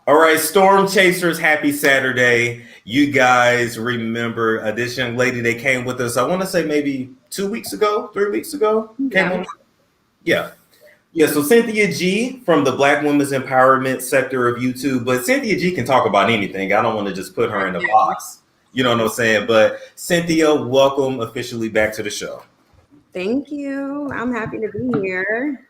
All right, Storm Chasers, happy Saturday. You guys remember this young lady that came with us, I want to say maybe 2 weeks ago, 3 weeks ago? Came on. Yeah. Yeah, so Cynthia G from the Black Women's Empowerment sector of YouTube. But Cynthia G can talk about anything. I don't want to just put her in a box. You know what I'm saying? But Cynthia, welcome officially back to the show. Thank you. I'm happy to be here.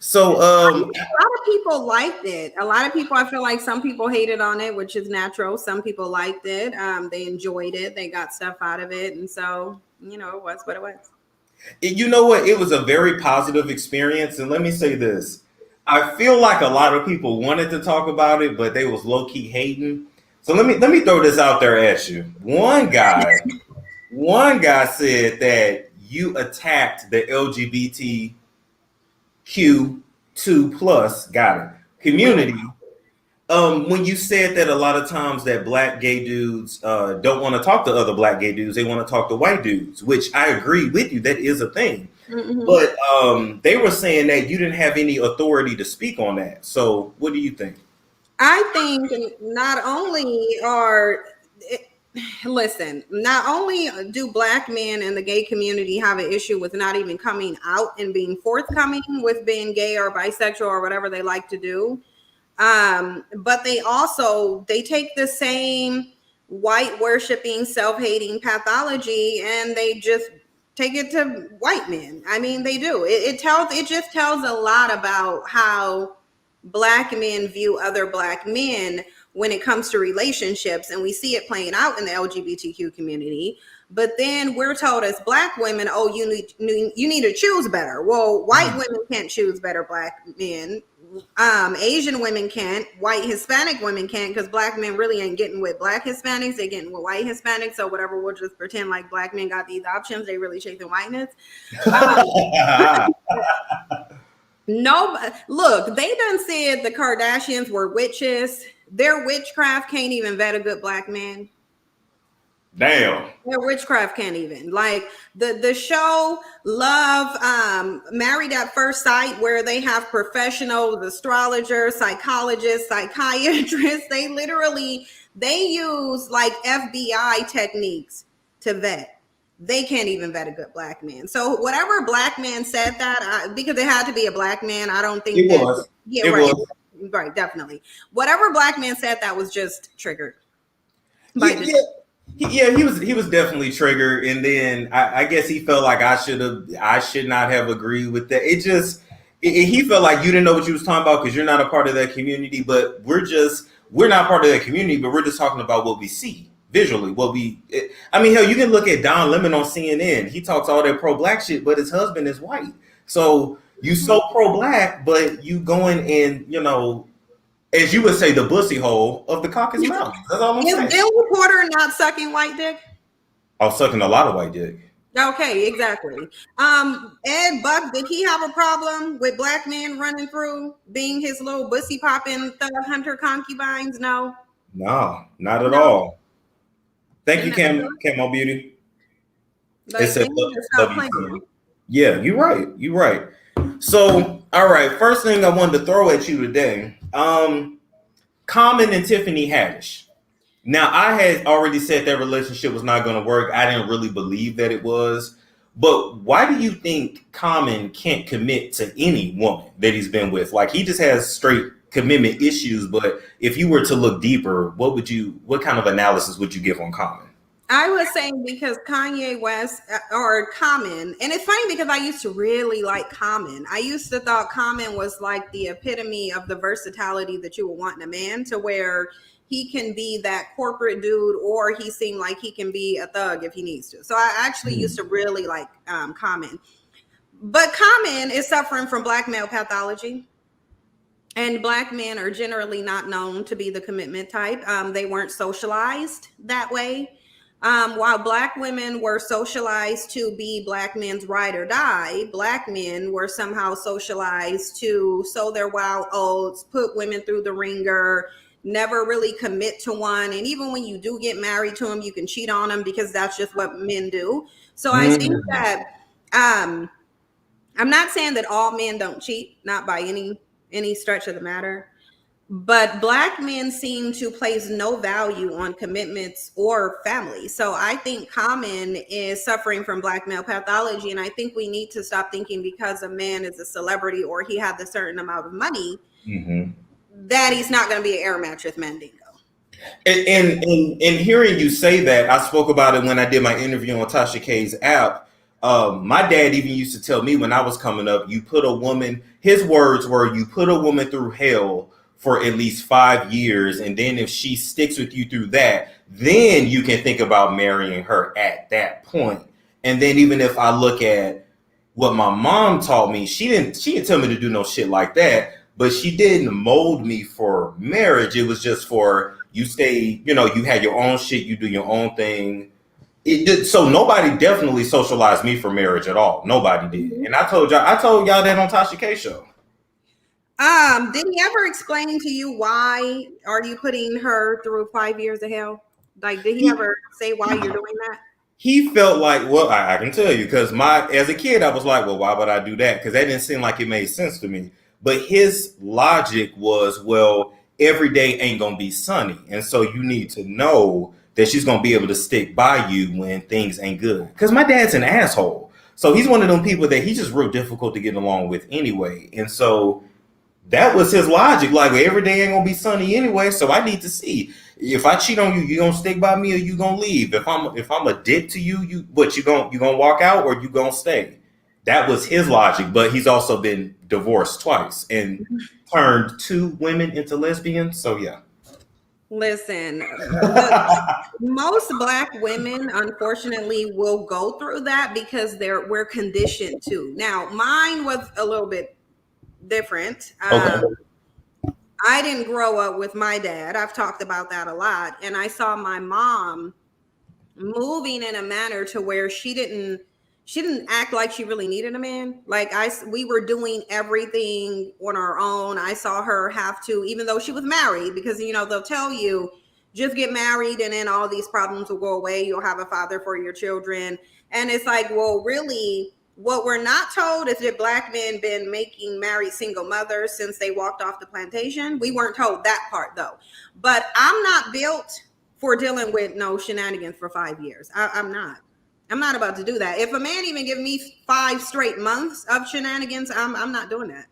So a lot of people liked it. A lot of people, I feel like some people hated on it, which is natural. Some people liked it. They enjoyed it. They got stuff out of it. And so, it was what it was. You know what? It was a very positive experience. And let me say this. I feel like a lot of people wanted to talk about it, but they was low-key hating. So let me throw this out there at you. One guy said that you attacked the LGBTQ2 plus community. When you said that a lot of times that black gay dudes don't want to talk to other black gay dudes, they want to talk to white dudes, which I agree with you. That is a thing. Mm-hmm. But they were saying that you didn't have any authority to speak on that. So what do you think? I think not only do black men in the gay community have an issue with not even coming out and being forthcoming with being gay or bisexual or whatever they like to do. But they take the same white worshiping, self-hating pathology and they just take it to white men. I mean, they do. It just tells a lot about how black men view other black men when it comes to relationships. And we see it playing out in the LGBTQ community. But then we're told as black women, oh, you need to choose better. Well, white women can't choose better black men. Asian women can't, white Hispanic women can't, because black men really ain't getting with black Hispanics, they're getting with white Hispanics. So whatever, we'll just pretend like black men got these options, they really chasing whiteness. No, look, they done said the Kardashians were witches. Their witchcraft can't even vet a good black man. Damn. Their witchcraft can't even. Like the show Love, Married at First Sight, where they have professionals, astrologers, psychologists, psychiatrists. They use like FBI techniques to vet. They can't even vet a good black man. So whatever black man said that, because it had to be a black man, I don't think it was. Yeah, it right. Was. Right, definitely. Whatever black man said that was just triggered. Yeah, he was definitely triggered, and then I guess he felt like I should not have agreed with that. He felt like you didn't know what you was talking about because you're not a part of that community. But we're not part of that community, but we're just talking about what we see visually. Hell, you can look at Don Lemon on CNN. He talks all that pro-black shit, but his husband is white. So you so pro-black, but you going in, as you would say, the bussy hole of the caucus mountain. That's all I'm saying. Is Bill Porter not sucking white dick? I'm sucking a lot of white dick. Okay, exactly. Ed Buck, did he have a problem with black men running through, being his little bussy popping thug hunter concubines? No, not at all. Thank you, Camo Beauty. Yeah, you're right. So, all right, first thing I wanted to throw at you today, Common and Tiffany Haddish. Now, I had already said that relationship was not going to work. I didn't really believe that it was. But why do you think Common can't commit to any woman that he's been with? Like, he just has straight commitment issues. But if you were to look deeper, what kind of analysis would you give on Common? I was saying because Kanye West or Common, and it's funny because I used to really like Common. I used to thought Common was like the epitome of the versatility that you would want in a man, to where he can be that corporate dude or he seemed like he can be a thug if he needs to. So I actually used to really like Common. But Common is suffering from black male pathology. And black men are generally not known to be the commitment type. They weren't socialized that way. While black women were socialized to be black men's ride or die, black men were somehow socialized to sow their wild oats, put women through the ringer, never really commit to one. And even when you do get married to them, you can cheat on them because that's just what men do. So I think that I'm not saying that all men don't cheat, not by any stretch of the matter. But black men seem to place no value on commitments or family. So I think Common is suffering from black male pathology. And I think we need to stop thinking because a man is a celebrity or he had a certain amount of money that he's not going to be an air mattress mandingo. And hearing you say that, I spoke about it when I did my interview on Tasha K's app. My dad even used to tell me when I was coming up, you put a woman, his words were, you put a woman through hell for at least 5 years. And then if she sticks with you through that, then you can think about marrying her at that point. And then even if I look at what my mom taught me, she didn't tell me to do no shit like that, but she didn't mold me for marriage. It was just for you stay, you had your own shit, you do your own thing. So nobody definitely socialized me for marriage at all. Nobody did. And I told y'all that on Tasha K show. Did he ever explain to you why are you putting her through 5 years of hell? Like, did he ever say why you're doing that? He felt like, well, I can tell you, because as a kid, I was like, well, why would I do that? Because that didn't seem like it made sense to me. But his logic was, well, every day ain't gonna be sunny, and so you need to know that she's gonna be able to stick by you when things ain't good. Because my dad's an asshole, so he's one of them people that he's just real difficult to get along with anyway. And so that was his logic. Like, every day ain't gonna be sunny anyway, so I need to see if I cheat on you, you gonna stick by me or you gonna leave. If I'm a dick to you, you gonna walk out or you gonna stay. That was his logic. But he's also been divorced twice and turned 2 women into lesbians. So yeah. Listen, most black women unfortunately will go through that because we're conditioned to. Now, mine was a little bit different. Okay. I didn't grow up with my dad. I've talked about that a lot. And I saw my mom moving in a manner to where she didn't act like she really needed a man. Like we were doing everything on our own. I saw her have to, even though she was married, because, they'll tell you just get married and then all these problems will go away. You'll have a father for your children. And it's like, well, really, what we're not told is that black men been making married single mothers since they walked off the plantation. We weren't told that part though. But I'm not built for dealing with no shenanigans for 5 years. I'm not about to do that. If a man even give me 5 straight months of shenanigans, I'm not doing that.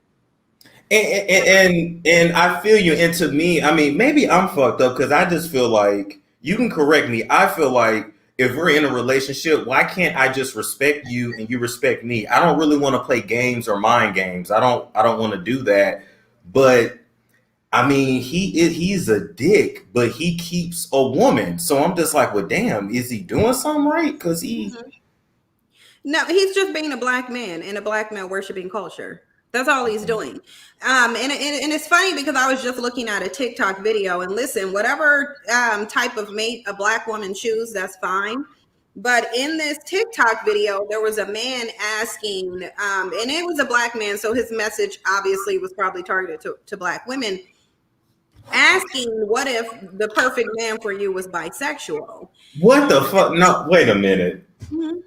And I feel you. And to me, I mean, maybe I'm fucked up because I just feel like, you can correct me, I feel like if we're in a relationship, why can't I just respect you and you respect me? I don't really want to play games or mind games. I don't want to do that. But I mean, he's a dick, but he keeps a woman. So I'm just like, well, damn, is he doing something right? Because No, he's just being a black man in a black male worshiping culture. That's all he's doing. And it's funny because I was just looking at a TikTok video, and listen, whatever type of mate a black woman chooses, that's fine. But in this TikTok video, there was a man asking, and it was a black man, so his message obviously was probably targeted to black women, asking what if the perfect man for you was bisexual. What the fuck? No, wait a minute. Mm-hmm.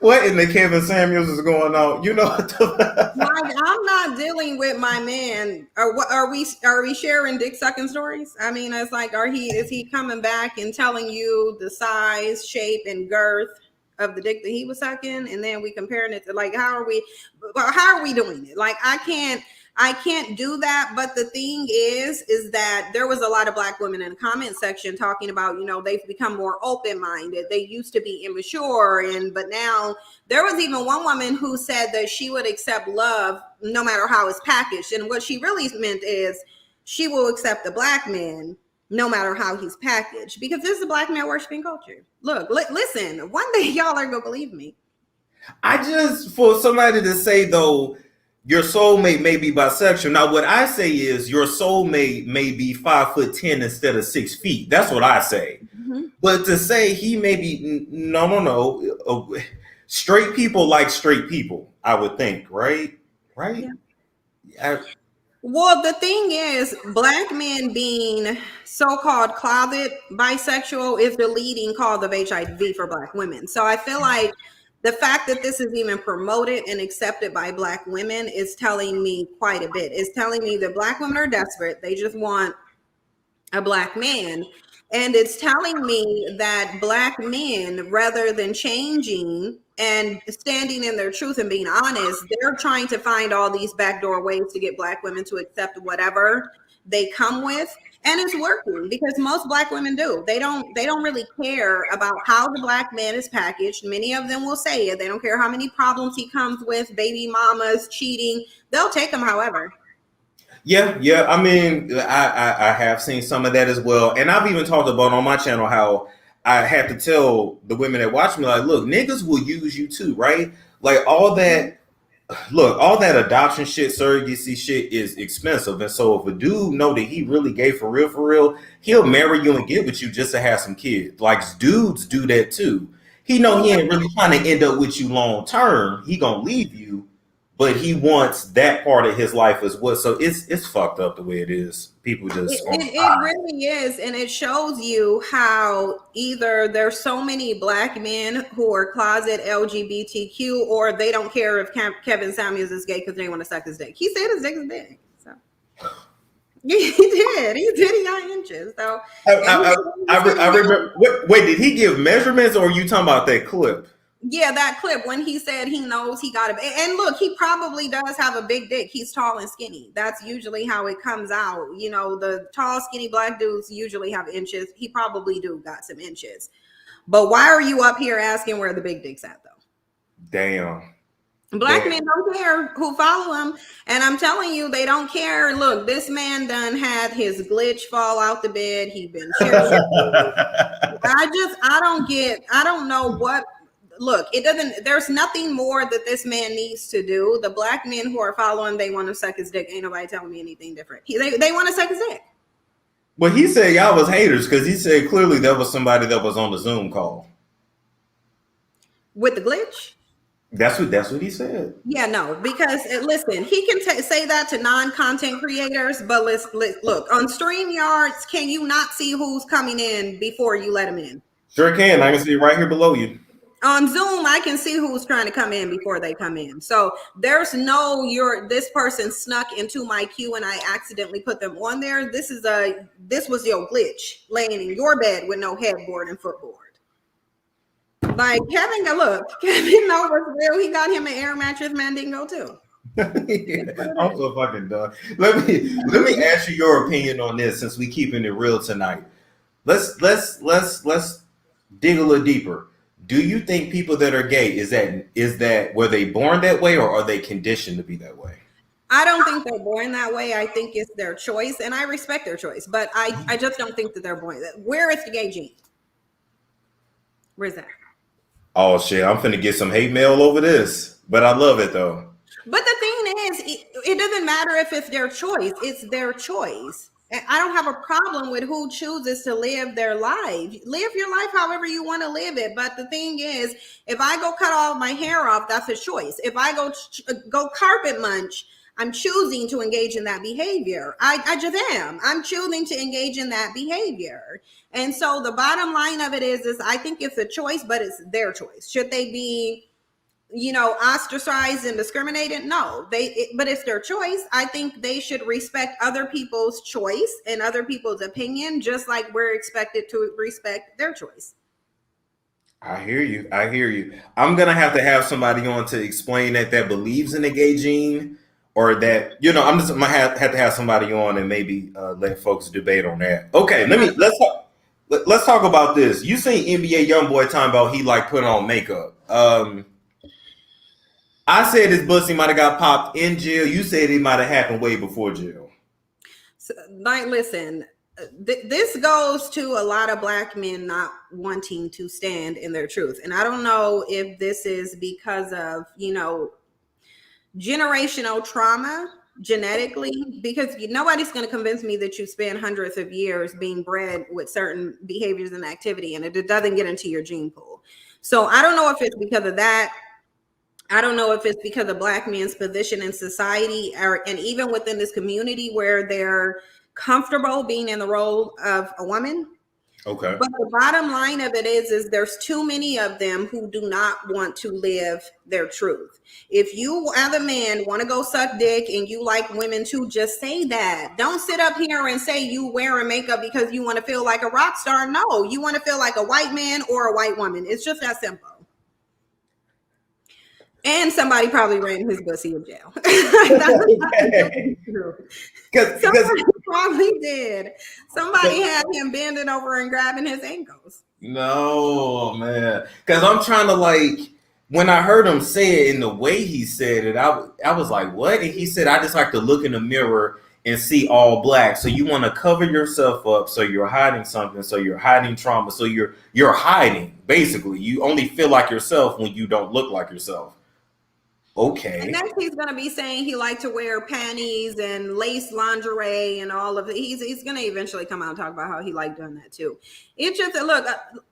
What in the Kevin Samuels is going on? Like, I'm not dealing with my man. Or what are we sharing dick sucking stories? I mean, it's like, is he coming back and telling you the size, shape, and girth of the dick that he was sucking, and then we comparing it to, like, how are we doing it? Like, I can't do that. But the thing is that there was a lot of black women in the comment section talking about, they've become more open-minded. They used to be immature, but now there was even one woman who said that she would accept love no matter how it's packaged. And what she really meant is she will accept a black man no matter how he's packaged, because this is a black man worshiping culture. Look, listen, one day y'all are gonna believe me. For somebody to say though, your soulmate may be bisexual. Now, what I say is your soulmate may be 5'10" instead of 6 feet. That's what I say. Mm-hmm. But to say he may be, no. Straight people like straight people, I would think, right? Right? Yeah. Well, the thing is, black men being so-called closet bisexual is the leading cause of HIV for black women. So I feel like The fact that this is even promoted and accepted by Black women is telling me quite a bit. It's telling me that Black women are desperate. They just want a Black man. And it's telling me that Black men, rather than changing and standing in their truth and being honest, they're trying to find all these backdoor ways to get Black women to accept whatever they come with. And it's working because most Black women do. They don't really care about how the Black man is packaged. Many of them will say it. They don't care how many problems he comes with, baby mamas, cheating. They'll take him however. Yeah. I mean, I have seen some of that as well. And I've even talked about on my channel how I had to tell the women that watch me, like, look, niggas will use you too, right? Like all that adoption shit, surrogacy shit is expensive. And so if a dude know that he really gay for real, he'll marry you and get with you just to have some kids. Like dudes do that too. He know he ain't really trying to end up with you long term. He gonna leave you, but he wants that part of his life as well. So it's fucked up the way it is. People just it really is, and it shows you how either there's so many Black men who are closet LGBTQ, or they don't care if Kevin Samuels is gay because they want to suck his dick. He said his dick is big, so he did. He got inches. So I remember. Wait, did he give measurements, or are you talking about that clip? Yeah, that clip when he said he knows he got a, and look, he probably does have a big dick. He's tall and skinny. That's usually how it comes out. You know, the tall, skinny Black dudes usually have inches. He probably do got some inches. But why are you up here asking where the big dick's at though? Damn. Black men don't care who follow him. And I'm telling you, they don't care. Look, this man done had his glitch fall out the bed. He been I don't know what. Look, there's nothing more that this man needs to do. The Black men who are following, they want to suck his dick. Ain't nobody telling me anything different. They want to suck his dick. Well, he said y'all was haters because he said clearly there was somebody that was on the Zoom call. With the glitch? That's what he said. Yeah, no, because listen, he can say that to non-content creators, but look, on StreamYards, can you not see who's coming in before you let them in? Sure can. I can see it right here below you. On Zoom, I can see who's trying to come in before they come in. So there's no this person snuck into my queue and I accidentally put them on there. This was your glitch laying in your bed with no headboard and footboard. Like Kevin knows what's real. He got him an air mattress Mandingo too. I'm so fucking done. Let me ask you your opinion on this since we keeping it real tonight. Let's dig a little deeper. Do you think people that are gay, is that were they born that way or are they conditioned to be that way? I don't think they're born that way. I think it's their choice and I respect their choice, but I just don't think that they're born. Where is the gay gene? Where's that? Oh shit, I'm finna get some hate mail over this, but I love it though. But the thing is, it doesn't matter if it's their choice. It's their choice. I don't have a problem with who chooses to live their life. Live your life however you want to live it. But the thing is, if I go cut all my hair off, that's a choice. If I go carpet munch, I'm choosing to engage in that behavior. I just am. I'm choosing to engage in that behavior. And so the bottom line of it is I think it's a choice, but it's their choice. Should they be ostracized and discriminated? No, but it's their choice. I think they should respect other people's choice and other people's opinion, just like we're expected to respect their choice. I hear you. I'm going to have somebody on to explain that believes in the gay gene, or that, I'm just going to have to have somebody on and maybe let folks debate on that. Okay, let's talk about this. You seen NBA YoungBoy talking about he like putting on makeup. I said his pussy might have got popped in jail. You said it might have happened way before jail. So, listen, this goes to a lot of Black men not wanting to stand in their truth. And I don't know if this is because of, generational trauma genetically, because nobody's going to convince me that you spend hundreds of years being bred with certain behaviors and activity and it doesn't get into your gene pool. So I don't know if it's because of that. I don't know if it's because of Black men's position in society and even within this community where they're comfortable being in the role of a woman. Okay. But the bottom line of it is there's too many of them who do not want to live their truth. If you, as a man, want to go suck dick and you like women too, just say that. Don't sit up here and say you wearing makeup because you want to feel like a rock star. No, you want to feel like a white man or a white woman. It's just that simple. And somebody probably ran his pussy in jail. Somebody probably did. Somebody had him bending over and grabbing his ankles. No, man. Because I'm trying to, like, when I heard him say it in the way he said it, I was like, what? And he said, I just like to look in the mirror and see all black. So you want to cover yourself up, so you're hiding something, so you're hiding trauma, so you're hiding, basically. You only feel like yourself when you don't look like yourself. Okay. And next he's gonna be saying he liked to wear panties and lace lingerie and all of it. He's gonna eventually come out and talk about how he liked doing that too. It's just look,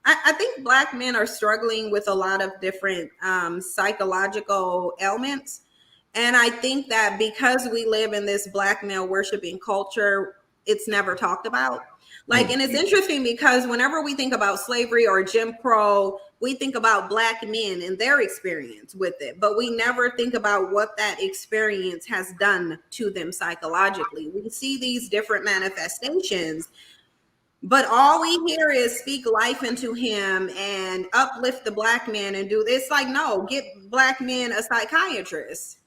I think Black men are struggling with a lot of different psychological ailments. And I think that because we live in this Black male worshiping culture, it's never talked about. Like, and it's interesting because whenever we think about slavery or Jim Crow, we think about Black men and their experience with it, but we never think about what that experience has done to them psychologically. We see these different manifestations, but all we hear is speak life into him and uplift the Black man and do this. Like, no, get Black men a psychiatrist.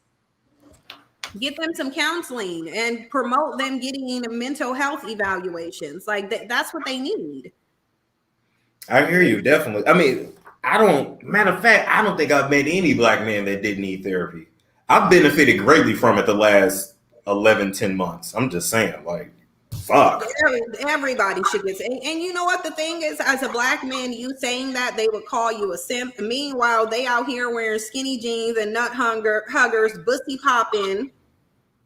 Get them some counseling and promote them getting mental health evaluations. Like that's what they need. I hear you, definitely. I mean, matter of fact, I don't think I've met any Black man that didn't need therapy. I've benefited greatly from it the last 11, 10 months. I'm just saying, like, fuck. Everybody should get it. And you know what the thing is, as a Black man, you saying that, they would call you a simp. Meanwhile, they out here wearing skinny jeans and nut huggers, bussy popping,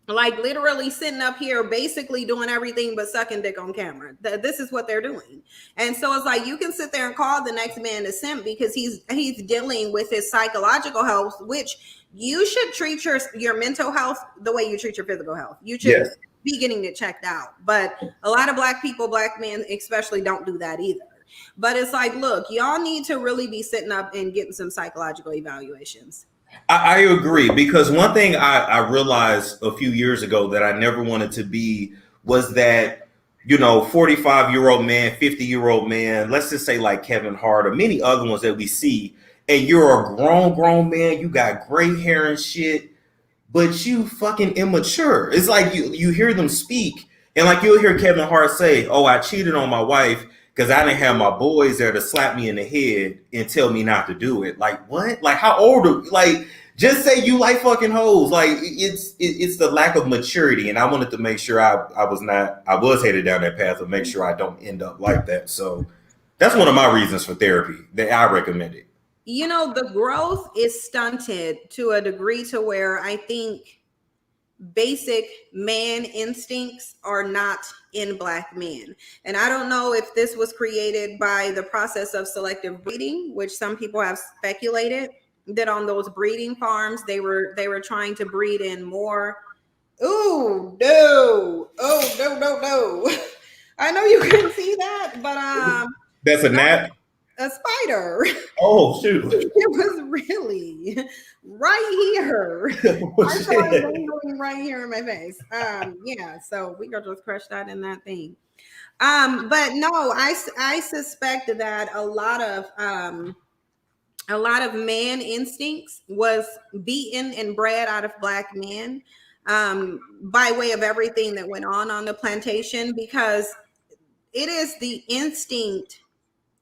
like literally sitting up here basically doing everything but sucking dick on camera. This is what they're doing. And so it's like you can sit there and call the next man a simp because he's dealing with his psychological health, which you should treat your mental health the way you treat your physical health. You should be getting it checked out. But a lot of Black people, Black men especially, don't do that either. But it's like, look, y'all need to really be sitting up and getting some psychological evaluations. I agree, because one thing I realized a few years ago that I never wanted to be was that, 45-year-old man, 50-year-old man, let's just say like Kevin Hart or many other ones that we see, and you're a grown man, you got gray hair and shit, but you fucking immature. It's like you hear them speak, and like you'll hear Kevin Hart say, oh, I cheated on my wife because I didn't have my boys there to slap me in the head and tell me not to do it. Like, what? Like, how old are you? Like, just say you like fucking hoes. Like, it's the lack of maturity. And I wanted to make sure I was headed down that path, to make sure I don't end up like that. So that's one of my reasons for therapy that I recommend it. The growth is stunted to a degree to where I think basic man instincts are not in Black men. And I don't know if this was created by the process of selective breeding, which some people have speculated that on those breeding farms they were trying to breed in more. Oh no. I know you couldn't see that, but that's a gnat. A spider. Oh shoot! It was really right here. I saw it dangling right here in my face. Yeah. So we could just crush that in that thing. But no, I suspect that a lot of man instincts was beaten and bred out of Black men, by way of everything that went on the plantation, because it is the instinct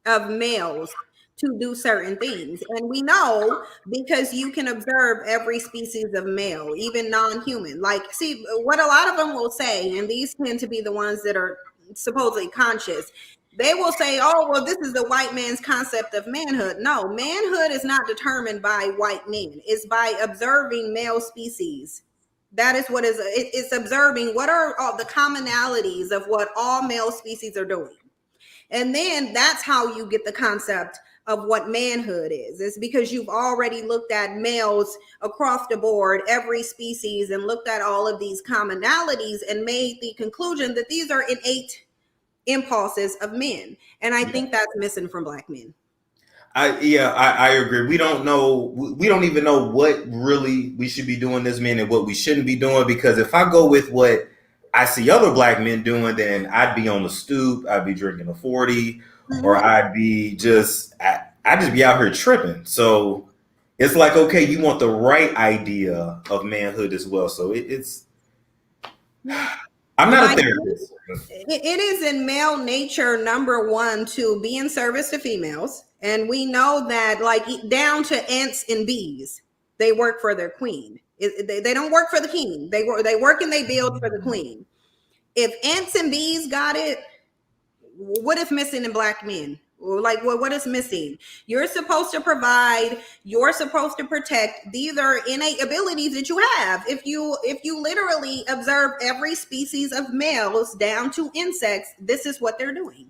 of males to do certain things. And we know because you can observe every species of male, even non-human. Like, see, what a lot of them will say, and these tend to be the ones that are supposedly conscious, they will say, oh, well, this is the white man's concept of manhood. No, manhood is not determined by white men. It's by observing male species. That is what it's observing what are all the commonalities of what all male species are doing. And then that's how you get the concept of what manhood is. It's because you've already looked at males across the board, every species, and looked at all of these commonalities and made the conclusion that these are innate impulses of men. And I think that's missing from Black men. I agree. We don't know. We don't even know what really we should be doing as men and what we shouldn't be doing. Because if I go with what I see other Black men doing, then I'd be on the stoop. I'd be drinking a 40, or I'd be I'd just be out here tripping. So it's like, okay, you want the right idea of manhood as well. So it's. I'm not a therapist. It is in male nature, number one, to be in service to females. And we know that, like, down to ants and bees, they work for their queen. They don't work for the king. They work and they build for the queen. If ants and bees got it, what is missing in Black men? Like, what is missing? You're supposed to provide. You're supposed to protect. These are innate abilities that you have. If you literally observe every species of males down to insects, this is what they're doing.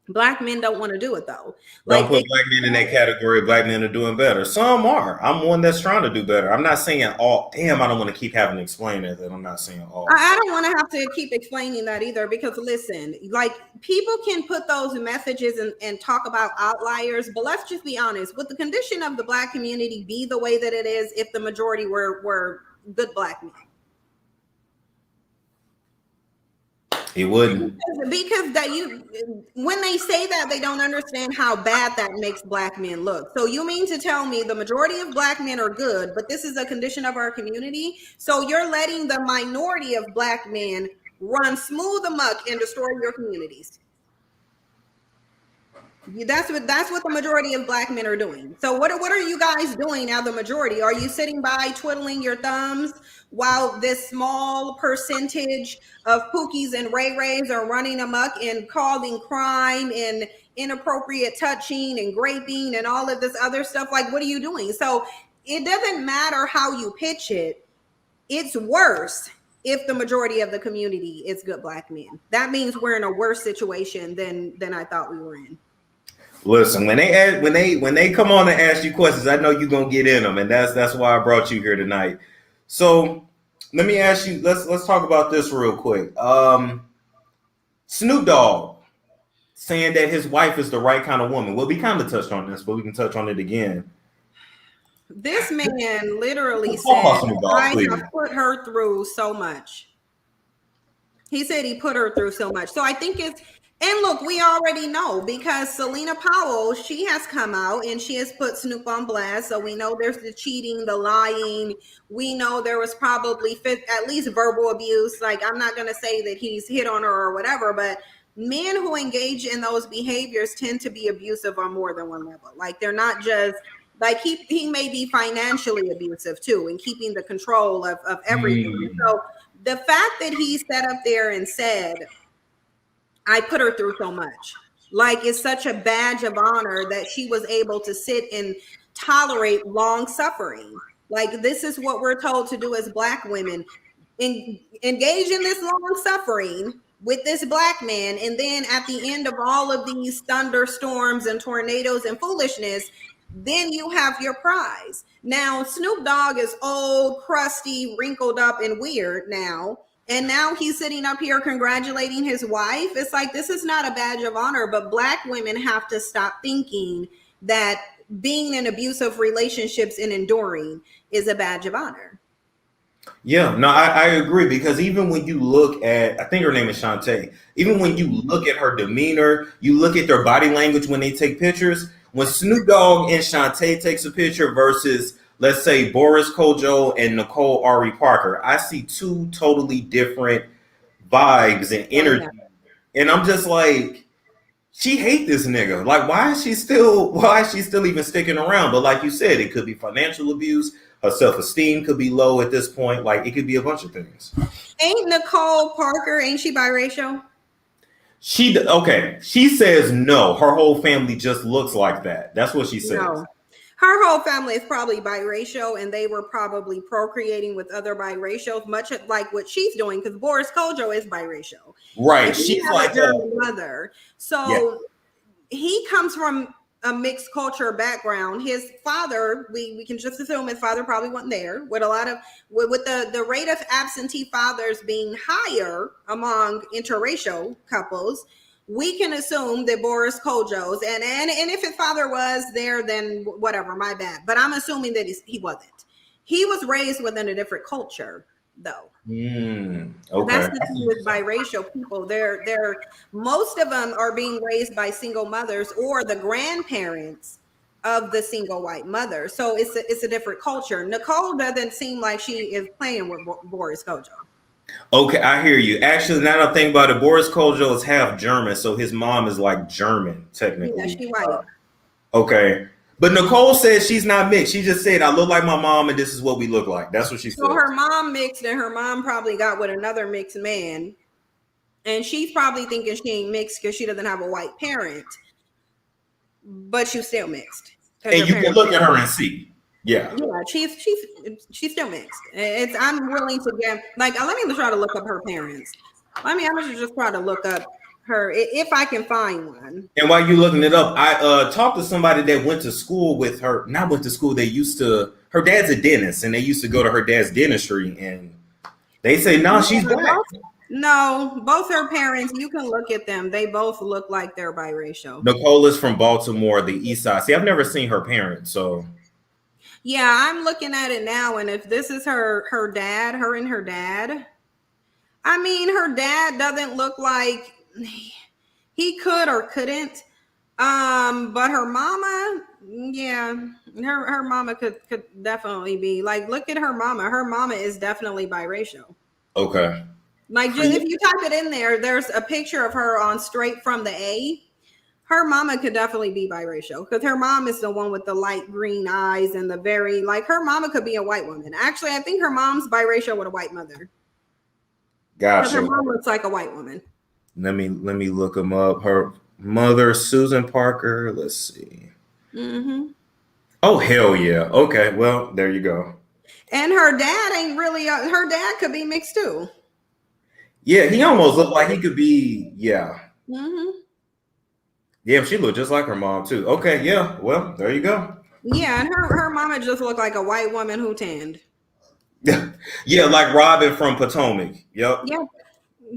Black men don't want to do it, though. Don't put Black men in that category. Black men are doing better. Some are. I'm one that's trying to do better. I'm not saying all. Damn, I don't want to keep having to explain it. That I'm not saying all. I don't want to have to keep explaining that either, because listen, like, people can put those messages and talk about outliers, but let's just be honest. Would the condition of the Black community be the way that it is if the majority were good Black men? It wouldn't. Because when they say that, they don't understand how bad that makes Black men look. So you mean to tell me the majority of Black men are good, but this is a condition of our community? So you're letting the minority of Black men run smooth amok and destroy your communities. That's what the majority of Black men are doing. So what are you guys doing now, the majority? Are you sitting by twiddling your thumbs while this small percentage of Pookies and Ray Rays are running amok and causing crime and inappropriate touching and graping and all of this other stuff? Like, what are you doing? So it doesn't matter how you pitch it. It's worse if the majority of the community is good Black men. That means we're in a worse situation than I thought we were in. Listen, when they come on and ask you questions, I know you're gonna get in them, and that's why I brought you here tonight. So let me ask you. Let's talk about this real quick. Snoop Dogg saying that his wife is the right kind of woman. Well, we kind of touched on this, but we can touch on it again. This man literally said, "I have put her through so much." He said he put her through so much. So I think it's. And look, we already know, because Selena Powell, she has come out and she has put Snoop on blast. So we know there's the cheating, the lying. We know there was probably at least verbal abuse. Like, I'm not going to say that he's hit on her or whatever, but men who engage in those behaviors tend to be abusive on more than one level. Like, they're not just like he may be financially abusive too, and keeping the control of everything. So the fact that he sat up there and said, I put her through so much. Like, it's such a badge of honor that she was able to sit and tolerate long suffering. Like, this is what we're told to do as Black women. Engage in this long suffering with this Black man. And then at the end of all of these thunderstorms and tornadoes and foolishness, then you have your prize. Now, Snoop Dogg is old, crusty, wrinkled up, and weird now. And now he's sitting up here congratulating his wife. It's like, this is not a badge of honor, but Black women have to stop thinking that being in abusive relationships and enduring is a badge of honor. Yeah, no, I agree, because even when you look at, I think her name is Shantae, even when you look at her demeanor, you look at their body language when they take pictures, when Snoop Dogg and Shantae takes a picture versus, let's say, Boris Kojo and Nicole Ari Parker, I see two totally different vibes and energy. And I'm just like, she hate this nigga. Like, why is she still even sticking around? But like you said, it could be financial abuse. Her self-esteem could be low at this point. Like, it could be a bunch of things. Ain't Nicole Parker, ain't she biracial? Okay. She says no. Her whole family just looks like that. That's what she says. No. Her whole family is probably biracial, and they were probably procreating with other biracials, much like what she's doing, because Boris Kojo is biracial. Right. She's like a German mother. So he comes from a mixed culture background. His father, we can just assume his father probably wasn't there. With a lot of with the rate of absentee fathers being higher among interracial couples, we can assume that Boris Kojo's and if his father was there, then whatever, my bad. But I'm assuming that he wasn't. He was raised within a different culture, though. Okay. That's the thing with biracial people. They're most of them are being raised by single mothers or the grandparents of the single white mother. So it's a different culture. Nicole doesn't seem like she is playing with Boris Kojo. Okay, I hear you. Actually, now that I think about it, Boris Kojo is half German, so his mom is like German, technically. Yeah, she white. Okay. But Nicole says she's not mixed. She just said, I look like my mom and this is what we look like. That's what she said. So her mom mixed and her mom probably got with another mixed man. And she's probably thinking she ain't mixed because she doesn't have a white parent. But she's still mixed. And you can look at her and see. Yeah. Yeah, she's still mixed. I'm willing to get let me try to look up her parents. I'm gonna just try to look up her if I can find one. And while you're looking it up, I talked to somebody that went to school with her. Not went to school. Her dad's a dentist, and they used to go to her dad's dentistry, and they say, no, she's black. No, both her parents, you can look at them. They both look like they're biracial. Nicole is from Baltimore, the east side. See, I've never seen her parents, so. Yeah, I'm looking at it now, and if this is her dad, her and her dad, I mean, her dad doesn't look like he could or couldn't. But her mama, yeah, her mama could definitely be look at her mama. Her mama is definitely biracial. Okay. Just if you type it in there, there's a picture of her on Straight from the A. Her mama could definitely be biracial because her mom is the one with the light green eyes and the very her mama could be a white woman. Actually, I think her mom's biracial with a white mother. Gotcha. Her mom looks like a white woman. Let me look them up. Her mother, Susan Parker. Let's see. Mm-hmm. Oh, hell yeah. Okay, well, there you go. And her dad ain't really. Her dad could be mixed too. Yeah, he almost looked like he could be. Yeah. Mm-hmm. Yeah, she looked just like her mom too. Okay, yeah. Well, there you go. Yeah, and her mama just looked like a white woman who tanned. Yeah, like Robin from Potomac. Yep. Yeah.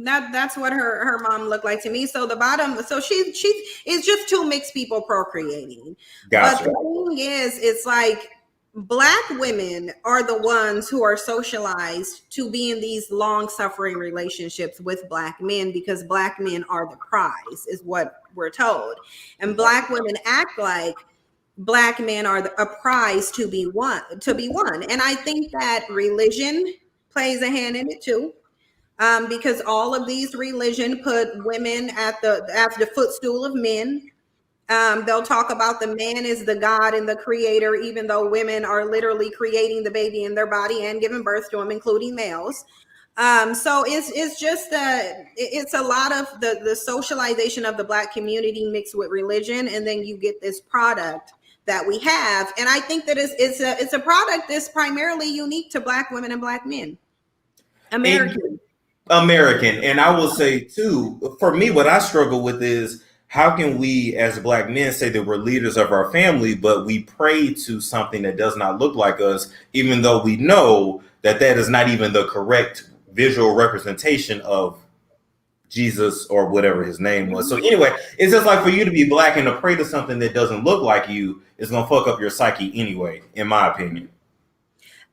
That's what her mom looked like to me. So the bottom, so she it's just two mixed people procreating. Gotcha. But the thing is, it's Black women are the ones who are socialized to be in these long-suffering relationships with Black men because Black men are the prize, is what we're told. And Black women act like Black men are a prize to be won. And I think that religion plays a hand in it too. Because all of these religion put women at the footstool of men. They'll talk about the man is the God and the creator, even though women are literally creating the baby in their body and giving birth to them, including males. So it's just it's a lot of the socialization of the Black community mixed with religion, and then you get this product that we have. And I think that it's a product that's primarily unique to Black women and Black men. American. And I will say too, for me, what I struggle with is how can we as Black men say that we're leaders of our family, but we pray to something that does not look like us, even though we know that is not even the correct visual representation of Jesus or whatever his name was. So anyway, it's just like for you to be Black and to pray to something that doesn't look like you is going to fuck up your psyche anyway, in my opinion.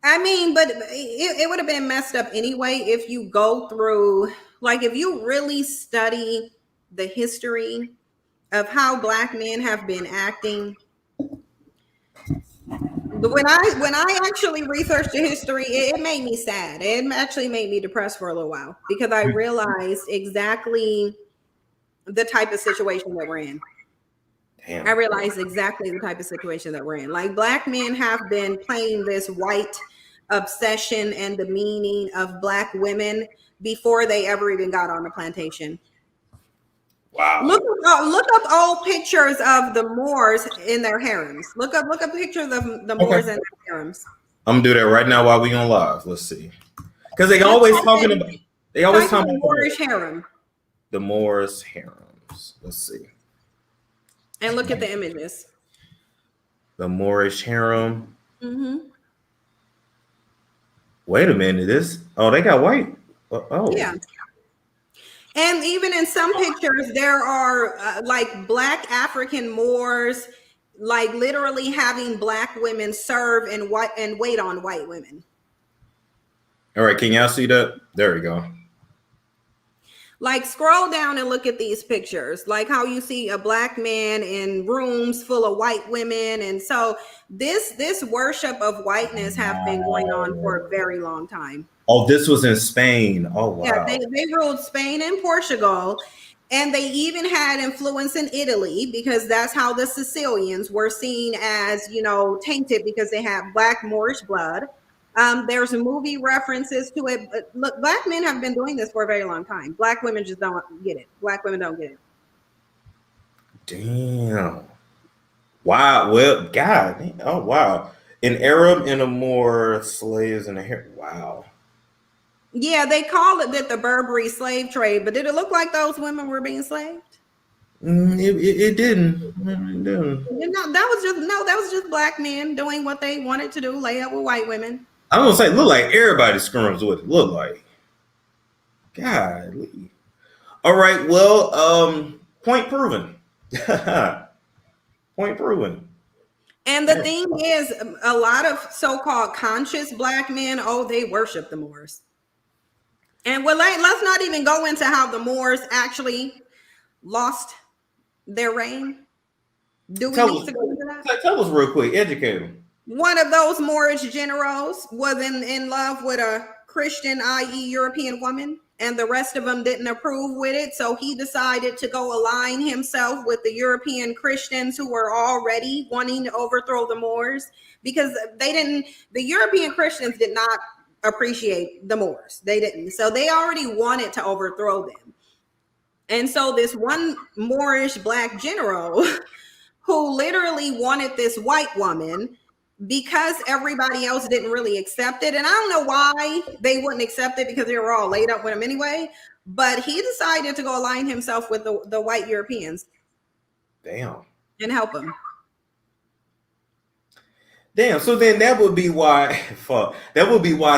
I mean, but it would have been messed up anyway if you go through, if you really study the history of how Black men have been acting. When I actually researched the history, it made me sad. It actually made me depressed for a little while because I realized exactly the type of situation that we're in. Damn. I realized exactly the type of situation that we're in. Black men have been playing this white obsession and demeaning of Black women before they ever even got on the plantation. Wow. Look up old pictures of the Moors in their harems. Look up pictures of the Moors in their harems. I'm gonna do that right now while we on live. Let's see. Because they always talking about the Moorish harem. The Moors harems. Let's see. And look at the images. The Moorish harem. Mm-hmm. Wait a minute. They got white. Oh. Yeah. And even in some pictures, there are like Black African Moors, like literally having Black women serve and wait on white women. All right. Can y'all see that? There we go. Like scroll down and look at these pictures, like how you see a Black man in rooms full of white women. And so this worship of whiteness have been going on for a very long time. Oh, this was in Spain. Oh, wow. Yeah, they ruled Spain and Portugal, and they even had influence in Italy, because that's how the Sicilians were seen as, tainted, because they have Black Moorish blood. There's movie references to it. But look, Black men have been doing this for a very long time. Black women just don't get it. Black women don't get it. Damn. Wow. Well, God. Oh, wow. An Arab and a Moor, slaves and a hair. Wow. Yeah, they call it the Barbary slave trade, but did it look like those women were being slaved? It didn't. It didn't. That was just Black men doing what they wanted to do, lay up with white women. I don't say look like everybody screams what it look like. Golly. All right. Well, point proven. Point proven. And the thing is, a lot of so-called conscious Black men, they worship the Moors. And let's not even go into how the Moors actually lost their reign. Do we need to go into that? Tell us real quick, educate them. One of those Moorish generals was in love with a Christian, i.e. European woman, and the rest of them didn't approve with it. So he decided to go align himself with the European Christians who were already wanting to overthrow the Moors, because the European Christians did not appreciate the Moors. They didn't. So they already wanted to overthrow them. And so this one Moorish Black general who literally wanted this white woman, because everybody else didn't really accept it. And I don't know why they wouldn't accept it, because they were all laid up with him anyway. But he decided to go align himself with the white Europeans. Damn. And help them. Damn. So then that would be why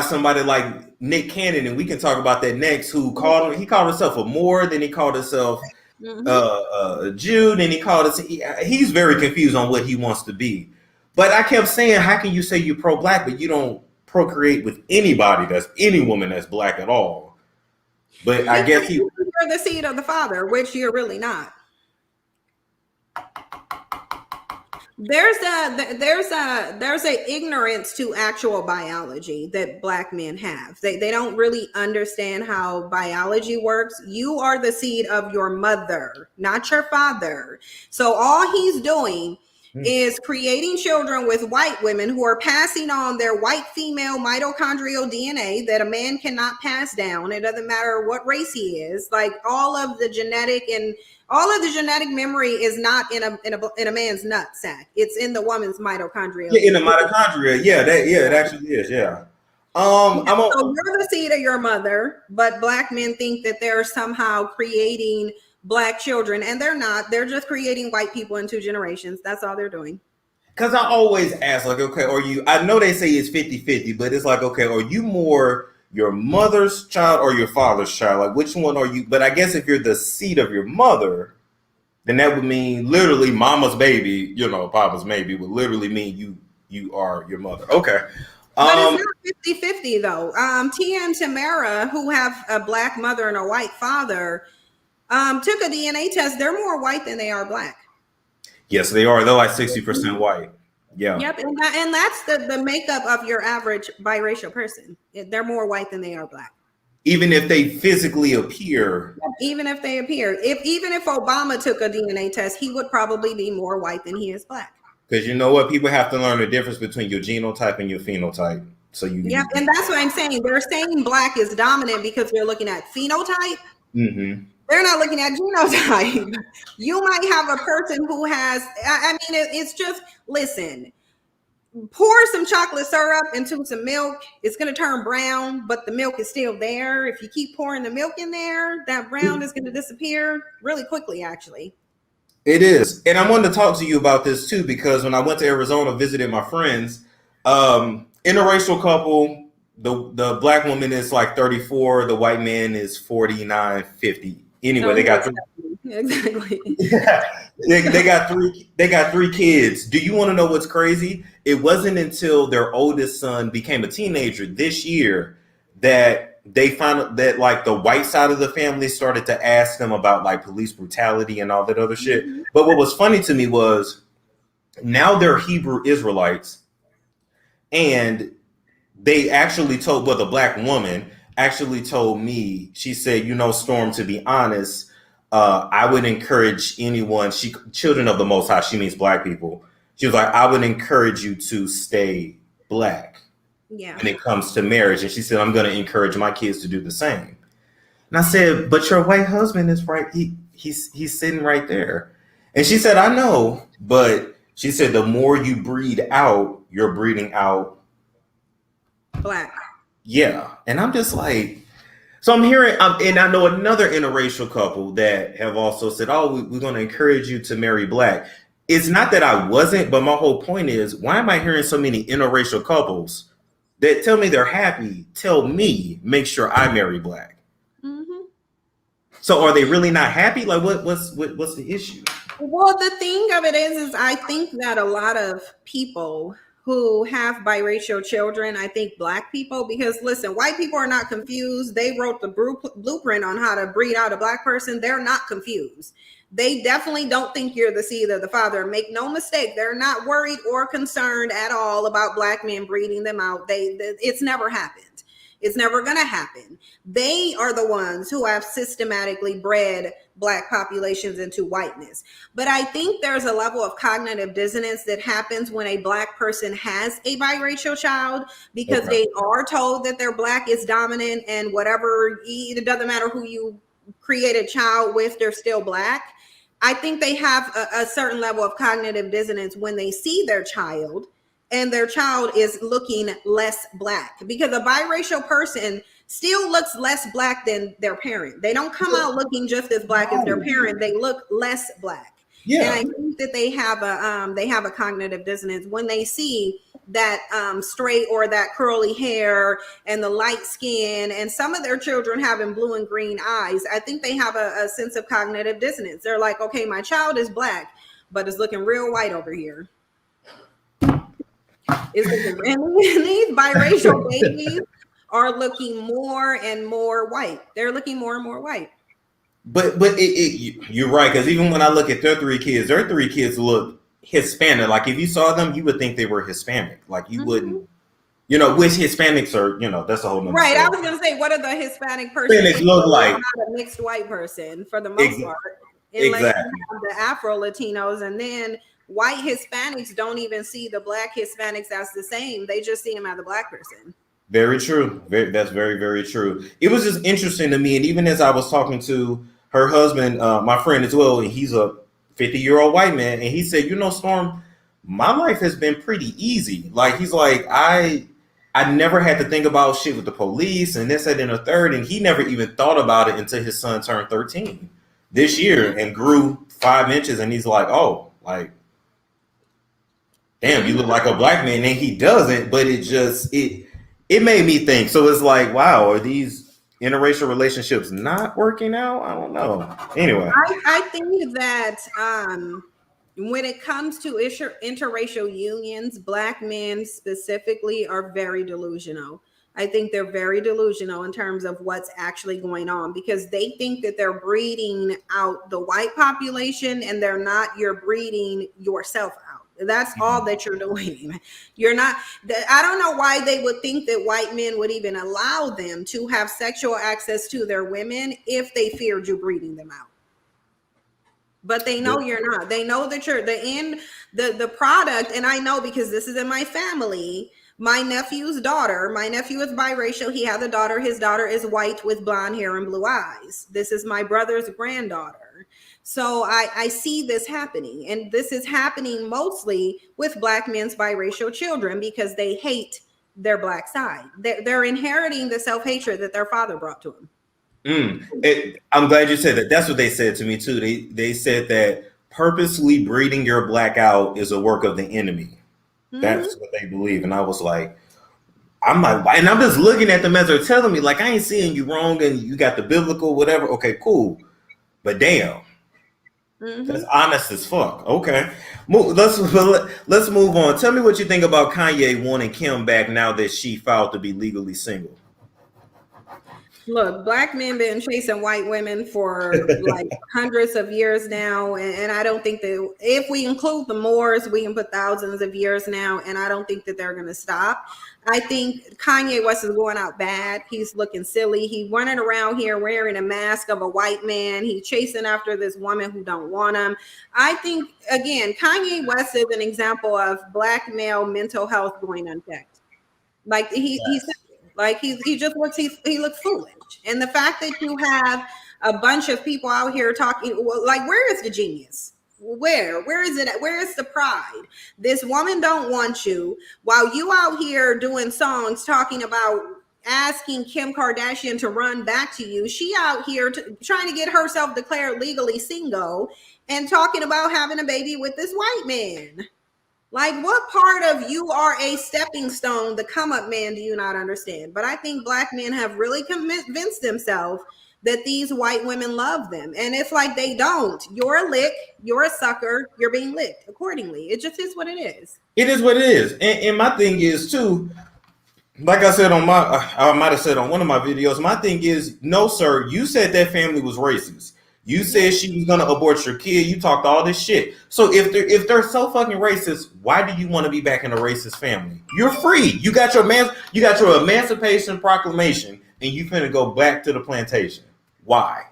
somebody like Nick Cannon, and we can talk about that next, who called himself a Moor, then he called himself a Jew, then he called us. He's very confused on what he wants to be. But I kept saying, how can you say you're pro-Black, but you don't procreate with any woman that's Black at all? But I guess you're the seed of the father, which you're really not. There's a ignorance to actual biology that Black men have. They don't really understand how biology works. You are the seed of your mother, not your father. So all he's doing is creating children with white women who are passing on their white female mitochondrial DNA that a man cannot pass down. It doesn't matter what race he is. Like all of the genetic memory is not in a man's nut sack. It's in the woman's mitochondria. Yeah, in the mitochondria. Yeah, it actually is. Yeah. So you're the seed of your mother, but Black men think that they're somehow creating Black children, and they're not. They're just creating white people in 2 generations. That's all they're doing. Because I always ask, like, okay, I know they say it's 50-50, but it's like, okay, are you more your mother's child or your father's child? Like, which one are you? But I guess if you're the seed of your mother, then that would mean literally mama's baby, papa's maybe, would literally mean you are your mother. Okay. But it's not 50-50 though. Tia and Tamara, who have a Black mother and a white father, took a DNA test. They're more white than they are Black. Yes, they are. They're like 60% white. Yeah. Yep. And that's the makeup of your average biracial person. They're more white than they are Black. Even if they physically appear. Even if they appear. Even if Obama took a DNA test, he would probably be more white than he is Black. Because you know what? People have to learn the difference between your genotype and your phenotype. So and that's what I'm saying. They're saying Black is dominant because they're looking at phenotype. Mm-hmm. They're not looking at genotype. You might have a person who has, it's just, listen, pour some chocolate syrup into some milk. It's going to turn brown, but the milk is still there. If you keep pouring the milk in there, that brown is going to disappear really quickly, actually. It is. And I wanted to talk to you about this too, because when I went to Arizona, visited my friends, interracial couple, the black woman is like 34, the white man is 49, 50. Anyway, they got exactly. Yeah, they got three kids. Do you want to know what's crazy? It wasn't until their oldest son became a teenager this year that they found that like the white side of the family started to ask them about like police brutality and all that other shit. Mm-hmm. But what was funny to me was now they're Hebrew Israelites, and they actually told, well, the black woman actually told me, she said, you know, Storm, to be honest, I would encourage anyone, children of the Most High, she means black people. She was like, I would encourage you to stay black when it comes to marriage. And she said, I'm going to encourage my kids to do the same. And I said, but your white husband is right. He's sitting right there. And she said, I know, but she said, the more you breed out, you're breeding out black. Yeah. And I'm just like, so I'm hearing, and I know another interracial couple that have also said, oh, we're going to encourage you to marry black. It's not that I wasn't, but my whole point is, why am I hearing so many interracial couples that tell me they're happy, tell me, make sure I marry black? Mm-hmm. So are they really not happy? Like what's the issue? Well, the thing of it is I think that a lot of people who have biracial children, I think black people, because listen, white people are not confused. They wrote the blueprint on how to breed out a black person. They're not confused. They definitely don't think you're the seed of the father. Make no mistake, they're not worried or concerned at all about black men breeding them out. It's never happened. It's never going to happen. They are the ones who have systematically bred black populations into whiteness. But I think there's a level of cognitive dissonance that happens when a black person has a biracial child, because they are told that their black is dominant, and whatever, it doesn't matter who you create a child with, they're still black. I think they have a certain level of cognitive dissonance when they see their child and their child is looking less black, because a biracial person still looks less black than their parent. They don't come out looking just as black as their parent. They look less black. Yeah. And I think that they have a cognitive dissonance when they see that straight or that curly hair and the light skin, and some of their children having blue and green eyes. I think they have a sense of cognitive dissonance. They're like, okay, my child is black, but it's looking real white over here. These biracial babies are looking more and more white. They're looking more and more white. But you're right, because even when I look at their three kids look Hispanic. Like if you saw them, you would think they were Hispanic. Like you wouldn't, you know, which Hispanics are, you know, that's a whole nother right. story. I was gonna say, what are the Hispanic person? Hispanics look like not a mixed white person for the most part. Unless you have the Afro Latinos, and then white Hispanics don't even see the black Hispanics as the same. They just see them as a black person. Very true. That's very, very true. It was just interesting to me. And even as I was talking to her husband, my friend as well, and he's a 50-year-old white man, and he said, you know, Storm, my life has been pretty easy. Like, he's like, I never had to think about shit with the police and this, that, and a third. And he never even thought about it until his son turned 13 this year and grew 5 inches. And he's like, oh, like, damn, you look like a black man. And he doesn't, but it made me think. So it's like, wow, are these interracial relationships not working out? I don't know. Anyway, I think that when it comes to interracial unions, black men specifically are very delusional. I think they're very delusional in terms of what's actually going on, because they think that they're breeding out the white population, and they're not. You're breeding yourself out. That's all that you're doing. You're not. I don't know why they would think that white men would even allow them to have sexual access to their women if they feared you breeding them out. But they know you're not. They know that you're the product. And I know, because this is in my family. My nephew's daughter, my nephew is biracial. He has a daughter. His daughter is white with blonde hair and blue eyes. This is my brother's granddaughter. So I see this happening, and this is happening mostly with black men's biracial children, because they hate their black side. They're inheriting the self-hatred that their father brought to them. I'm glad you said that. That's what they said to me too. They said that purposely breeding your black out is a work of the enemy. Mm-hmm. That's what they believe. And I was like, and I'm just looking at them as they're telling me, like, I ain't seeing you wrong and you got the biblical, whatever. Okay, cool. But damn, that's honest as fuck. Okay. Let's move on. Tell me what you think about Kanye wanting Kim back now that she filed to be legally single. Look, black men been chasing white women for like hundreds of years now, and I don't think that if we include the Moors, we can put thousands of years now, and I don't think that they're going to stop. I think Kanye West is going out bad. He's looking silly. He running around here wearing a mask of a white man. He's chasing after this woman who don't want him. I think, again, Kanye West is an example of black male mental health going unchecked. Like he just looks he looks foolish. And the fact that you have a bunch of people out here talking, like, where is the genius? Where is it? Where is the pride? This woman don't want you, while you out here doing songs talking about asking Kim Kardashian to run back to you. She out here trying to get herself declared legally single and talking about having a baby with this white man. Like, what part of you are a stepping stone, the come up man, do you not understand? But I think black men have really convinced themselves that these white women love them. And it's like they don't. You're a lick, you're a sucker, you're being licked accordingly. It just is what it is. It is what it is. And my thing is, too, like I said I might have said on one of my videos, my thing is, no, sir, you said that family was racist. You said she was gonna abort your kid. You talked all this shit. So if they're so fucking racist, why do you want to be back in a racist family? You're free. You got your Emancipation Proclamation, and you finna go back to the plantation. Why?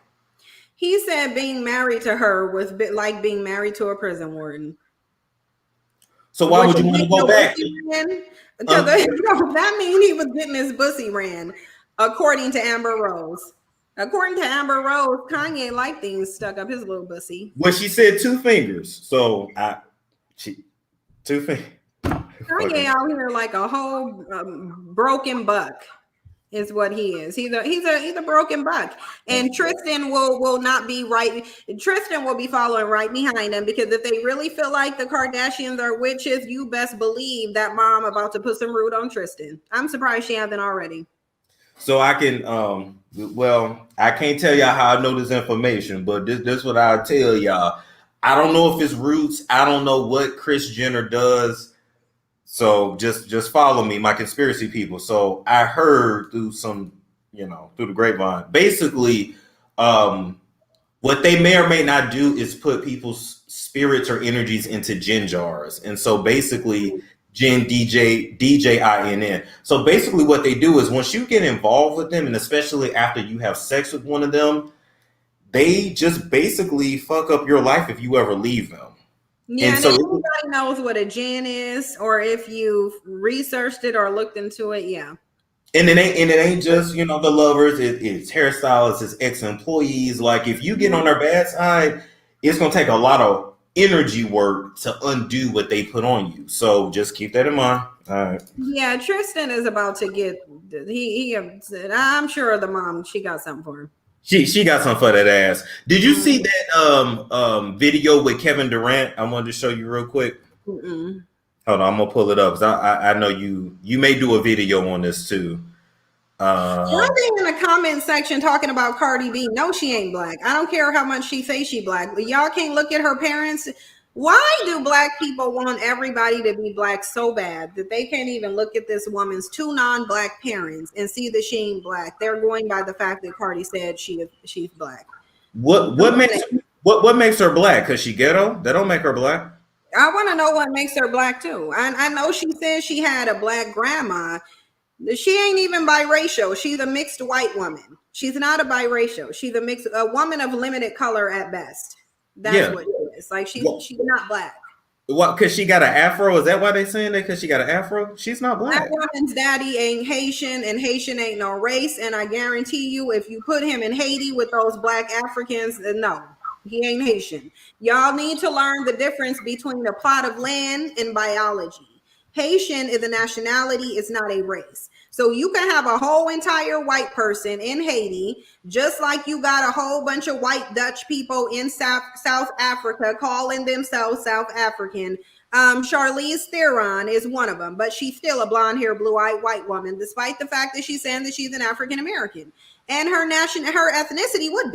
He said being married to her was like being married to a prison warden. So why would you want to go back? Because that means he was getting his pussy ran, according to Amber Rose. According to Amber Rose, Kanye liked things stuck up his little pussy. Well, she said 2 fingers. So 2 fingers. Kanye out here like a whole broken buck is what he is. He's a broken buck. And Tristan will not be right. Tristan will be following right behind him, because if they really feel like the Kardashians are witches, you best believe that mom about to put some root on Tristan. I'm surprised she hasn't already. So I can, I can't tell y'all how I know this information, but this what I'll tell y'all. I don't know if it's roots. I don't know what Kris Jenner does. So just follow me, my conspiracy people. So I heard through through the grapevine, basically, what they may or may not do is put people's spirits or energies into gin jars. And so basically, Gin, DJINN. So basically what they do is, once you get involved with them, and especially after you have sex with one of them, they just basically fuck up your life if you ever leave them. Yeah, and so everybody knows what a gin is, or if you've researched it or looked into it, yeah. And it ain't just, the lovers, it's hairstylists, it's ex-employees. Like, if you get on their bad side, it's gonna take a lot of energy work to undo what they put on you. So just keep that in mind. All right. Yeah, Tristan is about to get I'm sure the mom, she got something for him. She got something for that ass. Did you see that video with Kevin Durant? I wanted to show you real quick. Hold on, I'm gonna pull it up, because I know you may do a video on this too. One thing in the comment section talking about Cardi B. No, she ain't black. I don't care how much she say she black. But y'all can't look at her parents. Why do black people want everybody to be black so bad that they can't even look at this woman's 2 non-black parents and see that she ain't black? They're going by the fact that Cardi said she's black. What makes her black? Because she ghetto? That don't make her black. I want to know what makes her black too. I know she said she had a black grandma. She ain't even biracial. She's a mixed white woman. She's not a biracial. She's a woman of limited color at best. That's what it is. Like, she's not black. What? Because she got an afro? Is that why they saying that? Because she got an afro? She's not black. That woman's daddy ain't Haitian, and Haitian ain't no race. And I guarantee you, if you put him in Haiti with those black Africans, no, he ain't Haitian. Y'all need to learn the difference between the plot of land and biology. Haitian is a nationality, it's not a race. So you can have a whole entire white person in Haiti, just like you got a whole bunch of white Dutch people in South Africa calling themselves South African. Charlize Theron is one of them, but she's still a blonde hair, blue-eyed white woman, despite the fact that she's saying that she's an African American. And her ethnicity would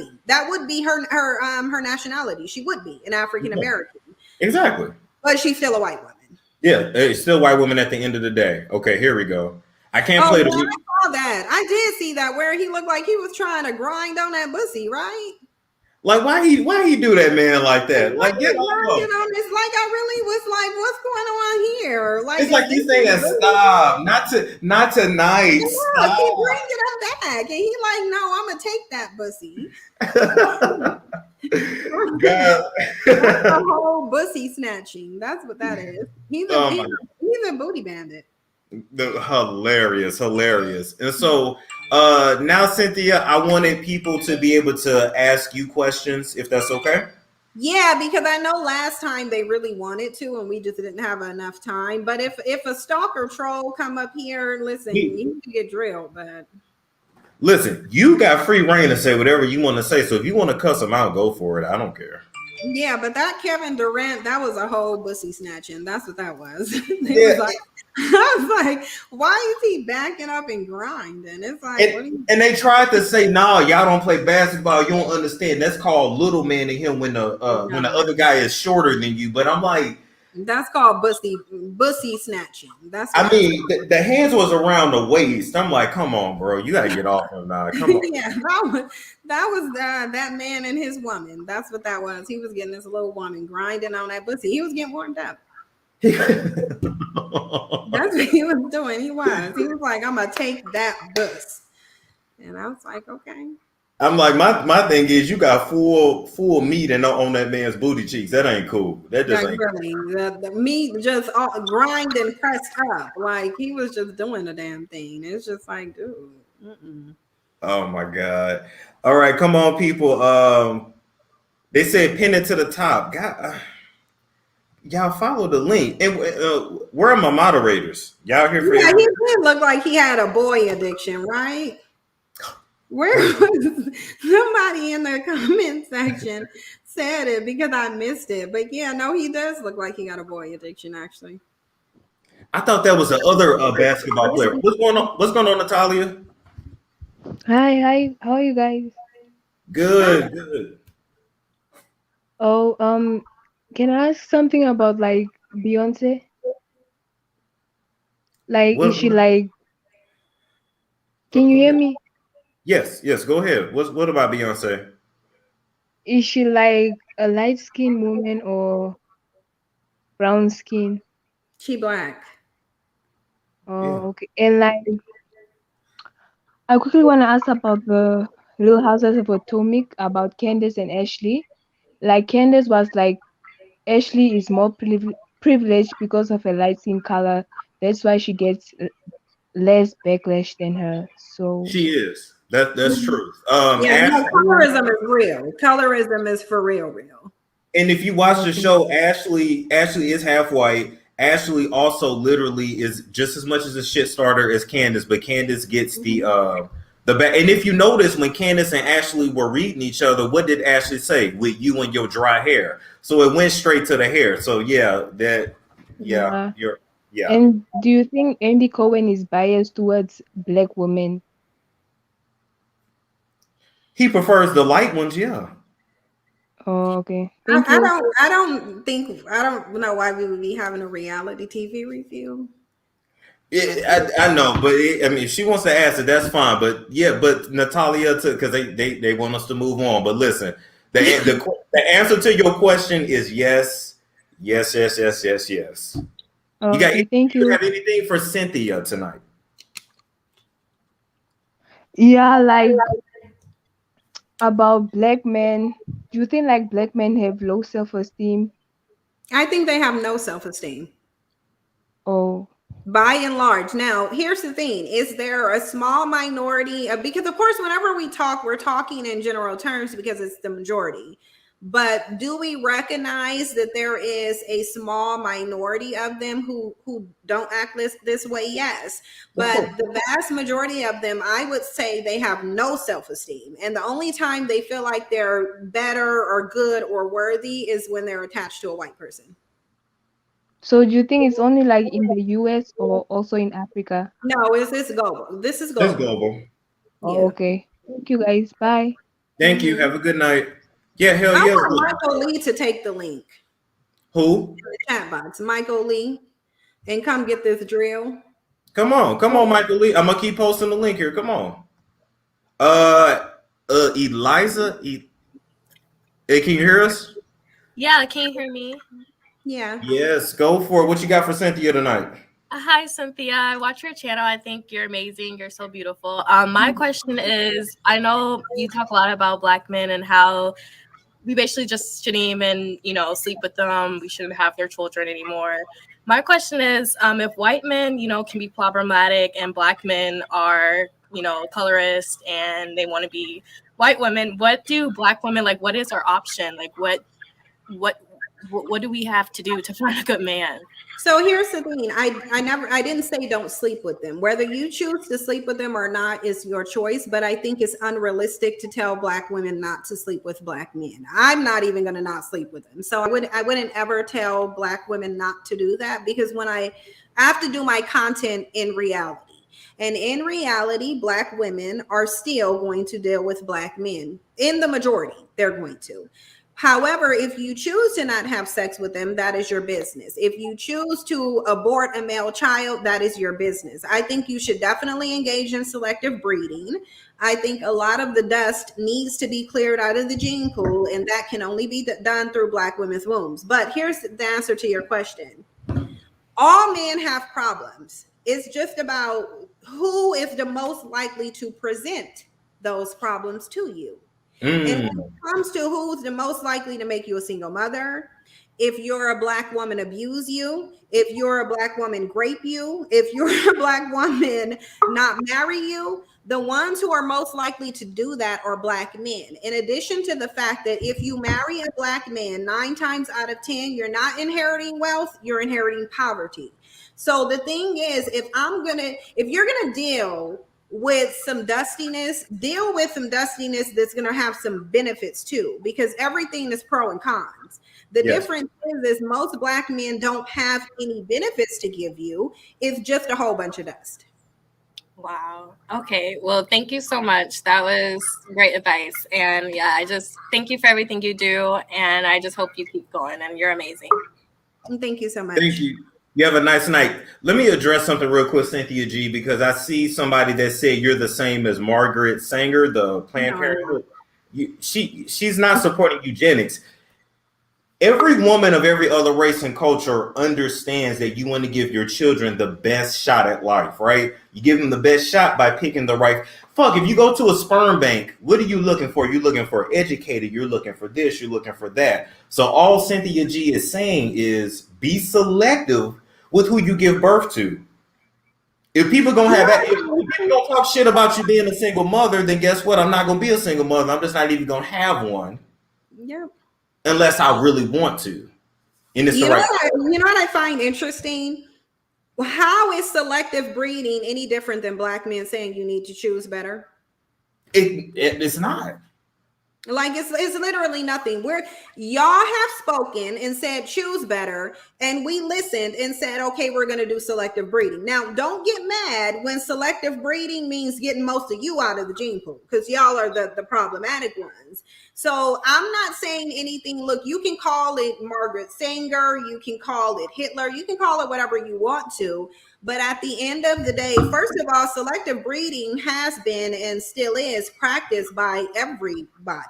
be her nationality. She would be an African American. Exactly. But she's still a white woman. Yeah, it's still white woman at the end of the day. Okay, here we go. I can't play the. I saw that. I did see that where he looked like he was trying to grind on that pussy, right? Like why he do that, man, like that? Like get on. It's like I really was like, what's going on here? Like it's like he's saying, stop, not tonight. Yeah, keep bringing him back, and he like, no, I'm gonna take that pussy. That's the whole pussy snatching. That's what that is. He's a booty bandit. Hilarious. And so now, Cynthia, I wanted people to be able to ask you questions, if that's okay. Yeah, because I know last time they really wanted to, and we just didn't have enough time. But if a stalker troll come up here, listen, you can get drilled. But listen, you got free reign to say whatever you want to say. So if you want to cuss them out, go for it. I don't care. Yeah, but that Kevin Durant, that was a whole pussy snatching. That's what that was. I was like, why is he backing up and grinding? It's like, and they tried to say, "No, y'all don't play basketball. You don't understand. That's called little man to him when the other guy is shorter than you." But I'm like, that's called pussy snatching. That's. I mean, the hands was around the waist. I'm like, come on, bro, you gotta get off him now. Come on. Yeah, that was that man and his woman. That's what that was. He was getting this little woman grinding on that pussy. He was getting warmed up. That's what he was doing. He was like, I'm gonna take that bus, and I was like, okay. I'm like, my thing is, you got full meat and on that man's booty cheeks. That ain't cool. That just ain't really cool. The meat just all grind and pressed up, like he was just doing the damn thing. It's just like, dude. Mm-mm. Oh my God! All right, come on, people. They said pin it to the top. God. Y'all follow the link. And where are my moderators? Y'all here for? Yeah, he did look like he had a boy addiction, right? Where was somebody in the comment section said it because I missed it? But yeah, no, he does look like he got a boy addiction. Actually, I thought that was the other basketball player. What's going on? What's going on, Natalia? Hi. How are you guys? Good. Oh, can I ask something about like Beyonce? Like, is she like? Can you hear me? Yes. Go ahead. What about Beyonce? Is she like a light-skinned woman or brown skin? She black. Oh, yeah. Okay. And like, I quickly want to ask about the Real Housewives of Potomac about Candace and Ashley. Like, Candace was like, Ashley is more privileged because of her light skin color. That's why she gets less backlash than her. So she is. That's truth. Colorism is real. Colorism is for real. And if you watch the show, Ashley is half white. Ashley also literally is just as much as a shit starter as Candace, but Candace gets the back. And if you notice, when Candace and Ashley were reading each other, what did Ashley say? With you and your dry hair. So it went straight to the hair. So yeah. And do you think Andy Cohen is biased towards black women? He prefers the light ones, yeah. Oh, okay. I don't know why we would be having a reality TV review. Yeah, I know, but if she wants to ask it, that's fine. But yeah, but Natalia, because they want us to move on. But listen, the answer to your question is yes. Okay, thank you. You have anything for Cynthia tonight? Yeah, like about black men. Do you think like black men have low self-esteem? I think they have no self-esteem. Oh. By and large. Now, here's the thing. Is there a small minority? Because, of course, whenever we talk, we're talking in general terms because it's the majority. But do we recognize that there is a small minority of them who don't act this way? Yes. But the vast majority of them, I would say they have no self-esteem. And the only time they feel like they're better or good or worthy is when they're attached to a white person. So do you think it's only like in the US or also in Africa? No, it's global. This is global. That's global. Oh, Yeah. okay. Thank you guys. Bye. Thank you. Have a good night. Yeah, hell I yeah. want Michael Lee to take the link. Who? In the chat box. Michael Lee. And come get this drill. Come on, Michael Lee. I'm gonna keep posting the link here. Come on. Eliza. Hey, can you hear us? Yeah, can you hear me? Yeah. Yes, go for it. What you got for Cynthia tonight? Hi, Cynthia. I watch your channel. I think you're amazing. You're so beautiful. My question is, I know you talk a lot about Black men and how we basically just shouldn't even, sleep with them. We shouldn't have their children anymore. My question is, if white men, can be problematic and Black men are, colorist and they want to be white women, what do Black women, like, what is our option? Like, what do we have to do to find a good man? So here's the thing. I didn't say don't sleep with them. Whether you choose to sleep with them or not is your choice, but I think it's unrealistic to tell Black women not to sleep with Black men. I'm not even going to not sleep with them. So I wouldn't ever tell Black women not to do that, because when I have to do my content in reality. And in reality, Black women are still going to deal with Black men. In the majority, they're going to. However, if you choose to not have sex with them, that is your business. If you choose to abort a male child, that is your business. I think you should definitely engage in selective breeding. I think a lot of the dust needs to be cleared out of the gene pool, and that can only be done through Black women's wombs. But here's the answer to your question. All men have problems. It's just about who is the most likely to present those problems to you. And when it comes to who's the most likely to make you a single mother, if you're a Black woman abuse you, if you're a Black woman grape you, if you're a Black woman not marry you, the ones who are most likely to do that are Black men. In addition to the fact that if you marry a Black man, 9 times out of 10, you're not inheriting wealth, you're inheriting poverty. So the thing is, if you're gonna deal with some dustiness, deal with some dustiness that's going to have some benefits too, because everything is pro and cons. The difference is most Black men don't have any benefits to give you. It's just a whole bunch of dust. Wow. Okay. Well, thank you so much. That was great advice. And yeah, I just thank you for everything you do. And I just hope you keep going, and you're amazing. Thank you so much. Thank you. You have a nice night. Let me address something real quick, Cynthia G, because I see somebody that said you're the same as Margaret Sanger, the Planned Parenthood. She's not supporting eugenics. Every woman of every other race and culture understands that you want to give your children the best shot at life, right? You give them the best shot by picking the right. Fuck, if you go to a sperm bank, what are you looking for? You're looking for educated. You're looking for this. You're looking for that. So all Cynthia G is saying is be selective with who you give birth to. If people gonna if people gonna talk shit about you being a single mother, then guess what? I'm not gonna be a single mother. I'm just not even gonna have one. Yeah. Unless I really want to. And it's you know what I find interesting? How is selective breeding any different than Black men saying you need to choose better? It's not. Like it's literally nothing. Y'all have spoken and said choose better, and we listened and said, okay, we're going to do selective breeding. Now, don't get mad when selective breeding means getting most of you out of the gene pool, because y'all are the problematic ones. So I'm not saying anything. Look, you can call it Margaret Sanger, you can call it Hitler, you can call it whatever you want to. But at the end of the day, first of all, selective breeding has been and still is practiced by everybody.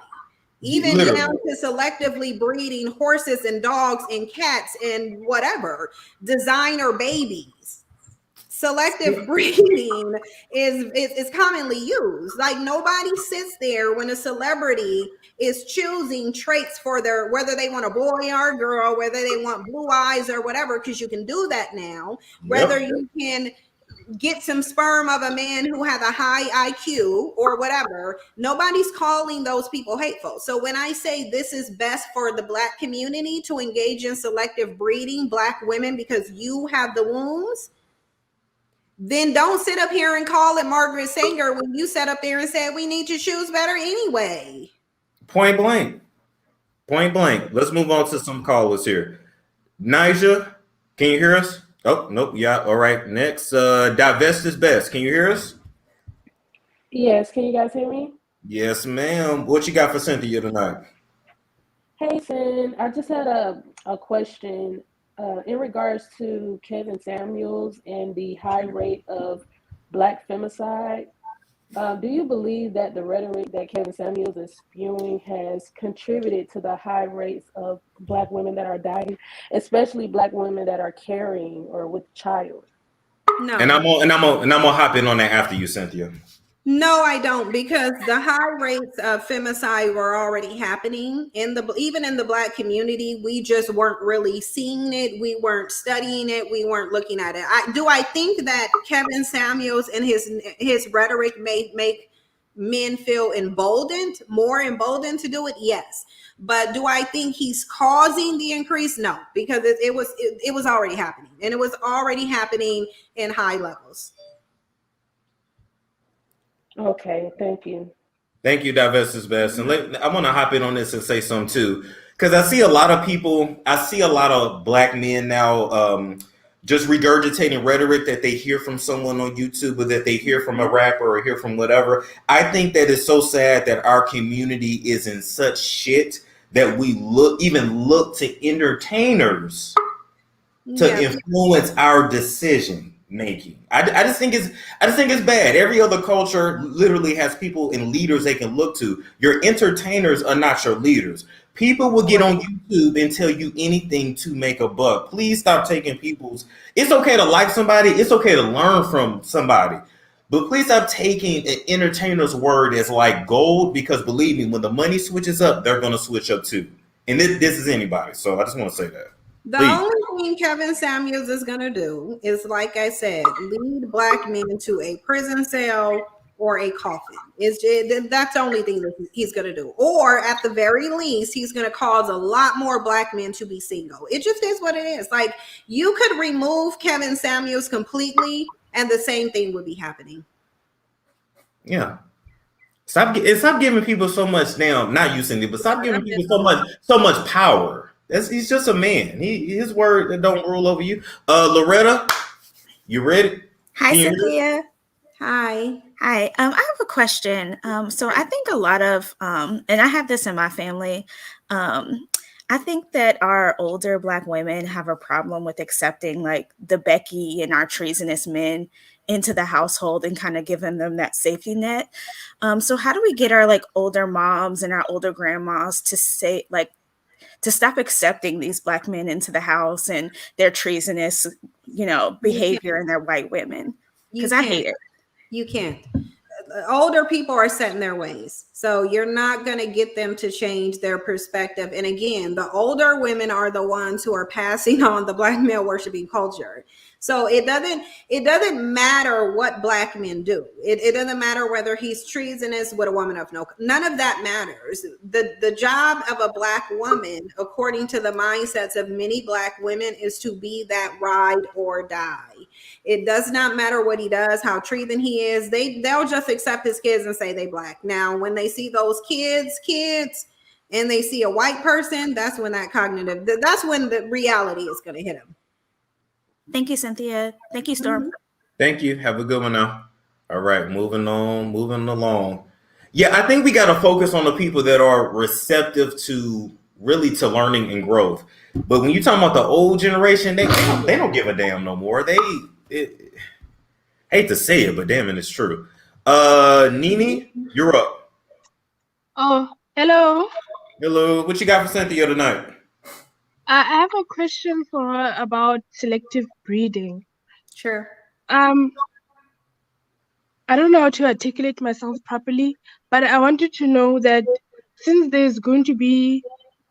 Even down to selectively breeding horses and dogs and cats and whatever, designer babies. Selective breeding is commonly used. Like nobody sits there when a celebrity is choosing traits for whether they want a boy or a girl, whether they want blue eyes or whatever, because you can do that now. Whether you can get some sperm of a man who has a high IQ or whatever, nobody's calling those people hateful. So when I say this is best for the Black community to engage in selective breeding, Black women, because you have the wombs, then don't sit up here and call it Margaret Sanger when you sat up there and said we need to choose better anyway. Point blank. Let's move on to some callers here. Nija, can you hear us? Oh, nope. Yeah. All right. Next, divestisbest. Can you hear us? Yes. Can you guys hear me? Yes, ma'am. What you got for Cynthia tonight? Hey, Cyn. I just had a question in regards to Kevin Samuels and the high rate of Black femicide. Do you believe that the rhetoric that Kevin Samuels is spewing has contributed to the high rates of Black women that are dying, especially Black women that are carrying or with child? No. And I'm gonna hop in on that after you, Cynthia. No, I don't, because the high rates of femicide were already happening even in the Black community. We just weren't really seeing it. We weren't studying it. We weren't looking at it. I think that Kevin Samuels and his rhetoric may make men feel more emboldened to do it? Yes. But do I think he's causing the increase? No, because it was already happening, and it was already happening in high levels. Okay, thank you. Thank you, divestisbest. And I want to hop in on this and say something too, because I see a lot of Black men now just regurgitating rhetoric that they hear from someone on YouTube or that they hear from a rapper or hear from whatever. I think that it's so sad that our community is in such shit that we look to entertainers to influence our decision making. I just think it's bad. Every other culture literally has people and leaders they can look to. Your entertainers are not your leaders. People will get on YouTube and tell you anything to make a buck. Please stop taking it's okay to like somebody, it's okay to learn from somebody, but please stop taking an entertainer's word as like gold, because believe me, when the money switches up, they're gonna switch up too. And this is anybody. So I just want to say that. The only thing Kevin Samuels is going to do is, like I said, lead Black men to a prison cell or a coffin. That's the only thing that he's going to do. Or at the very least, he's going to cause a lot more Black men to be single. It just is what it is. Like, you could remove Kevin Samuels completely and the same thing would be happening. Yeah. Stop giving people so much not you, Cindy, but stop giving people so much power. He's just a man. His word don't rule over you. Loretta, you ready? Hi, Cynthia. Hi. I have a question. So I think a lot of, and I have this in my family, I think that our older Black women have a problem with accepting like the Becky and our treasonous men into the household and kind of giving them that safety net. So how do we get our like older moms and our older grandmas to say to stop accepting these Black men into the house and their treasonous, behavior and their white women? Because I hate it. You can't. Older people are set in their ways. So you're not going to get them to change their perspective. And again, the older women are the ones who are passing on the Black male worshiping culture. So it doesn't matter what Black men do. It doesn't matter whether he's treasonous with a woman of no, none of that matters. The job of a Black woman, according to the mindsets of many Black women, is to be that ride or die. It does not matter what he does, how treason he is. They'll just accept his kids and say they Black. Now, when they see those kids, and they see a white person, that's when that's when the reality is going to hit them. Thank you, Cynthia. Thank you, Storm. Thank you. Have a good one now. All right, moving along. Yeah, I think we got to focus on the people that are receptive to learning and growth. But when you're talking about the old generation, they don't give a damn no more. Hate to say it, but damn it, it's true. Nini, you're up. Oh, hello. Hello. What you got for Cynthia tonight? I have a question for her about selective breeding. Sure. I don't know how to articulate myself properly, but I wanted to know that since there's going to be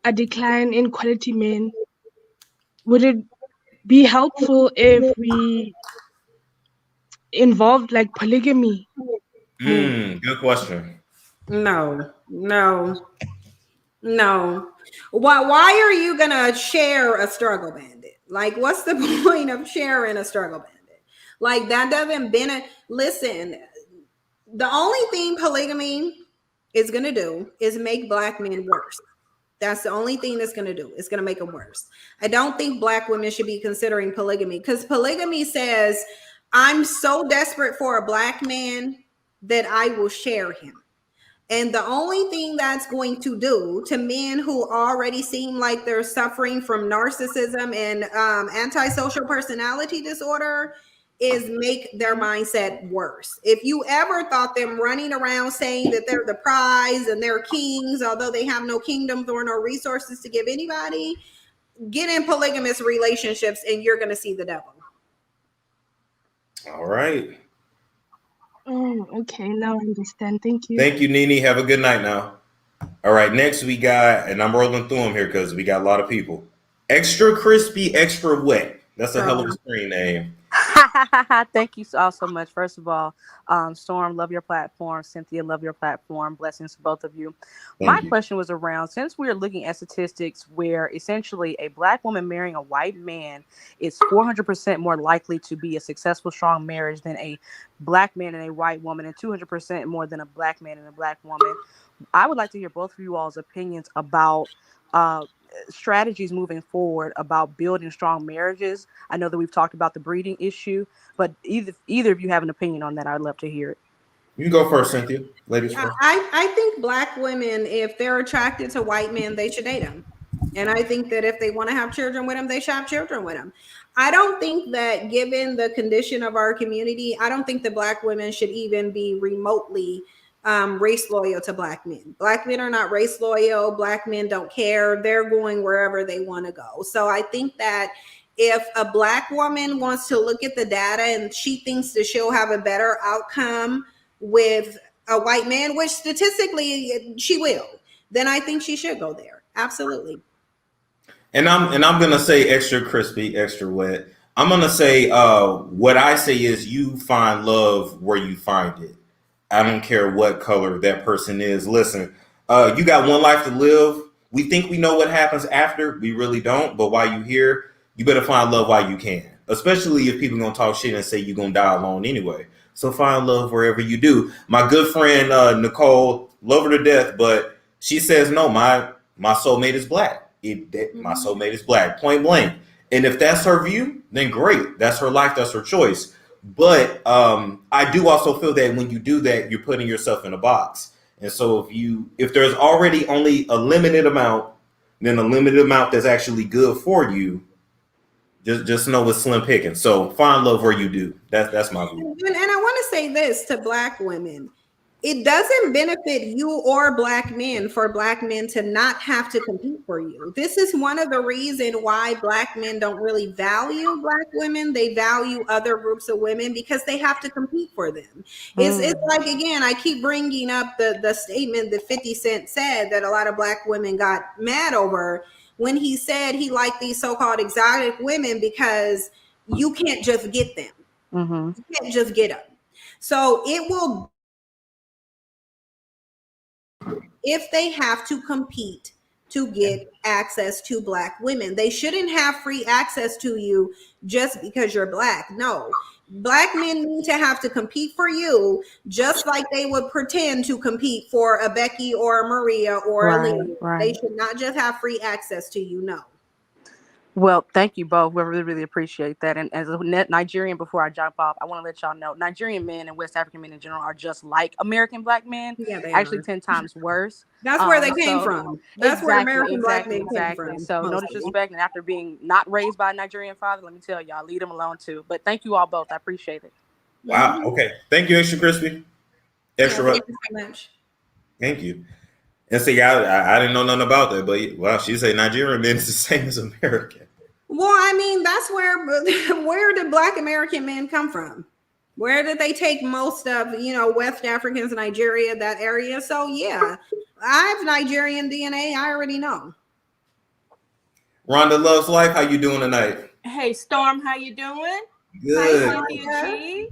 a decline in quality men, would it be helpful if we involved like polygamy? Good question. No. Why are you gonna share a struggle bandit? Like, what's the point of sharing a struggle bandit? Like, that doesn't listen, the only thing polygamy is gonna do is make Black men worse. That's the only thing that's going to do. It's going to make them worse. I don't think Black women should be considering polygamy, because polygamy says, I'm so desperate for a Black man that I will share him. And the only thing that's going to do to men who already seem like they're suffering from narcissism and antisocial personality disorder is make their mindset worse. If you ever thought them running around saying that they're the prize and they're kings, although they have no kingdoms or no resources to give anybody, get in polygamous relationships and you're going to see the devil. All right. Okay, now I understand. Thank you. Thank you, Nene. Have a good night now. All right, next we got, and I'm rolling through them here because we got a lot of people. Extra crispy, extra wet. That's a hell of a screen name. Thank you all so much. First of all, Storm, love your platform. Cynthia, love your platform. Blessings to both of you. My question was around, since we're looking at statistics where essentially a Black woman marrying a white man is 400% more likely to be a successful, strong marriage than a Black man and a white woman, and 200% more than a Black man and a Black woman. I would like to hear both of you all's opinions about strategies moving forward about building strong marriages. I know that we've talked about the breeding issue, but either of you have an opinion on that, I'd love to hear it. You can go first, Cynthia. Ladies first. I think Black women, if they're attracted to white men, they should date them. And I think that if they want to have children with them, they should have children with them. I don't think that, given the condition of our community, I don't think that Black women should even be remotely race loyal to Black men. Black men are not race loyal. Black men don't care. They're going wherever they want to go. So I think that if a Black woman wants to look at the data and she thinks that she'll have a better outcome with a white man, which statistically she will, then I think she should go there. Absolutely. And I'm gonna say extra crispy, extra wet. I'm gonna say what I say is you find love where you find it. I don't care what color that person is. Listen, you got one life to live. We think we know what happens after. We really don't. But while you're here, you better find love while you can. Especially if people gonna talk shit and say you're gonna die alone anyway. So find love wherever you do. My good friend Nicole, love her to death, but she says no. My soulmate is Black. My soulmate is Black. Point blank. And if that's her view, then great. That's her life. That's her choice. But I do also feel that when you do that, you're putting yourself in a box. And so if there's already only a limited amount, then a limited amount that's actually good for you, just know it's slim picking. So find love where you do. That's my view. And I want to say this to Black women. It doesn't benefit you or Black men for Black men to not have to compete for you. This is one of the reasons why Black men don't really value Black women. They value other groups of women because they have to compete for them. It's like, again, I keep bringing up the statement that 50 Cent said that a lot of Black women got mad over when he said he liked these so-called exotic women because you can't just get them. You can't just get them. So it will, if they have to compete to get access to Black women, they shouldn't have free access to you just because you're Black. No, Black men need to have to compete for you just like they would pretend to compete for a Becky or a Maria or a Lee. They should not just have free access to you. No. Well, thank you both. We really, really appreciate that. And as a Nigerian, before I jump off, I want to let y'all know Nigerian men and West African men in general are just like American Black men. Yeah, they actually are 10 times worse. That's where they came from. That's where American Black men came from. So no disrespect. And after being not raised by a Nigerian father, let me tell y'all, leave them alone too. But thank you all both. I appreciate it. Wow. Okay. Thank you, Extra Crispy. Extra. Thank you so much. Thank you. And see, I didn't know nothing about that, but wow, she said Nigerian men is the same as American. Well, I mean, that's where did Black American men come from? Where did they take most of, West Africans, Nigeria, that area? So yeah, I have Nigerian DNA. I already know. Rhonda Loves Life, how you doing tonight? Hey, Storm, how you doing? Good. Hi, Cynthia G.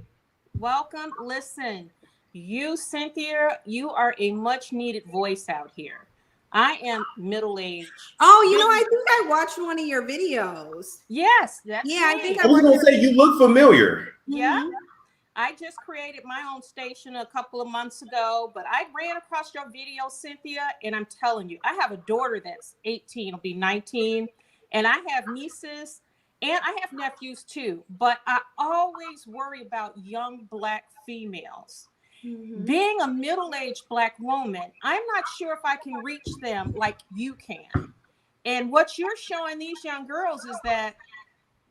Welcome. Listen, you, Cynthia, you are a much needed voice out here. I am middle-aged. Oh, I think I watched one of your videos. Yes, that's me. I think I was going to say, you look familiar. Yeah. I just created my own station a couple of months ago, but I ran across your video, Cynthia, and I'm telling you, I have a daughter that's 18, will be 19, and I have nieces and I have nephews too, but I always worry about young Black females. Being a middle-aged Black woman, I'm not sure if I can reach them like you can. And what you're showing these young girls is that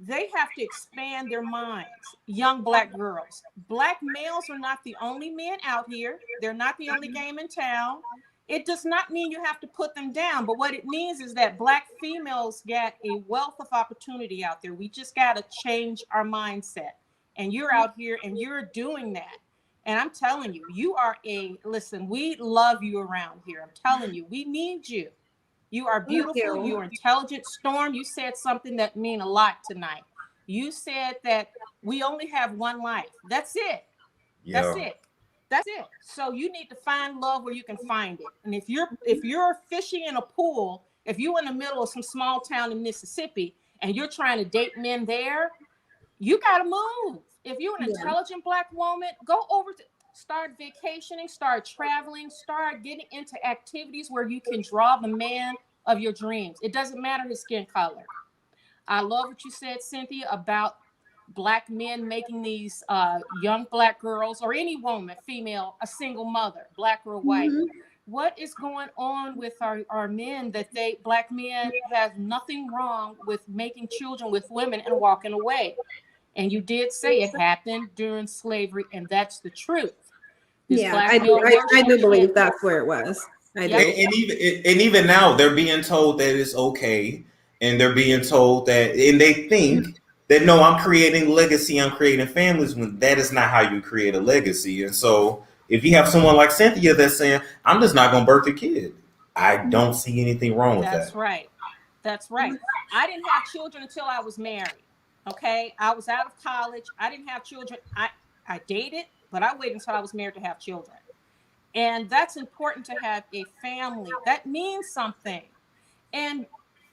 they have to expand their minds. Young Black girls. Black males are not the only men out here. They're not the only game in town. It does not mean you have to put them down, but what it means is that Black females get a wealth of opportunity out there. We just got to change our mindset. And you're out here and you're doing that. And I'm telling you, listen, we love you around here. I'm telling you, we need you. You are beautiful. You are intelligent. Storm, you said something that means a lot tonight. You said that we only have one life. That's it. Yeah. That's it. That's it. So you need to find love where you can find it. And if you're fishing in a pool, if you're in the middle of some small town in Mississippi and you're trying to date men there, you got to move. If you're an intelligent Black woman, go over to start vacationing, start traveling, start getting into activities where you can draw the man of your dreams. It doesn't matter his skin color. I love what you said, Cynthia, about Black men making these young Black girls or any woman, female, a single mother, Black or white. What is going on with our men that Black men have nothing wrong with making children with women and walking away? And you did say it happened during slavery, and that's the truth. I do believe that's where it was. And even now, they're being told that it's okay, and they're being told that, and they think that, no, I'm creating legacy, I'm creating families, when that is not how you create a legacy. And so if you have someone like Cynthia that's saying, I'm just not going to birth a kid, I don't see anything wrong with that. That's right. That's right. I didn't have children until I was married. Okay. I was out of college. I didn't have children. I dated, but I waited until I was married to have children. And that's important to have a family. That means something. And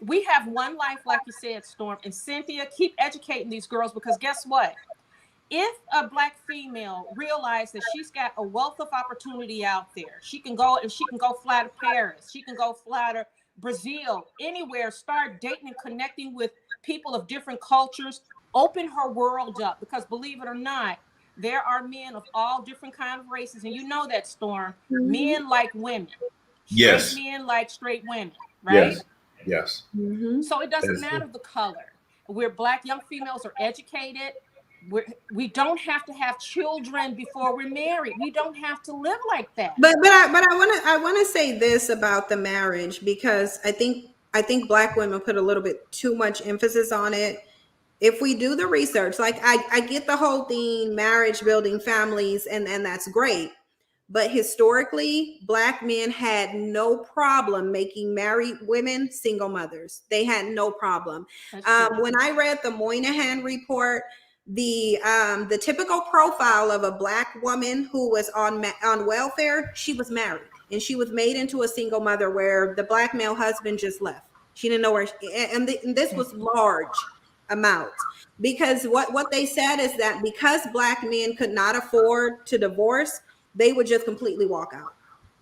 we have one life, like you said, Storm. And Cynthia, keep educating these girls, because guess what? If a Black female realizes that she's got a wealth of opportunity out there, she can go fly to Paris, she can go fly to Brazil, anywhere, start dating and connecting with people of different cultures, open her world up, because believe it or not, there are men of all different kinds of races, and you know that, Storm. Men like women. Yes. Straight men like straight women, right? Yes. So it doesn't matter the color. We're Black young females are educated. We don't have to have children before we're married. We don't have to live like that. But I want to say this about the marriage, because I think Black women put a little bit too much emphasis on it. If we do the research, like I get the whole thing, marriage, building families, and that's great. But historically, Black men had no problem making married women single mothers. They had no problem. When I read the Moynihan report, the typical profile of a Black woman who was on welfare, she was married and she was made into a single mother where the Black male husband just left. She didn't know where, and this was large amount, because what they said is that because Black men could not afford to divorce, they would just completely walk out.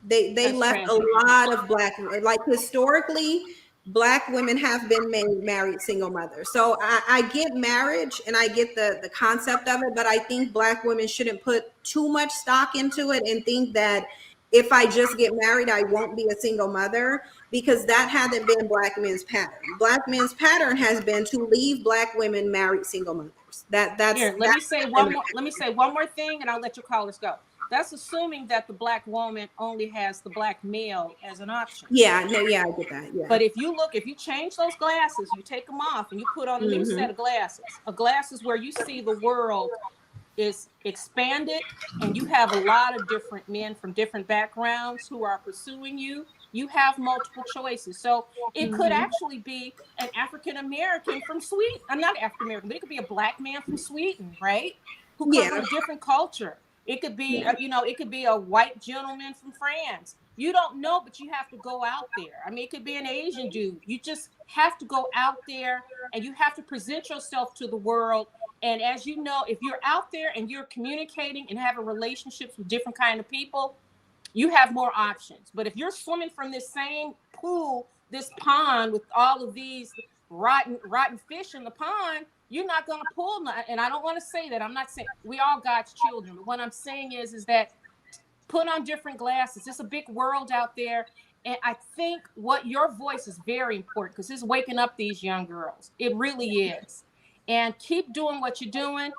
They left a lot of Black, like historically, Black women have been married single mothers. So I get marriage and I get the concept of it, but I think Black women shouldn't put too much stock into it and think that if I just get married, I won't be a single mother, because that hasn't been Black men's pattern. Black men's pattern has been to leave Black women married single mothers. That's Here, let me say one more thing, and I'll let your callers go. That's assuming that the Black woman only has the Black male as an option. Yeah, I get that. Yeah. But if you change those glasses, you take them off and you put on a new set of glasses. Glasses where you see the world is expanded, and you have a lot of different men from different backgrounds who are pursuing you. You have multiple choices. So it could actually be an African American from Sweden. I'm not African American, but it could be a Black man from Sweden, right? who come from a different culture. It could be, it could be a white gentleman from France. You don't know, but you have to go out there. I mean, it could be an Asian dude. You just have to go out there and you have to present yourself to the world. And as you know, if you're out there and you're communicating and having relationships with different kind of people, you have more options. But if you're swimming from this same pool, this pond with all of these rotten fish in the pond, you're not going to pull. And I don't want to say that. I'm not saying we all God's children. But what I'm saying is that put on different glasses. It's a big world out there. And I think what your voice is very important because it's waking up these young girls. It really is. And keep doing what you're doing.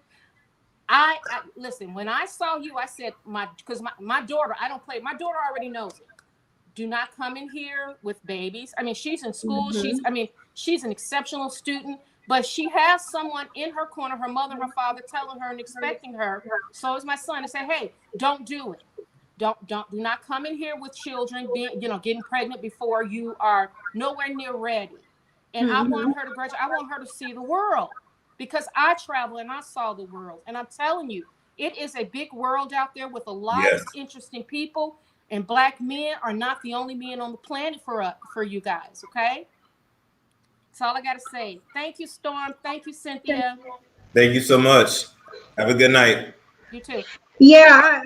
I listen, when I saw you, I said, because my daughter, I don't play. My daughter already knows it. Do not come in here with babies. I mean, she's in school. She's an exceptional student, but she has someone in her corner, her mother, her father, telling her and expecting her. So is my son to say, hey, don't do it. Do not come in here with children getting pregnant before you are nowhere near ready. And I want her to graduate. I want her to see the world because I travel and I saw the world. And I'm telling you, it is a big world out there with a lot of interesting people. And Black men are not the only men on the planet for you guys. Okay. That's all I got to say. Thank you, Storm. Thank you, Cynthia. Thank you so much. Have a good night. You too. Yeah,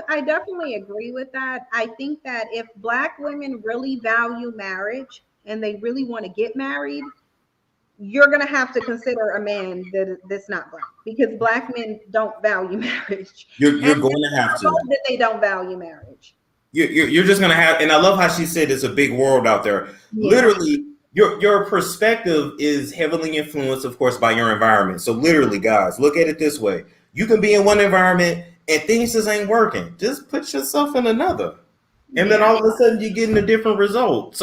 I definitely agree with that. I think that if Black women really value marriage and they really want to get married, you're going to have to consider a man that's not Black because Black men don't value marriage. You're going to have to. That they don't value marriage. You're just going to have, and I love how she said it's a big world out there. Yeah. Literally, your perspective is heavily influenced, of course, by your environment. So literally, guys, look at it this way. You can be in one environment and things just ain't working. Just put yourself in another. And then all of a sudden you're getting a different result.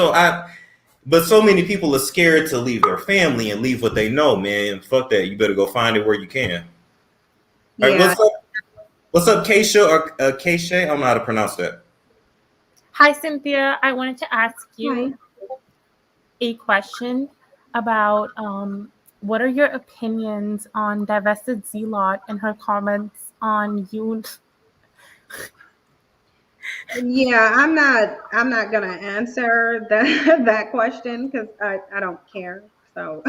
But so many people are scared to leave their family and leave what they know, man. Fuck that. You better go find it where you can. Yeah. All right, what's up, Keisha or Keisha? I don't know how to pronounce that. Hi, Cynthia. I wanted to ask you a question about what are your opinions on Divested Z-Lot and her comments on you? Yeah, I'm not gonna answer that question because I don't care. So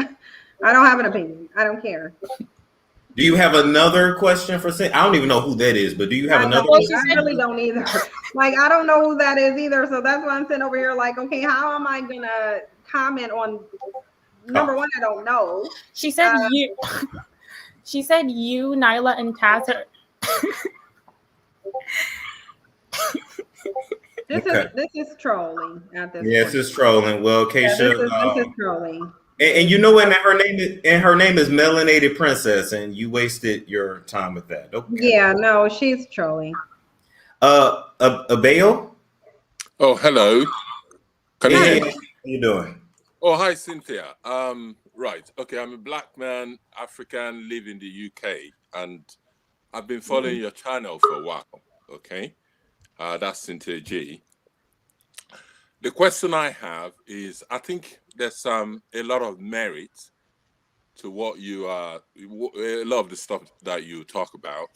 I don't have an opinion. I don't care. Do you have another question for Cynthia? I don't even know who that is, but do you have another question? I really don't either. Like, I don't know who that is either. So that's why I'm sitting over here like, okay, how am I gonna comment on number one? I don't know. She said you. She said you, Nyla, and Taz are. This is trolling at this point. Yes, it's trolling. Well, Keisha, this is trolling. And you know what? Her name is Melanated Princess, and you wasted your time with that. Okay. Yeah, no, she's trolling. Abeo? Oh, hello. How you doing? Oh, hi, Cynthia. Right. Okay, I'm a Black man, African, live in the UK, and I've been following your channel for a while. Okay. That's Cynthia G. The question I have is, I think there's a lot of merit to what you a lot of the stuff that you talk about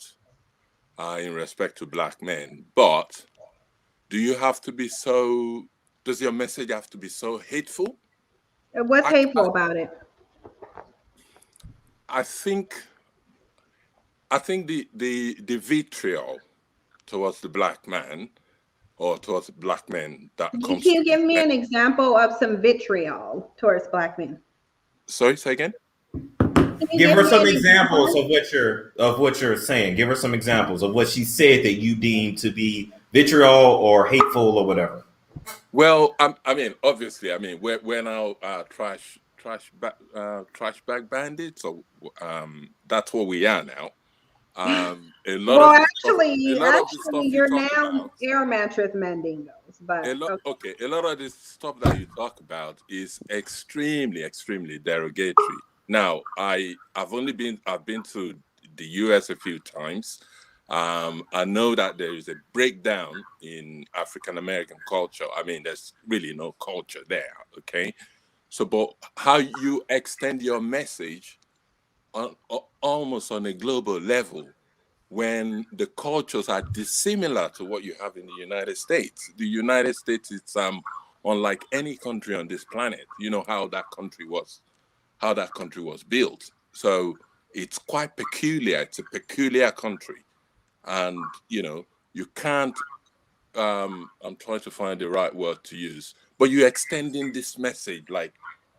in respect to Black men. But do you have to be so? Does your message have to be so hateful? What's hateful about it? I think the vitriol towards the Black man or towards Black men that comes. Can you give me an example of some vitriol towards Black men? Sorry, say again. Give her some examples of what you're saying. Give her some examples of what she said that you deem to be vitriol or hateful or whatever. Well, I mean, obviously, I mean, we're now trash bag bandits, so that's what we are now. Actually, you're now air mattress mandingos. But a lot of this stuff that you talk about is extremely derogatory. Now, I've been to the US a few times. I know that there is a breakdown in African American culture. I mean, there's really no culture there. Okay, so but how you extend your message on almost on a global level when the cultures are dissimilar to what you have in the United States. The United States is unlike any country on this planet. You know how that country was built. So it's quite peculiar. It's a peculiar country. And, you know, you can't, I'm trying to find the right word to use, but you're extending this message like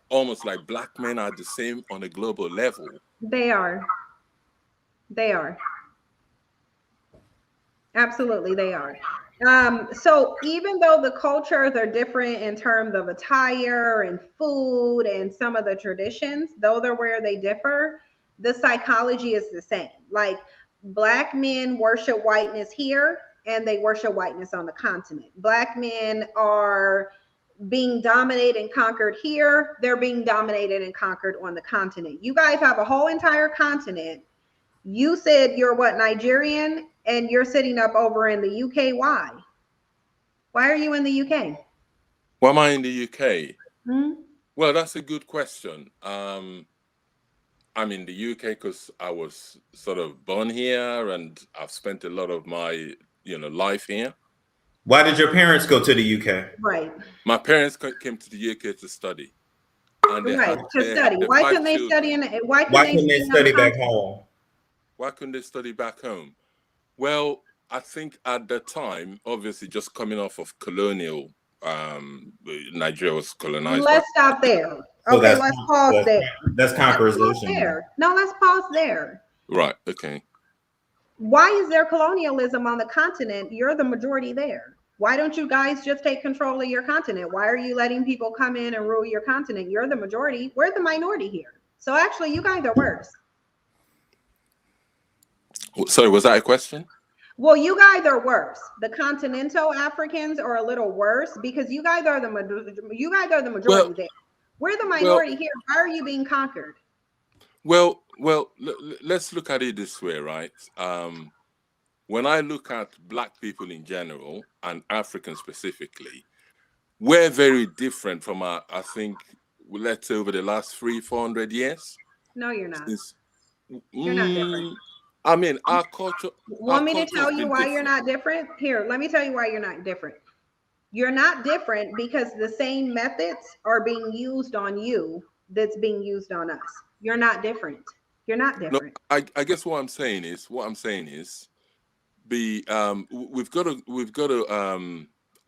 almost like black men are the same on a global level. They are. They are. Absolutely, they are. So even though the cultures are different in terms of attire and food and some of the traditions, though they're where they differ, the psychology is the same. Like black men worship whiteness here and they worship whiteness on the continent. Black men are being dominated and conquered here. They're being dominated and conquered on the continent. You guys have a whole entire continent. You said you're what, Nigerian, and you're sitting up over in the UK. Why? Why are you in the UK? Why am I in the UK? Hmm? Well, that's a good question. I'm in the UK because I was sort of born here and I've spent a lot of my, life here. Why did your parents go to the UK? Right. My parents came to the UK to study. And right, to study. Why couldn't they study why couldn't they study back home? Why couldn't they study back home? Well, I think at the time, obviously just coming off of colonial, Nigeria was colonized. Let's stop there. Okay, let's pause there. That's conquerization. No, let's pause there. Right, okay. Why is there colonialism on the continent? You're the majority there. Why don't you guys just take control of your continent? Why are you letting people come in and rule your continent? You're the majority. We're the minority here. So actually, you guys are worse. Sorry, was that a question? Well, you guys are worse. The continental Africans are a little worse because you guys are the majority there. We're the minority here. Why are you being conquered? Well, let's look at it this way, right? When I look at black people in general and Africans specifically, we're very different from I think, let's say over the last 300-400 years. No, you're not. You're not different. I mean, our culture. Want me to tell you why you're not different? Here, let me tell you why you're not different. You're not different because the same methods are being used on you that's being used on us. You're not different. You're not different. No, I guess what I'm saying is, we've got to.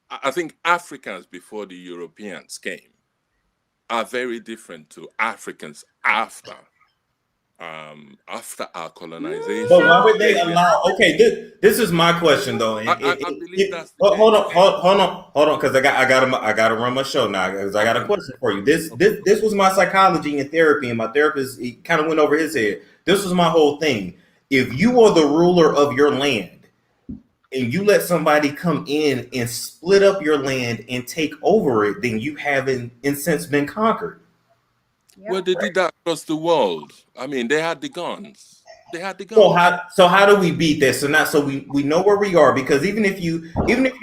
I think Africans before the Europeans came are very different to Africans after our colonization. But why would they allow? Okay, this is my question though. I believe that's hold on, because I gotta run my show now. Because I got a question for you. This was my psychology and therapy, and my therapist he kind of went over his head. This was my whole thing. If you are the ruler of your land, and you let somebody come in and split up your land and take over it, then you haven't, in a sense, been conquered. Well, they did that across the world. I mean, they had the guns. So how do we beat this? So we know where we are, because even if you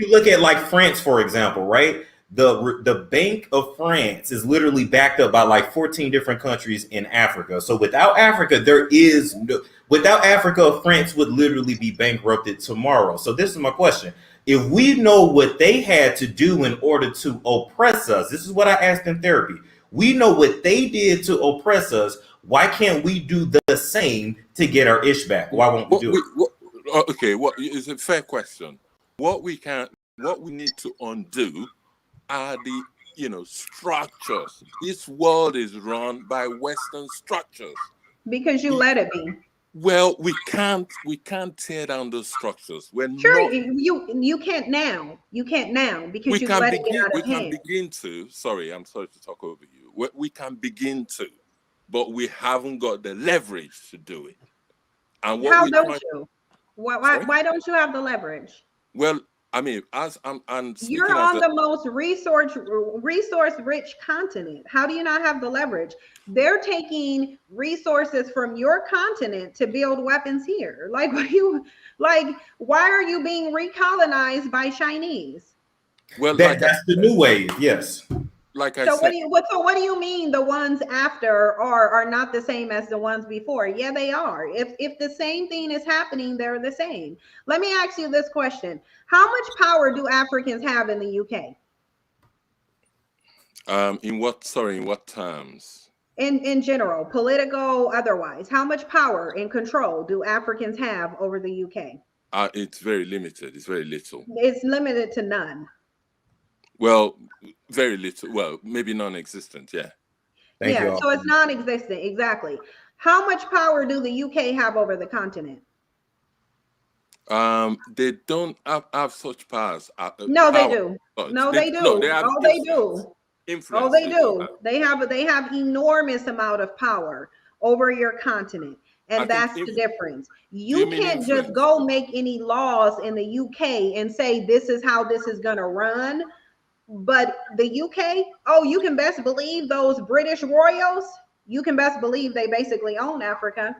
look at like France, for example, right? The Bank of France is literally backed up by like 14 different countries in Africa. So without Africa, without Africa, France would literally be bankrupted tomorrow. So this is my question. If we know what they had to do in order to oppress us, this is what I asked in therapy. We know what they did to oppress us. Why can't we do the same to get our ish back? Why won't we do it? Okay, it's a fair question. What we need to undo are the structures. This world is run by Western structures. Because you let it be. Well, we can't tear down those structures. You can't now. You can't now because you let it get out of hand. We can begin to. Sorry, I'm sorry to talk over you. We can begin to, but we haven't got the leverage to do it. And how don't you? Why don't you have the leverage? Well, I mean, you're on the most resource-rich continent. How do you not have the leverage? They're taking resources from your continent to build weapons here. Like, why are you being recolonized by Chinese? Well, that's the new wave. Yes. like I So said, what do you mean the ones after are not the same as the ones before? Yeah, they are. If the same thing is happening, they're the same. Let me ask you this question. How much power do Africans have in the UK? In what terms? In general, political, otherwise. How much power and control do Africans have over the UK? It's very limited. It's very little. It's limited to none. Well, very little. Well, maybe non-existent. Yeah. Thank you all. So it's non-existent. Exactly. How much power do the UK have over the continent? They don't have such powers. No, they do. No, they do. No, they have Oh, they do. Influence. Oh, they do. They have enormous amount of power over your continent. And that's the difference. You can't just go make any laws in the UK and say this is how this is going to run. But the UK, oh, you can best believe those British royals, you can best believe they basically own Africa.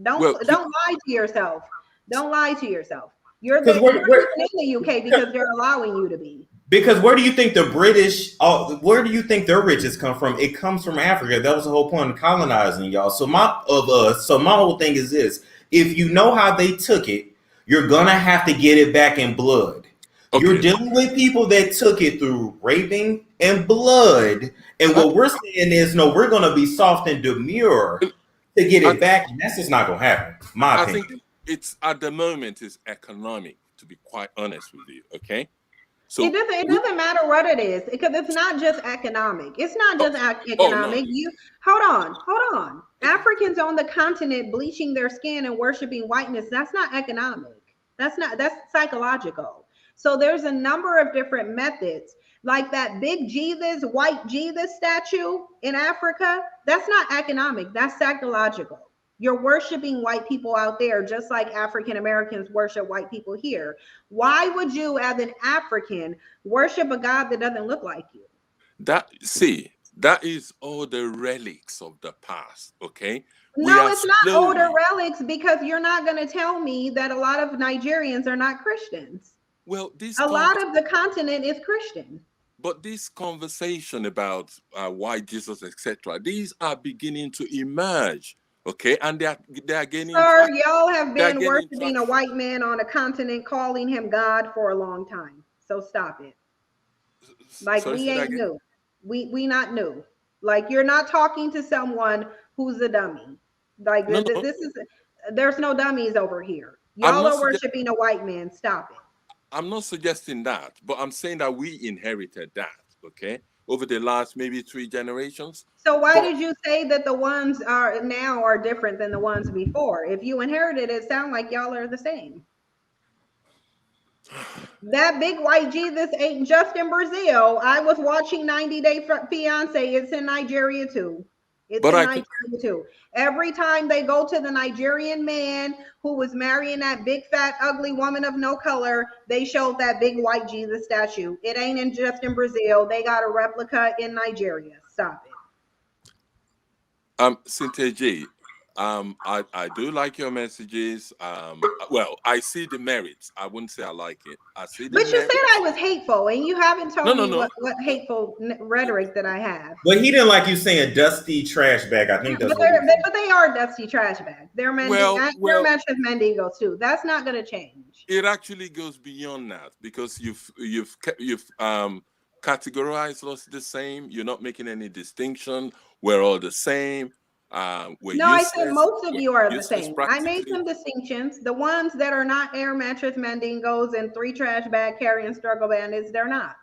Don't lie to yourself. Don't lie to yourself. You're in the UK because they're allowing you to be. Because where do you think the British, where do you think their riches come from? It comes from Africa. That was the whole point of colonizing, y'all. So my whole thing is this. If you know how they took it, you're going to have to get it back in blood. Okay. You're dealing with people that took it through raping and blood. And what we're saying is, no, we're going to be soft and demure to get it back. And that's just not going to happen, my opinion. I think it's, at the moment, is economic, to be quite honest with you, okay? So it doesn't matter what it is, because it's not just economic. It's not just economic. No. You hold on. Africans on the continent bleaching their skin and worshiping whiteness, that's not economic. That's psychological. So there's a number of different methods, like that big Jesus, white Jesus statue in Africa. That's not economic. That's psychological. You're worshiping white people out there, just like African Americans worship white people here. Why would you, as an African, worship a God that doesn't look like you? That is all the relics of the past, okay? No, it's not older relics, because you're not going to tell me that a lot of Nigerians are not Christians. Well, a lot of the continent is Christian. But this conversation about white Jesus, etc., these are beginning to emerge. Okay, and they are gaining. Sir, y'all have been worshiping a white man on a continent, calling him God for a long time. So stop it. Like, we ain't new. We not new. Like, you're not talking to someone who's a dummy. Like, there's no dummies over here. Y'all are worshiping a white man. Stop it. I'm not suggesting that, but I'm saying that we inherited that. Okay. Over the last maybe 3 generations. So why did you say that the ones are different than the ones before? If you inherited it, sound like y'all are the same. That big white Jesus ain't just in Brazil. I was watching 90 Day Fiance. It's in Nigeria too. Nigeria too. Every time they go to the Nigerian man who was marrying that big fat ugly woman of no color, they showed that big white Jesus statue. It ain't just in Brazil. They got a replica in Nigeria. Stop it. Cynthia G, I do like your messages. Well, I see the merits. I wouldn't say I like it. I see the merits. But you said I was hateful, and you haven't told me what hateful rhetoric that I have. But he didn't like you saying dusty trash bag. I think that's but they are dusty trash bags. They're matched with Mendigos too. That's not going to change. It actually goes beyond that, because you've categorized us the same. You're not making any distinction. We're all the same. I said most of you are the same. I made some distinctions. The ones that are not air mattress mandingos and 3 trash bag carrying struggle bandits, they're not.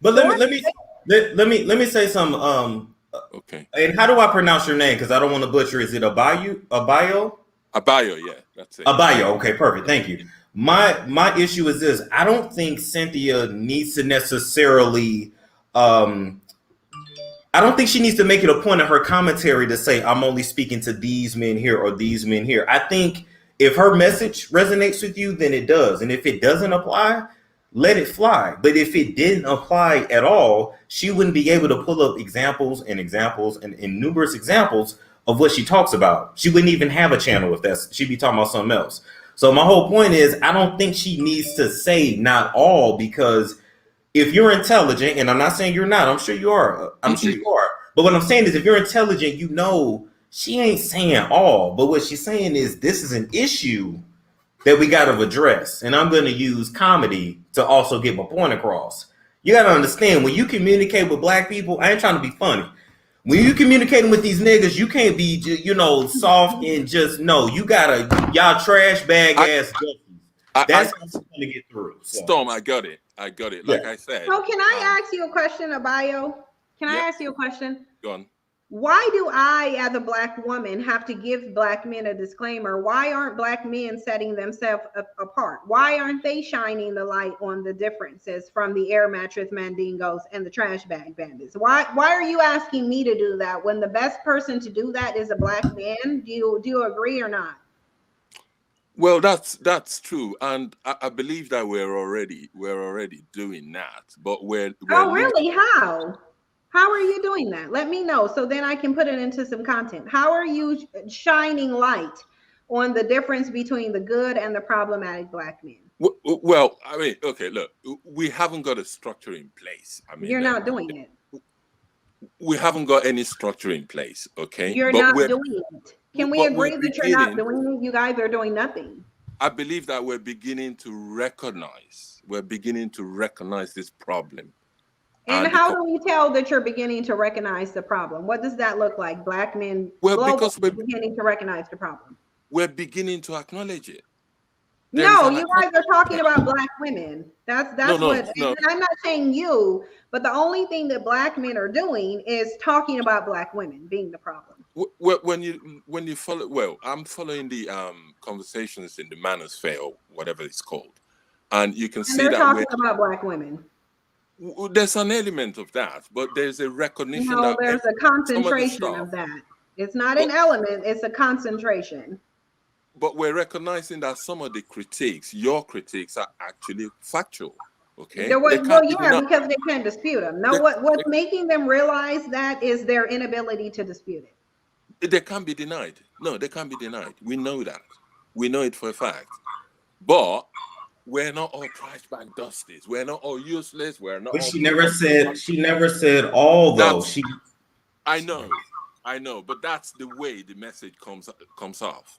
But let me say something. Okay. And how do I pronounce your name? Because I don't want to butcher. Is it Abayo? Abayo, yeah, that's it. Abayo. Okay, perfect. Thank you. My issue is this. I don't think Cynthia needs to necessarily. I don't think she needs to make it a point of her commentary to say, I'm only speaking to these men here or these men here. I think if her message resonates with you, then it does. And if it doesn't apply, let it fly. But if it didn't apply at all, she wouldn't be able to pull up examples and numerous examples of what she talks about. She wouldn't even have a channel if she'd be talking about something else. So my whole point is, I don't think she needs to say not all, because if you're intelligent, and I'm not saying you're not, I'm sure you are. I'm sure you are. But what I'm saying is if you're intelligent, you know she ain't saying all, but what she's saying is this is an issue that we got to address. And I'm going to use comedy to also get my point across. You got to understand, when you communicate with black people, I ain't trying to be funny. When you communicating with these niggas, you can't be, you know, soft and just, no, you got to, y'all trash bag ass gussies. That's what I'm going to get through. So. Storm, I got it. Like I said. So can I ask you a question, Abayo? Can I ask you a question? Go on. Why do I, as a black woman, have to give black men a disclaimer? Why aren't black men setting themselves apart? Why aren't they shining the light on the differences from the air mattress mandingos and the trash bag bandits? Why are you asking me to do that when the best person to do that is a black man? Do you agree or not? Well, that's true, and I believe that we're already doing that, but we're really? How are you doing that? Let me know so then I can put it into some content. How are you shining light on the difference between the good and the problematic black men? Well, I mean, okay, look, we haven't got a structure in place. I mean, you're not doing it. We haven't got any structure in place, okay? You're not doing it. Can we agree that you're not doing it? You guys are doing nothing. I believe that we're beginning to recognize this problem. And how do we tell that you're beginning to recognize the problem? What does that look like? Black men because we're beginning to recognize the problem. We're beginning to acknowledge it. You guys are talking about black women. That's what. And I'm not saying you, but the only thing that black men are doing is talking about black women being the problem. When you follow, I'm following the conversations in the manosphere or whatever it's called, and you can see they're that talking about black women. There's an element of that, but there's a recognition that there's a concentration of that. It's not an element, it's a concentration. But we're recognizing that some of the critiques, your critiques, are actually factual. Okay. Because they can't dispute them. No, what's making them realize that is their inability to dispute it. They can't be denied. No, they can't be denied. We know that. We know it for a fact. But we're not all trash bag dusties. We're not all useless. We're not. But she never said all though. I know, but that's the way the message comes off.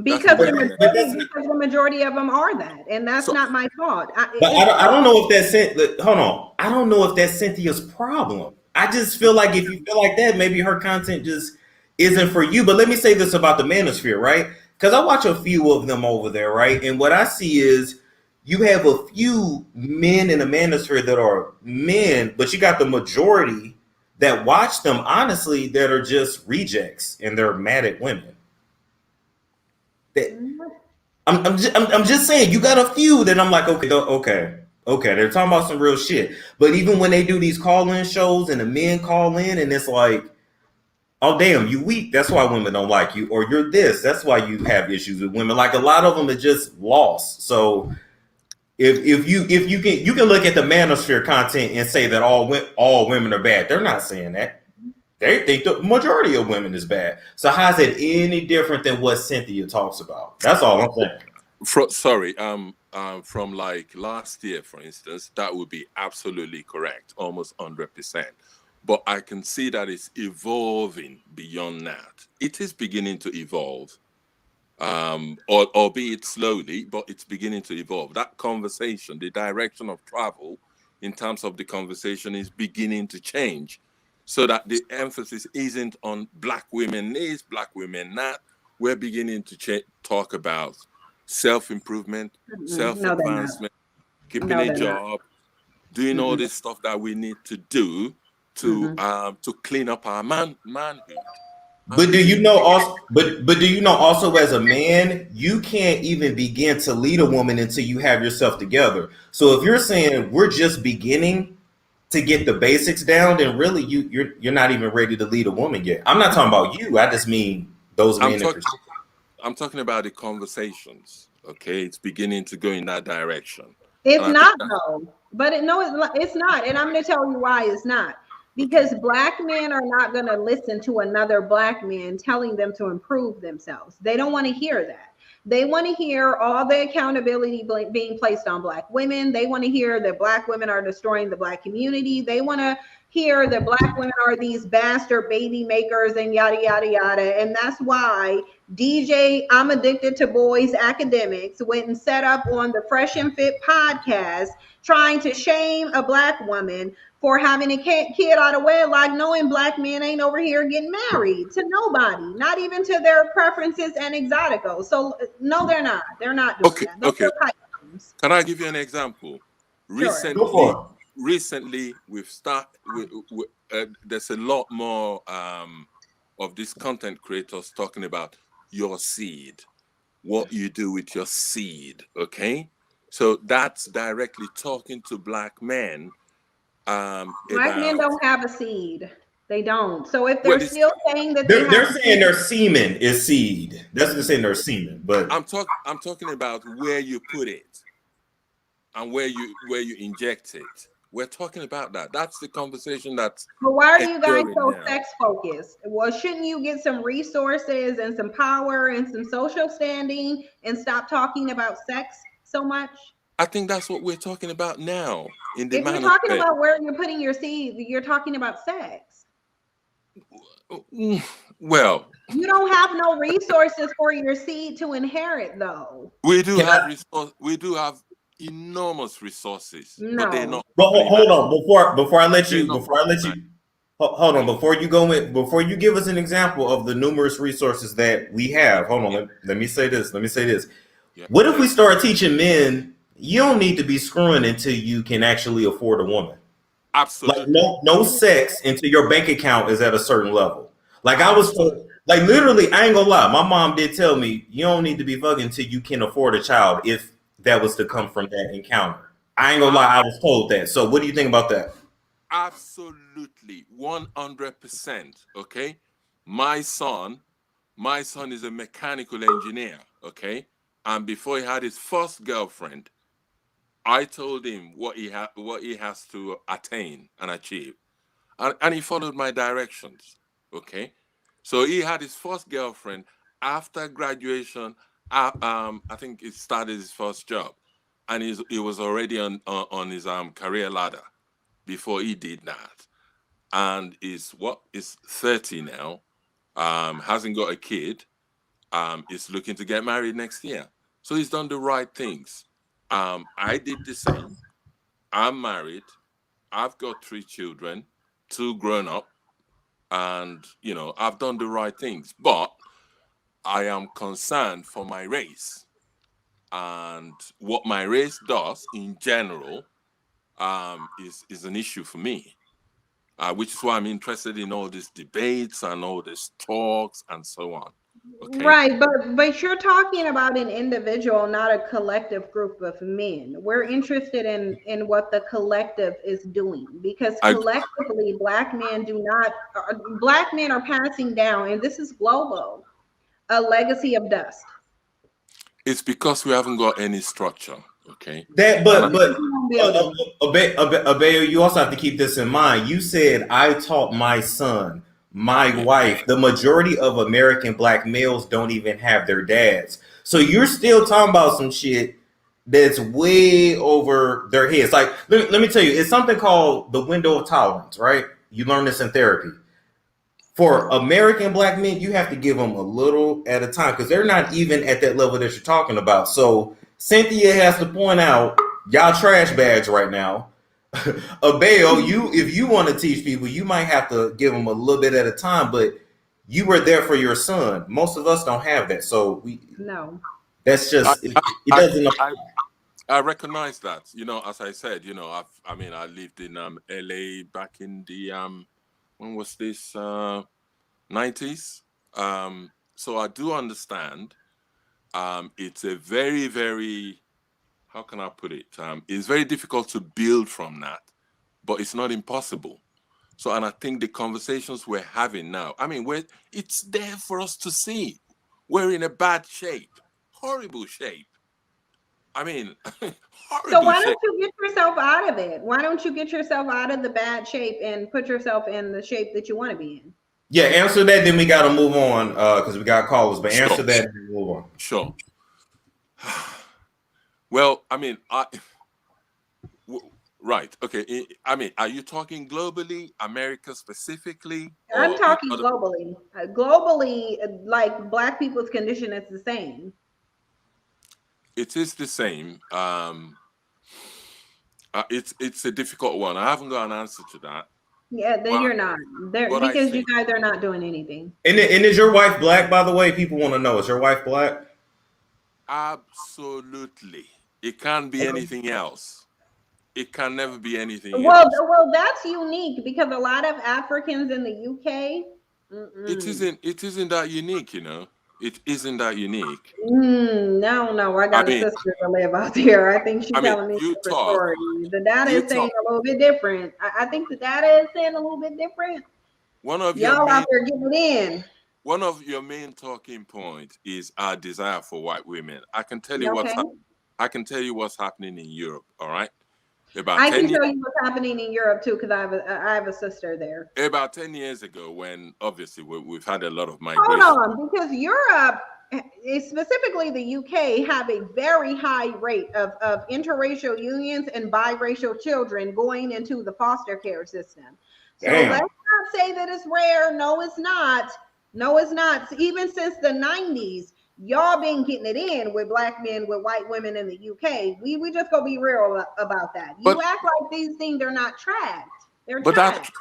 Because the majority of them are that, and that's not my fault. I don't know if that's hold on. I don't know if that's Cynthia's problem. I just feel like if you feel like that, maybe her content just isn't for you. But let me say this about the manosphere, right? Because I watch a few of them over there, right? And what I see is you have a few men in the manosphere that are men, but you got the majority that watch them, honestly, that are just rejects and they're mad at women. I'm just saying, you got a few that I'm like, okay, they're talking about some real shit. But even when they do these call-in shows and the men call in and it's like, oh damn, you weak, that's why women don't like you, or you're this, that's why you have issues with women. Like a lot of them are just lost. So if you can look at the manosphere content and say that all women are bad. They're not saying that. They think the majority of women is bad. So how's it any different than what Cynthia talks about? That's all I'm saying. From like last year, for instance, that would be absolutely correct, almost 100%. But I can see that it's evolving beyond that. It is beginning to evolve, albeit slowly, but it's beginning to evolve. That conversation, the direction of travel in terms of the conversation is beginning to change. So that the emphasis isn't on black women this, black women that. We're beginning to talk about self-improvement, self-advancement, keeping a job, doing all this stuff that we need to do to clean up our manhood. But do you know also? But do you know also, as a man, you can't even begin to lead a woman until you have yourself together. So if you're saying we're just beginning to get the basics down, then really you're not even ready to lead a woman yet. I'm not talking about you. I just mean those men. I'm talking about the conversations. Okay, it's beginning to go in that direction. It's not though, but it's not, and I'm going to tell you why it's not. Because black men are not going to listen to another black man telling them to improve themselves. They don't want to hear that. They want to hear all the accountability being placed on Black women. They want to hear that Black women are destroying the Black community. They want to hear that Black women are these bastard baby makers and yada, yada, yada. And that's why DJ I'm Addicted to Boys Academics went and set up on the Fresh and Fit podcast trying to shame a Black woman for having a kid out of wedlock, knowing Black men ain't over here getting married to nobody, not even to their preferences and exoticos. So no, they're not. They're not doing that. Those Okay. Can I give you an example? Sure. Recently, we've started. There's a lot more of these content creators talking about your seed, what you do with your seed. Okay, so that's directly talking to Black men. Black men don't have a seed. They don't. So if they're still saying that they're saying their semen is seed. That's what they're saying, their semen. But I'm talking about where you put it and where you inject it. We're talking about that. That's the conversation that's. But why are you guys so sex focused? Well, shouldn't you get some resources and some power and some social standing and stop talking about sex so much? I think that's what we're talking about now. If you're talking about where you're putting your seed, you're talking about sex. Well, you don't have no resources for your seed to inherit, though. We do have enormous resources, but they're not. But hold on, before I let you, hold on, before you give us an example of the numerous resources that we have. Hold on, let me say this. Yeah. What if we start teaching men? You don't need to be screwing until you can actually afford a woman. Absolutely. Like no sex until your bank account is at a certain level. Like I was told, like literally, I ain't gonna lie. My mom did tell me you don't need to be fucking until you can afford a child if that was to come from that encounter. I ain't gonna lie, I was told that. So what do you think about that? Absolutely, 100%. Okay. My son is a mechanical engineer. Okay. And before he had his first girlfriend, I told him what he has to attain and achieve, and he followed my directions. Okay, so he had his first girlfriend after graduation. I think he started his first job, and he was already on his career ladder before he did that, and is 30 now, hasn't got a kid, is looking to get married next year. So he's done the right things. I did the same. I'm married. I've got 3 children, 2 grown up, and I've done the right things. But I am concerned for my race and what my race does in general is an issue for me, which is why I'm interested in all these debates and all these talks and so on. Okay. Right, but you're talking about an individual, not a collective group of men. We're interested in what the collective is doing, because collectively Black men are passing down, and this is global, a legacy of dust. It's because we haven't got any structure. Okay. Abeyo, you also have to keep this in mind. You said I taught my son. My wife, the majority of American Black males don't even have their dads. So you're still talking about some shit that's way over their heads. Like, let me tell you, it's something called the window of tolerance, right? You learn this in therapy. For American Black men, you have to give them a little at a time because they're not even at that level that you're talking about. So Cynthia has to point out, y'all trash bags right now. Abeyo, if you want to teach people, you might have to give them a little bit at a time, but you were there for your son. Most of us don't have that, so that's just it doesn't apply. I recognize that. As I said, I lived in LA back in the when was this 90s? So I do understand. It's a very, very, how can I put it? It's very difficult to build from that, but it's not impossible. So, and I think the conversations we're having now, it's there for us to see. We're in a bad shape, horrible shape. Horrible. So why don't you get yourself out of it? Why don't you get yourself out of the bad shape and put yourself in the shape that you want to be in? Yeah, answer that, then we got to move on because we got callers, but answer that and move on. Sure. Well, I mean, right. Okay. I mean, are you talking globally, America specifically? I'm talking globally. Globally, like Black people's condition is the same. It is the same. It's a difficult one. I haven't got an answer to that. Yeah, then you're not there because you guys are not doing anything. And is your wife Black, by the way? People want to know. Is your wife Black? Absolutely. It can't be anything else. It can never be anything else. Well, that's unique because a lot of Africans in the UK. It isn't that unique, you know. It isn't that unique. No, I got a sister to live out there. I think she's telling me a different story. The data is saying a little bit different. I think the data is saying a little bit different. Y'all out there getting it in. One of your main talking points is our desire for white women. I can tell you I can tell you what's happening in Europe. All right. I can tell you what's happening in Europe too, because I have a sister there. About 10 years ago, when obviously we've had a lot of migration. Hold on, because Europe, specifically the UK, have a very high rate of interracial unions and biracial children going into the foster care system. So let's not say that it's rare. No, it's not. No, it's not. Even since the 90s, y'all been getting it in with Black men, with white women in the UK. We just gonna be real about that. You act like these things are not tracked. They're tracked.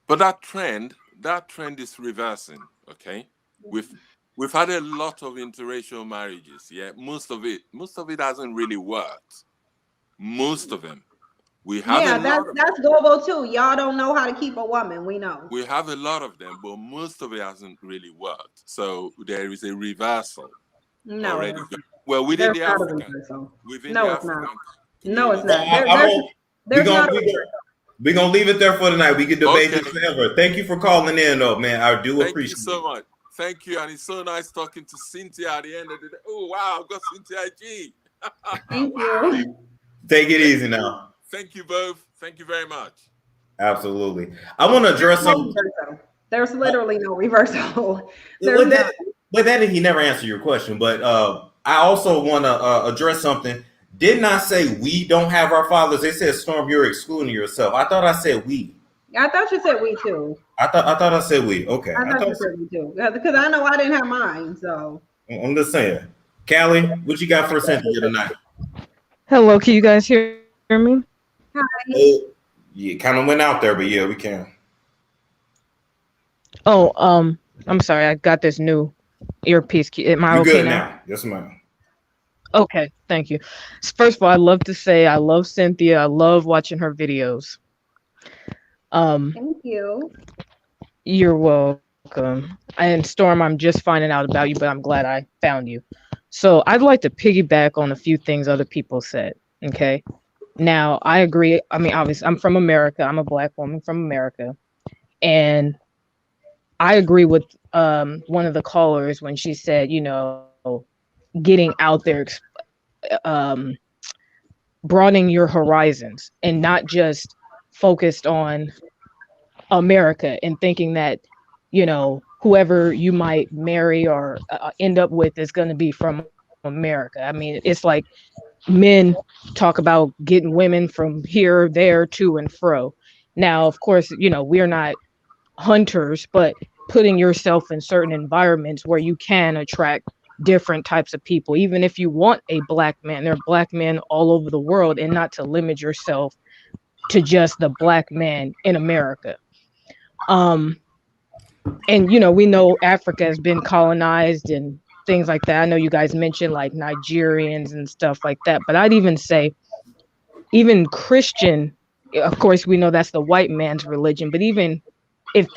But that trend is reversing. Okay, we've had a lot of interracial marriages. Yeah, most of it hasn't really worked. Most of them. We have that's global too. Y'all don't know how to keep a woman. We know. We have a lot of them, but most of it hasn't really worked. So there is a reversal. No. Already. Well, within the African. No, it's not. No, it's not. We're gonna leave it there for tonight. We could debate this forever. Thank you for calling in, though, man. I do appreciate it. Thank you so much. Thank you, and it's so nice talking to Cynthia at the end of the day. Oh wow, I've got Cynthia G. Thank you. Take it easy now. Thank you both. Thank you very much. Absolutely. I want to address something. There's literally no reversal. But that he never answered your question. But I also want to address something. Did not say we don't have our fathers. They said, Storm, you're excluding yourself. I thought I said we. I thought you said we too. I thought I said we. Okay. I thought you said we too. Because I know I didn't have mine. So I'm just saying. Callie, what you got for Cynthia tonight? Hello, can you guys hear me? Hi. Yeah, kind of went out there, but yeah, we can. Oh, I'm sorry. I got this new earpiece. Am I okay now? Yes, ma'am. Okay, thank you. First of all, I'd love to say I love Cynthia. I love watching her videos. Thank you. You're welcome. And Storm, I'm just finding out about you, but I'm glad I found you. So I'd like to piggyback on a few things other people said. Okay. Now, I agree. I mean, obviously, I'm from America. I'm a Black woman from America. And I agree with one of the callers when she said, you know, getting out there, broadening your horizons and not just focused on America and thinking that, you know, whoever you might marry or end up with is going to be from America. I mean, it's like men talk about getting women from here, there, to and fro. Now, of course, you know, we're not hunters, but putting yourself in certain environments where you can attract different types of people. Even if you want a Black man, there are Black men all over the world, and not to limit yourself to just the Black man in America. And, you know, we know Africa has been colonized and things like that. I know you guys mentioned like Nigerians and stuff like that, but I'd even say even Christian, of course, we know that's the white man's religion, but even if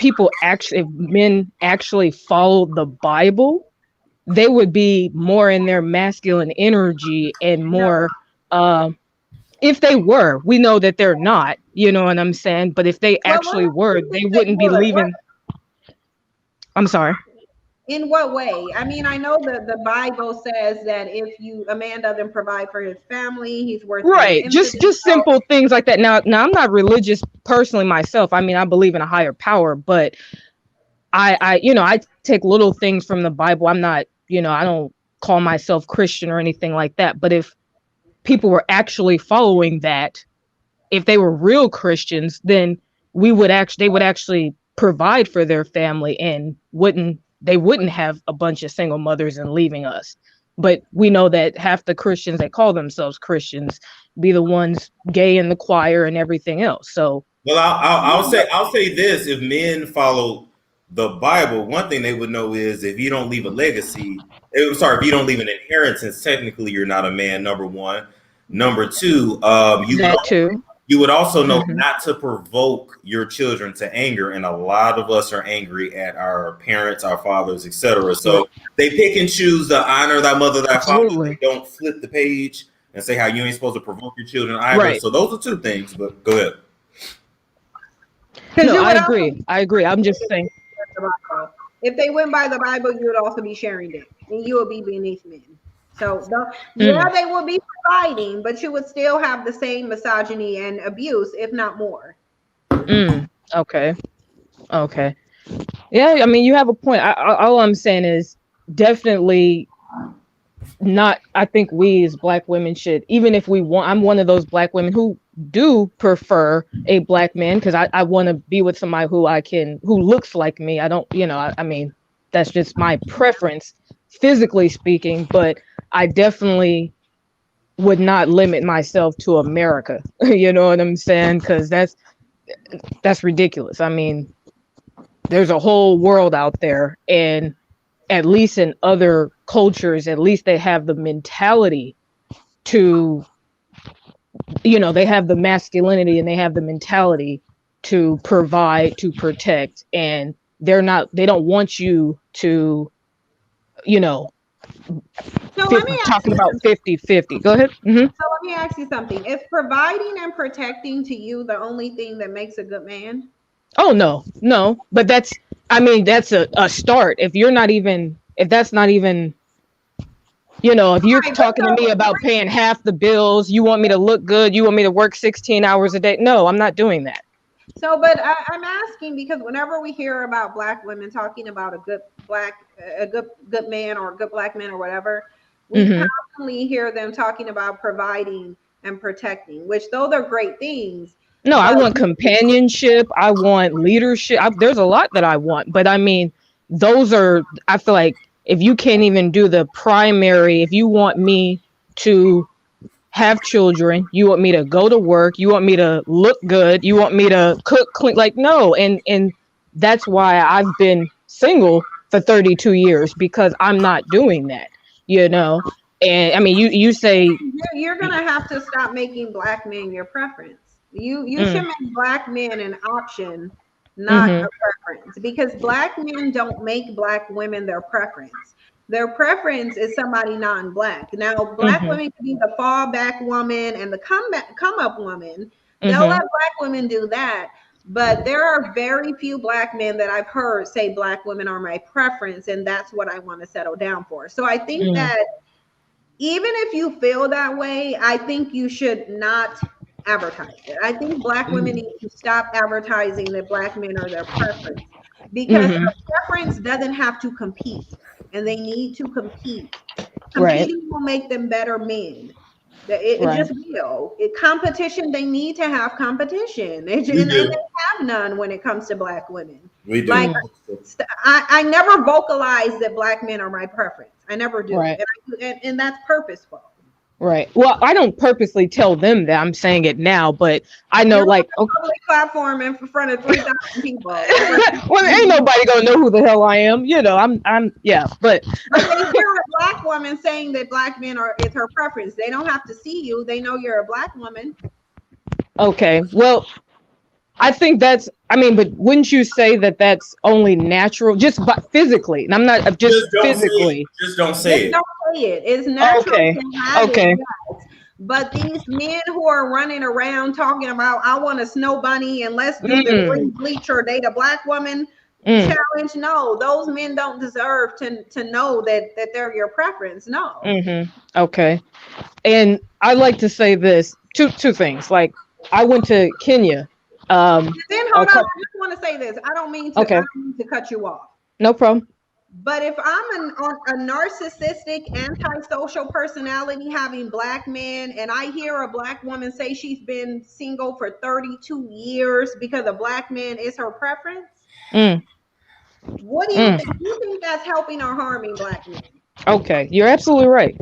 men actually follow the Bible, they would be more in their masculine energy and more, if they were, we know that they're not, you know what I'm saying? But if they actually were, they wouldn't be leaving. I'm sorry. In what way? I mean, I know that the Bible says that if a man doesn't provide for his family, he's worth right. Just simple things like that. Now I'm not religious personally myself. I mean, I believe in a higher power, but I take little things from the Bible. I'm not, you know, I don't call myself Christian or anything like that. But if people were actually following that, if they were real Christians, then they would actually provide for their family and they wouldn't have a bunch of single mothers and leaving us. But we know that half the Christians that call themselves Christians be the ones gay in the choir and everything else. So, well, I'll say this: if men follow the Bible, one thing they would know is if you don't leave a legacy, if you don't leave an inheritance, technically you're not a man. Number one. Number two, you would also know not to provoke your children to anger, and a lot of us are angry at our parents, our fathers, etc. So they pick and choose the honor thy mother, thy father. They don't flip the page and say how you ain't supposed to provoke your children either. Right. So those are two things. But go ahead. No, I agree. I'm just saying. If they went by the Bible, you would also be sharing it, and you would be beneath men. So they will be providing, but you would still have the same misogyny and abuse, if not more. Okay. Yeah, I mean, you have a point. All I'm saying is definitely not. I think we as Black women should, even if we want. I'm one of those Black women who do prefer a Black man because I want to be with somebody who looks like me. I don't, I mean, that's just my preference, physically speaking, but I definitely would not limit myself to America. You know what I'm saying? Because that's ridiculous. I mean, there's a whole world out there, and at least in other cultures, at least they have the mentality to, they have the masculinity and they have the mentality to provide, to protect, and they don't want you to, talking about 50-50. Go ahead. So let me ask you something. Is providing and protecting to you the only thing that makes a good man? Oh, no. But that's a start. If that's not even, if you're talking to me about paying half the bills, you want me to look good, you want me to work 16 hours a day. No, I'm not doing that. So, but I'm asking because whenever we hear about Black women talking about a good man or a good Black man or whatever, we constantly hear them talking about providing and protecting, which though they're great things. No, I want companionship. I want leadership. There's a lot that I want, but I mean, I feel like if you can't even do the primary, if you want me to have children, you want me to go to work, you want me to look good, you want me to cook, clean, no. And that's why I've been single for 32 years because I'm not doing that, And I mean, you say you're going to have to stop making Black men your preference. You should make Black men an option, not a preference, because Black men don't make Black women their preference. Their preference is somebody non-Black. Now, Black women can be the fallback woman and the come up woman. They'll let Black women do that. But there are very few Black men that I've heard say Black women are my preference, and that's what I want to settle down for. So I think that even if you feel that way, I think you should not advertise it. I think Black women need to stop advertising that Black men are their preference, because their preference doesn't have to compete, and they need to compete. Competing will make them better men. It just will. Competition, they need to have competition. And they have none when it comes to Black women. We do. I never vocalize that Black men are my preference. I never do. And that's purposeful. Right. Well, I don't purposely tell them that. I'm saying it now, but I know, public platform in front of 3,000 people. Well, ain't nobody gonna know who the hell I am. I'm but they hear a Black woman saying that Black men is her preference. They don't have to see you. They know you're a Black woman. Okay. Well, I think but wouldn't you say that that's only natural, just physically? And I'm not just physically. Just don't say it. Don't say it. It's natural. Okay. But these men who are running around talking about, I want a snow bunny and let's do the green bleach or date a Black woman challenge. No, those men don't deserve to know that they're your preference. No. Okay. And I like to say this, two things. Like, I went to Kenya. Then hold on, I just want to say this. I don't mean to cut you off. No problem. But if I'm a narcissistic, antisocial personality having black men, and I hear a black woman say she's been single for 32 years because a black man is her preference, what do you think? Do you think that's helping or harming black men? Okay, you're absolutely right.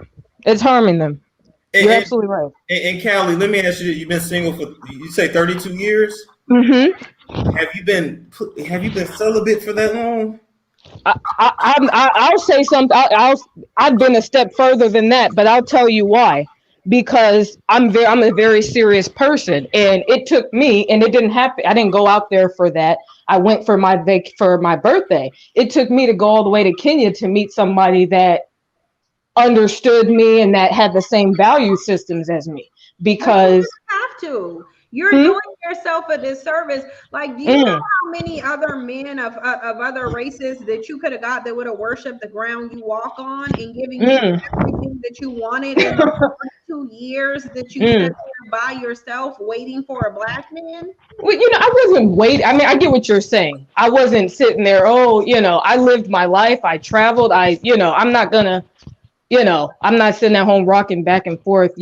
It's harming them. You're absolutely right. And Callie, let me ask you: you've been single for, you say, 32 years? Mm-hmm. Have you been celibate for that long? I'll say something. I've been a step further than that, but I'll tell you why. Because I'm a very serious person, and it took me, and it didn't happen. I didn't go out there for that. I went for my birthday. It took me to go all the way to Kenya to meet somebody that understood me and that had the same value systems as me. Because you have to. You're doing yourself a disservice. Like, do you know how many other men of other races that you could have got that would have worshipped the ground you walk on and giving you everything that you wanted in the 2 years that you spent there by yourself waiting for a black man? Well, I wasn't waiting. I mean, I get what you're saying. I wasn't sitting there. I lived my life. I traveled. I'm not gonna, I'm not sitting at home rocking back and forth,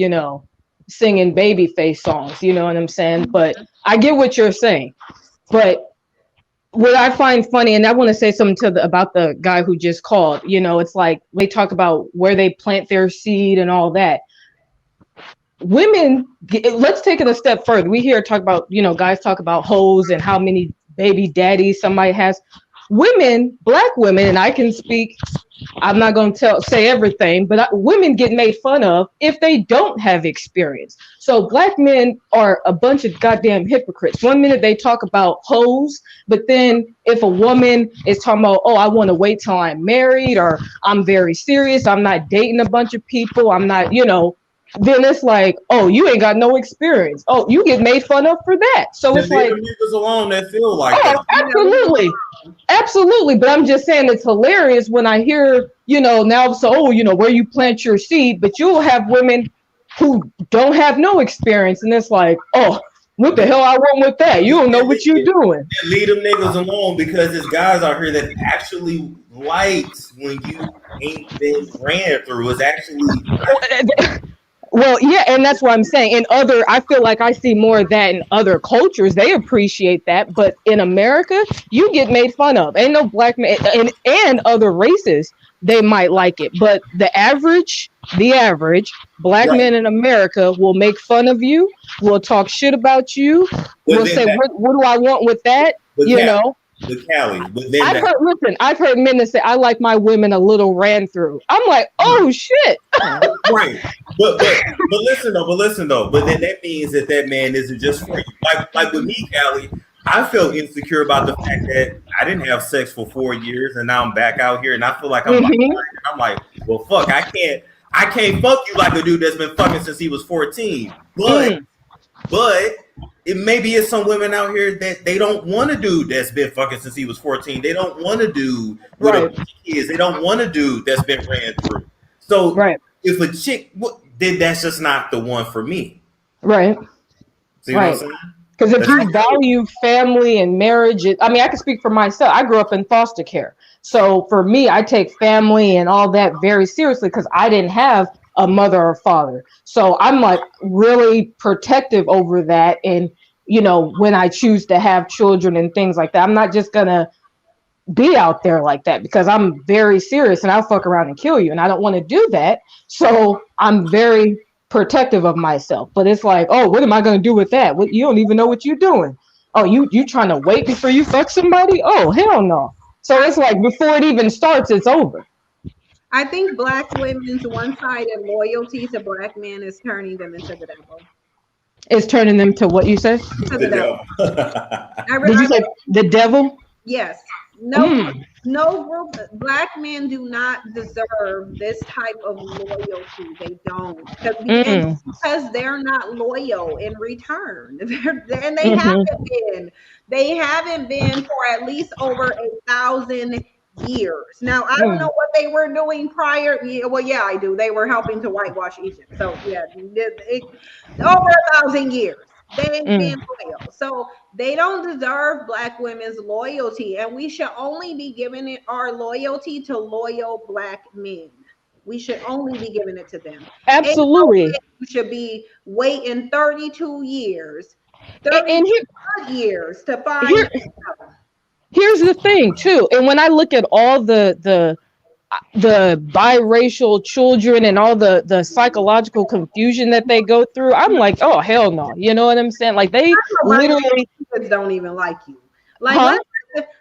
singing Babyface songs, you know what I'm saying? But I get what you're saying. But what I find funny, and I want to say something about the guy who just called, it's like they talk about where they plant their seed and all that. Women, let's take it a step further. We hear talk about, guys talk about hoes and how many baby daddies somebody has. Women, black women, and I can speak, I'm not going to say everything, but women get made fun of if they don't have experience. So black men are a bunch of goddamn hypocrites. One minute they talk about hoes, but then if a woman is talking about, I want to wait till I'm married, or I'm very serious, I'm not dating a bunch of people, I'm not, then it's like, you ain't got no experience. You get made fun of for that. So it's like niggas alone that feel like that. Absolutely. But I'm just saying it's hilarious when I hear, now where you plant your seed, but you'll have women who don't have no experience, and it's like, what the hell I want with that? You don't know what you're doing. Leave them niggas alone, because there's guys out here that actually likes when you ain't been ran through. It's actually well, yeah, and that's what I'm saying. I feel like I see more of that in other cultures. They appreciate that, but in America, you get made fun of. Ain't no black man, and other races, they might like it, but the average black man in America will make fun of you, will talk shit about you, will say, what do I want with that? The Cali. I've heard men that say, I like my women a little ran through. I'm like, oh shit. Right. But listen though. But then that means that man isn't just for you. Like with me, Cali, I feel insecure about the fact that I didn't have sex for 4 years and now I'm back out here and I feel like I'm like, well, fuck, I can't fuck you like a dude that's been fucking since he was 14. But it maybe it's some women out here that they don't want a dude that's been fucking since he was 14. They don't want a dude with a bunch of kids. They don't want a dude that's been ran through. So if a chick, then that's just not the one for me. Right. See what I'm saying? Because if you value family and marriage, I can speak for myself. I grew up in foster care. So for me, I take family and all that very seriously because I didn't have a mother or father. So I'm like really protective over that. And, when I choose to have children and things like that, I'm not just going to be out there like that because I'm very serious and I'll fuck around and kill you. And I don't want to do that. So I'm very protective of myself. But it's like, what am I going to do with that? You don't even know what you're doing. You trying to wait before you fuck somebody? Oh, hell no. So it's like before it even starts, it's over. I think black women's one-sided loyalty to black men is turning them into the devil. It's turning them to what you said? To the devil. Did you say the devil? Yes. No group. Black men do not deserve this type of loyalty. They don't, because they're not loyal in return. And they haven't been. They haven't been for at least over 1,000 years. Now I don't know what they were doing prior. Yeah, I do. They were helping to whitewash Egypt. So yeah, over 1,000 years. They ain't being loyal. So they don't deserve Black women's loyalty. And we should only be giving it our loyalty to loyal Black men. We should only be giving it to them. Absolutely. You should be waiting 32 years, 32 years to find. Here's the thing too. And when I look at all the biracial children and all the psychological confusion that they go through, I'm like, oh hell no. You know what I'm saying? Like they literally kids don't even like you. Like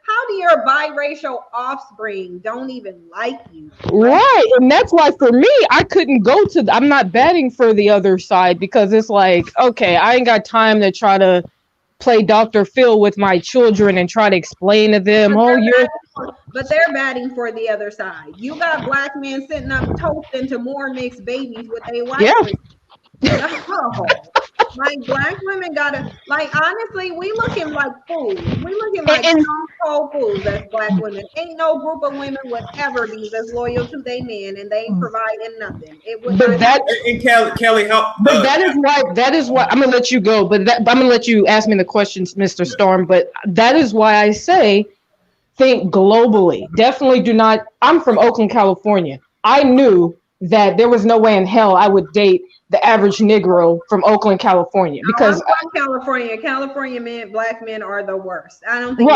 how do your biracial offspring don't even like you? Right. And that's why for me, I couldn't go to I'm not batting for the other side because it's like, okay, I ain't got time to try to play Dr. Phil with my children and try to explain to them, but they're batting for the other side. You got Black men sitting up toasting to more mixed babies with a white No. Like Black women gotta, like, honestly, we looking like fools. We looking like cold fools as Black women. Ain't no group of women would ever be as loyal to their men, and they ain't providing nothing. It would but that and Kelly help. But that is why I'm gonna let you go. But I'm gonna let you ask me the questions, Mr. Storm. But that is why I say think globally. Definitely do not. I'm from Oakland, California. I knew that there was no way in hell I would date the average Negro from Oakland, California, because California men, Black men are the worst. I don't think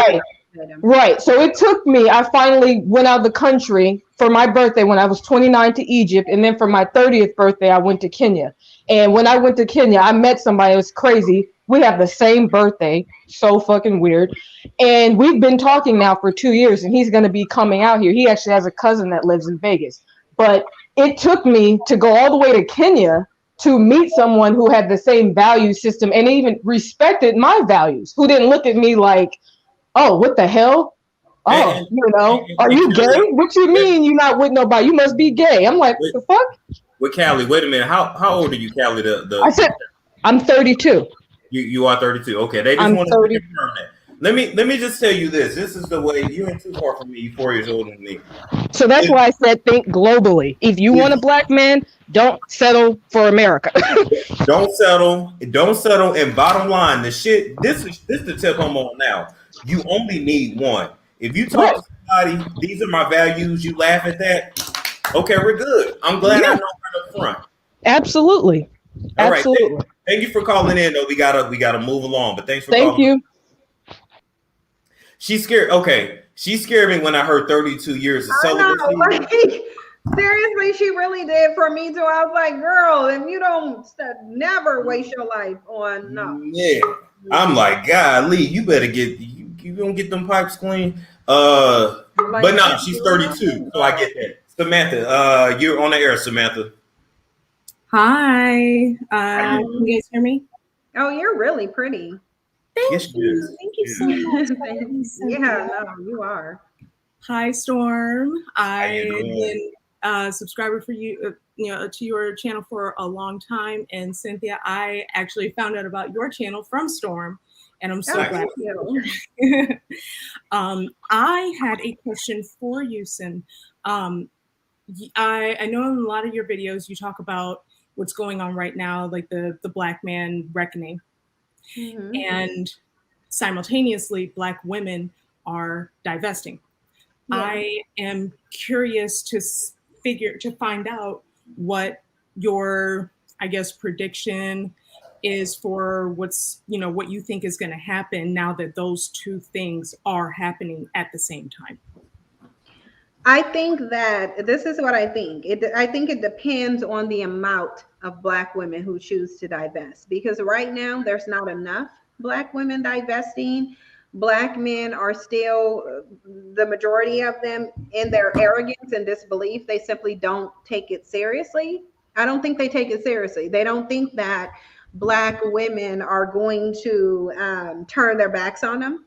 right. So it took me. I finally went out of the country for my birthday when I was 29 to Egypt, and then for my 30th birthday, I went to Kenya. And when I went to Kenya, I met somebody. It was crazy. We have the same birthday. So fucking weird. And we've been talking now for 2 years, and he's going to be coming out here. He actually has a cousin that lives in Vegas. But it took me to go all the way to Kenya to meet someone who had the same value system and even respected my values, who didn't look at me like, oh, what the hell? Oh, are you gay? What you mean you not with nobody? You must be gay. I'm like, what the fuck? Well, Callie, wait a minute. How old are you, Callie? I said, I'm 32. You are 32. Okay, they just want to confirm that. Let me just tell you this. This is the way. You ain't too far from me. You're 4 years older than me. So that's why I said think globally. If you want a Black man, don't settle for America. Don't settle. And bottom line, this is the tip I'm on now. You only need one. If you talk to somebody, these are my values, you laugh at that, okay, we're good. I'm glad I know right up front. Absolutely. All Absolutely. Right. Thank you for calling in, though. We gotta move along. But thanks for calling. Thank you. She's scared. Okay. She scared me when I heard 32 years of celibacy. Seriously, she really did for me too. I was like, girl, if you don't never waste your life on Yeah. I'm like, golly, you better get you don't get them pipes clean. But no, she's 32, so I get that. Samantha, you're on the air, Samantha. Hi. Can you guys hear me? Oh, you're really pretty. Thank you. Thank you so much. Yeah, no, you are. Hi, Storm. I've been a subscriber for you, to your channel for a long time. And Cynthia, I actually found out about your channel from Storm, and I'm so glad. I had a question for you, Cyn. I know in a lot of your videos you talk about what's going on right now, like the Black man reckoning. Mm-hmm. And simultaneously, Black women are divesting. Yeah. I am curious to find out what your, I guess, prediction is for what's, what you think is going to happen now that those two things are happening at the same time. I think that this is what I think. I think it depends on the amount of Black women who choose to divest, because right now there's not enough Black women divesting. Black men are still, the majority of them, in their arrogance and disbelief, they simply don't take it seriously. I don't think they take it seriously. They don't think that Black women are going to turn their backs on them.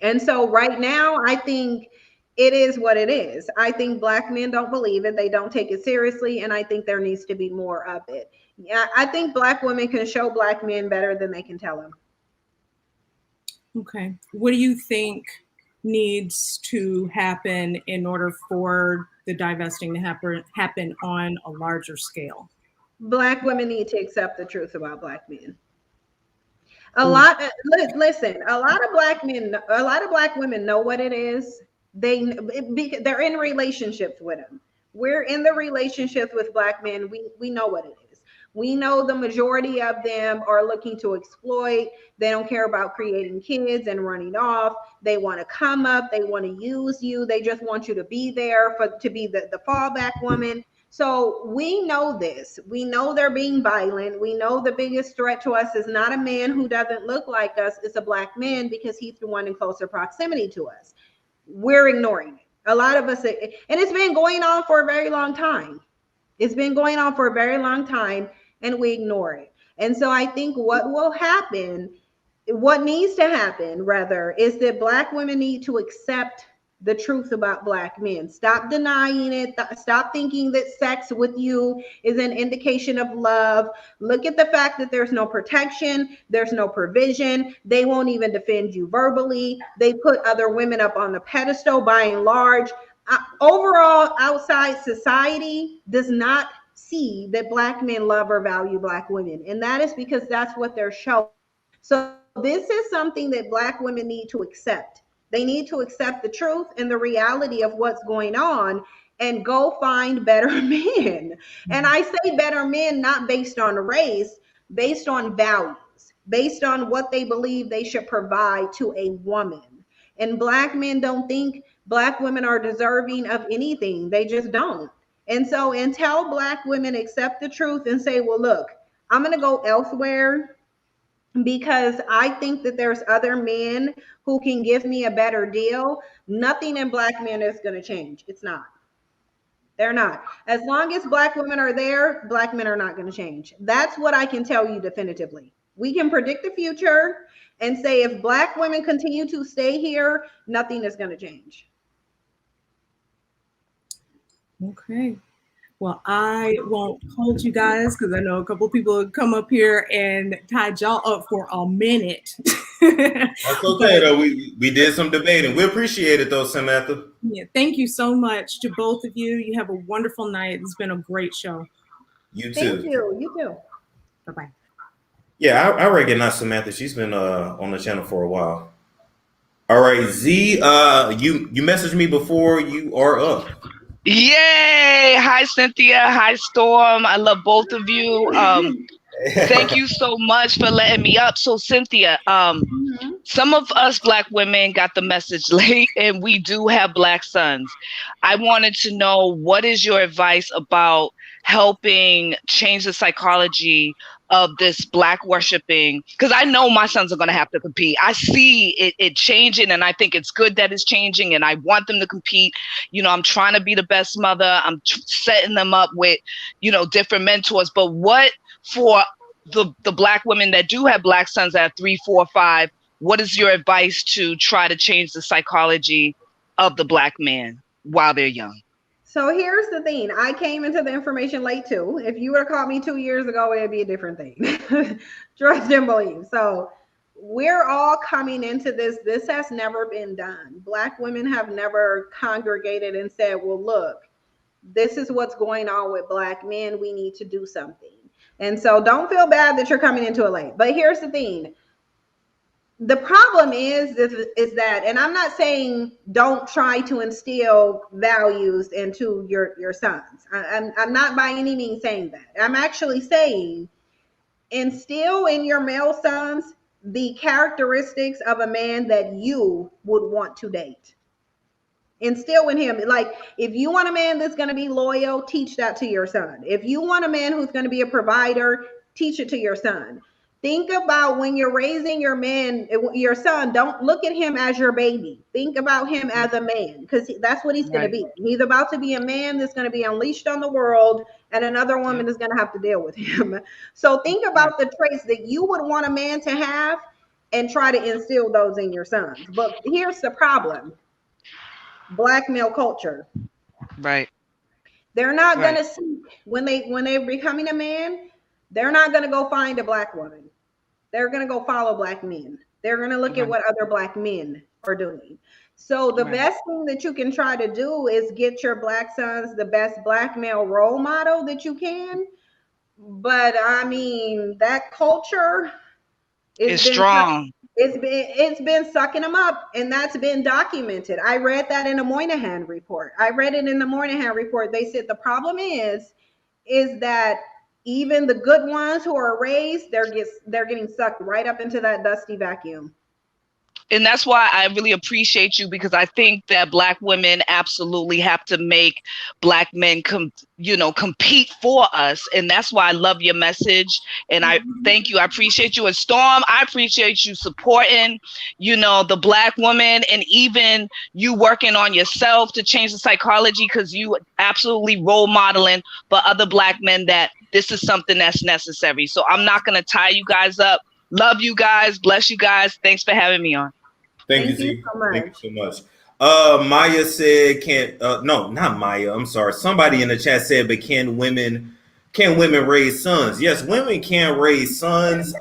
And so right now, I think it is what it is. I think Black men don't believe it. They don't take it seriously. And I think there needs to be more of it. Yeah, I think Black women can show Black men better than they can tell them. Okay. What do you think needs to happen in order for the divesting to happen on a larger scale? Black women need to accept the truth about Black men. Listen, a lot of black women know what it is. They're in relationships with them. We're in the relationships with black men. We know what it is. We know the majority of them are looking to exploit. They don't care about creating kids and running off. They want to come up. They want to use you. They just want you to be there to be the fallback woman. So we know this. We know they're being violent. We know the biggest threat to us is not a man who doesn't look like us. It's a black man because he's the one in closer proximity to us. We're ignoring it. A lot of us, and it's been going on for a very long time. It's been going on for a very long time, and we ignore it. And so I think what needs to happen rather, is that black women need to accept the truth about black men. Stop denying it. Stop thinking that sex with you is an indication of love. Look at the fact that there's no protection, there's no provision. They won't even defend you verbally. They put other women up on the pedestal by and large. Overall, outside society does not see that black men love or value black women. And that is because that's what they're showing. So this is something that black women need to accept. They need to accept the truth and the reality of what's going on and go find better men. And I say better men not based on race, based on values, based on what they believe they should provide to a woman. And black men don't think black women are deserving of anything. They just don't. And so until black women accept the truth and say, well, look, I'm going to go elsewhere because I think that there's other men who can give me a better deal, nothing in black men is going to change. It's not. They're not. As long as black women are there, black men are not going to change. That's what I can tell you definitively. We can predict the future and say if black women continue to stay here, nothing is going to change. Okay. Well, I won't hold you guys because I know a couple people have come up here and tied y'all up for a minute. That's okay, though. We did some debating. We appreciate it, though, Samantha. Yeah, thank you so much to both of you. You have a wonderful night. It's been a great show. You too. Thank you. You too. Bye-bye. Yeah, I recognize Samantha. She's been on the channel for a while. All right, Z, you messaged me before. You are up. Yay! Hi, Cynthia. Hi, Storm. I love both of you. Thank you so much for letting me up. So, Cynthia, some of us Black women got the message late, and we do have Black sons. I wanted to know, what is your advice about helping change the psychology of this Black worshiping? Because I know my sons are going to have to compete. I see it changing, and I think it's good that it's changing, and I want them to compete. You know, I'm trying to be the best mother. I'm setting them up with, you know, different mentors. But what for the Black women that do have Black sons at 3, 4, 5, what is your advice to try to change the psychology of the Black man while they're young? So here's the thing. I came into the information late too. If you would have called me 2 years ago, it'd be a different thing. Trust and believe. So we're all coming into this. This has never been done. Black women have never congregated and said, well, look, this is what's going on with Black men. We need to do something. And so don't feel bad that you're coming into it late. But here's the thing. The problem is that, and I'm not saying don't try to instill values into your sons. I'm not by any means saying that. I'm actually saying instill in your male sons the characteristics of a man that you would want to date. Instill in him, like, if you want a man that's going to be loyal, teach that to your son. If you want a man who's going to be a provider, teach it to your son. Think about when you're raising your man, your son, don't look at him as your baby. Think about him as a man, because that's what he's going to be. He's about to be a man that's going to be unleashed on the world, and another woman is going to have to deal with him. So think about the traits that you would want a man to have and try to instill those in your sons. But here's the problem. Black male culture. Right. They're not going to seek, when they're becoming a man, they're not going to go find a Black woman. They're going to go follow Black men. They're going to look at what other Black men are doing. So the best thing that you can try to do is get your Black sons the best Black male role model that you can. But I mean, that culture, It's strong. It's been sucking them up, and that's been documented. I read that in the Moynihan report. I read it in the Moynihan report. They said the problem is that even the good ones who are raised, they're getting sucked right up into that dusty vacuum. And that's why I really appreciate you, because I think that Black women absolutely have to make Black men compete for us. And that's why I love your message. And I thank you. I appreciate you. And Storm, I appreciate you supporting, the Black woman, and even you working on yourself to change the psychology, because you absolutely role modeling for other Black men that this is something that's necessary. So I'm not going to tie you guys up. Love you guys. Bless you guys. Thanks for having me on. Thank you so much. Thank you so much. Maya said, no, not Maya. I'm sorry. Somebody in the chat said, but can women raise sons? Yes, women can raise sons.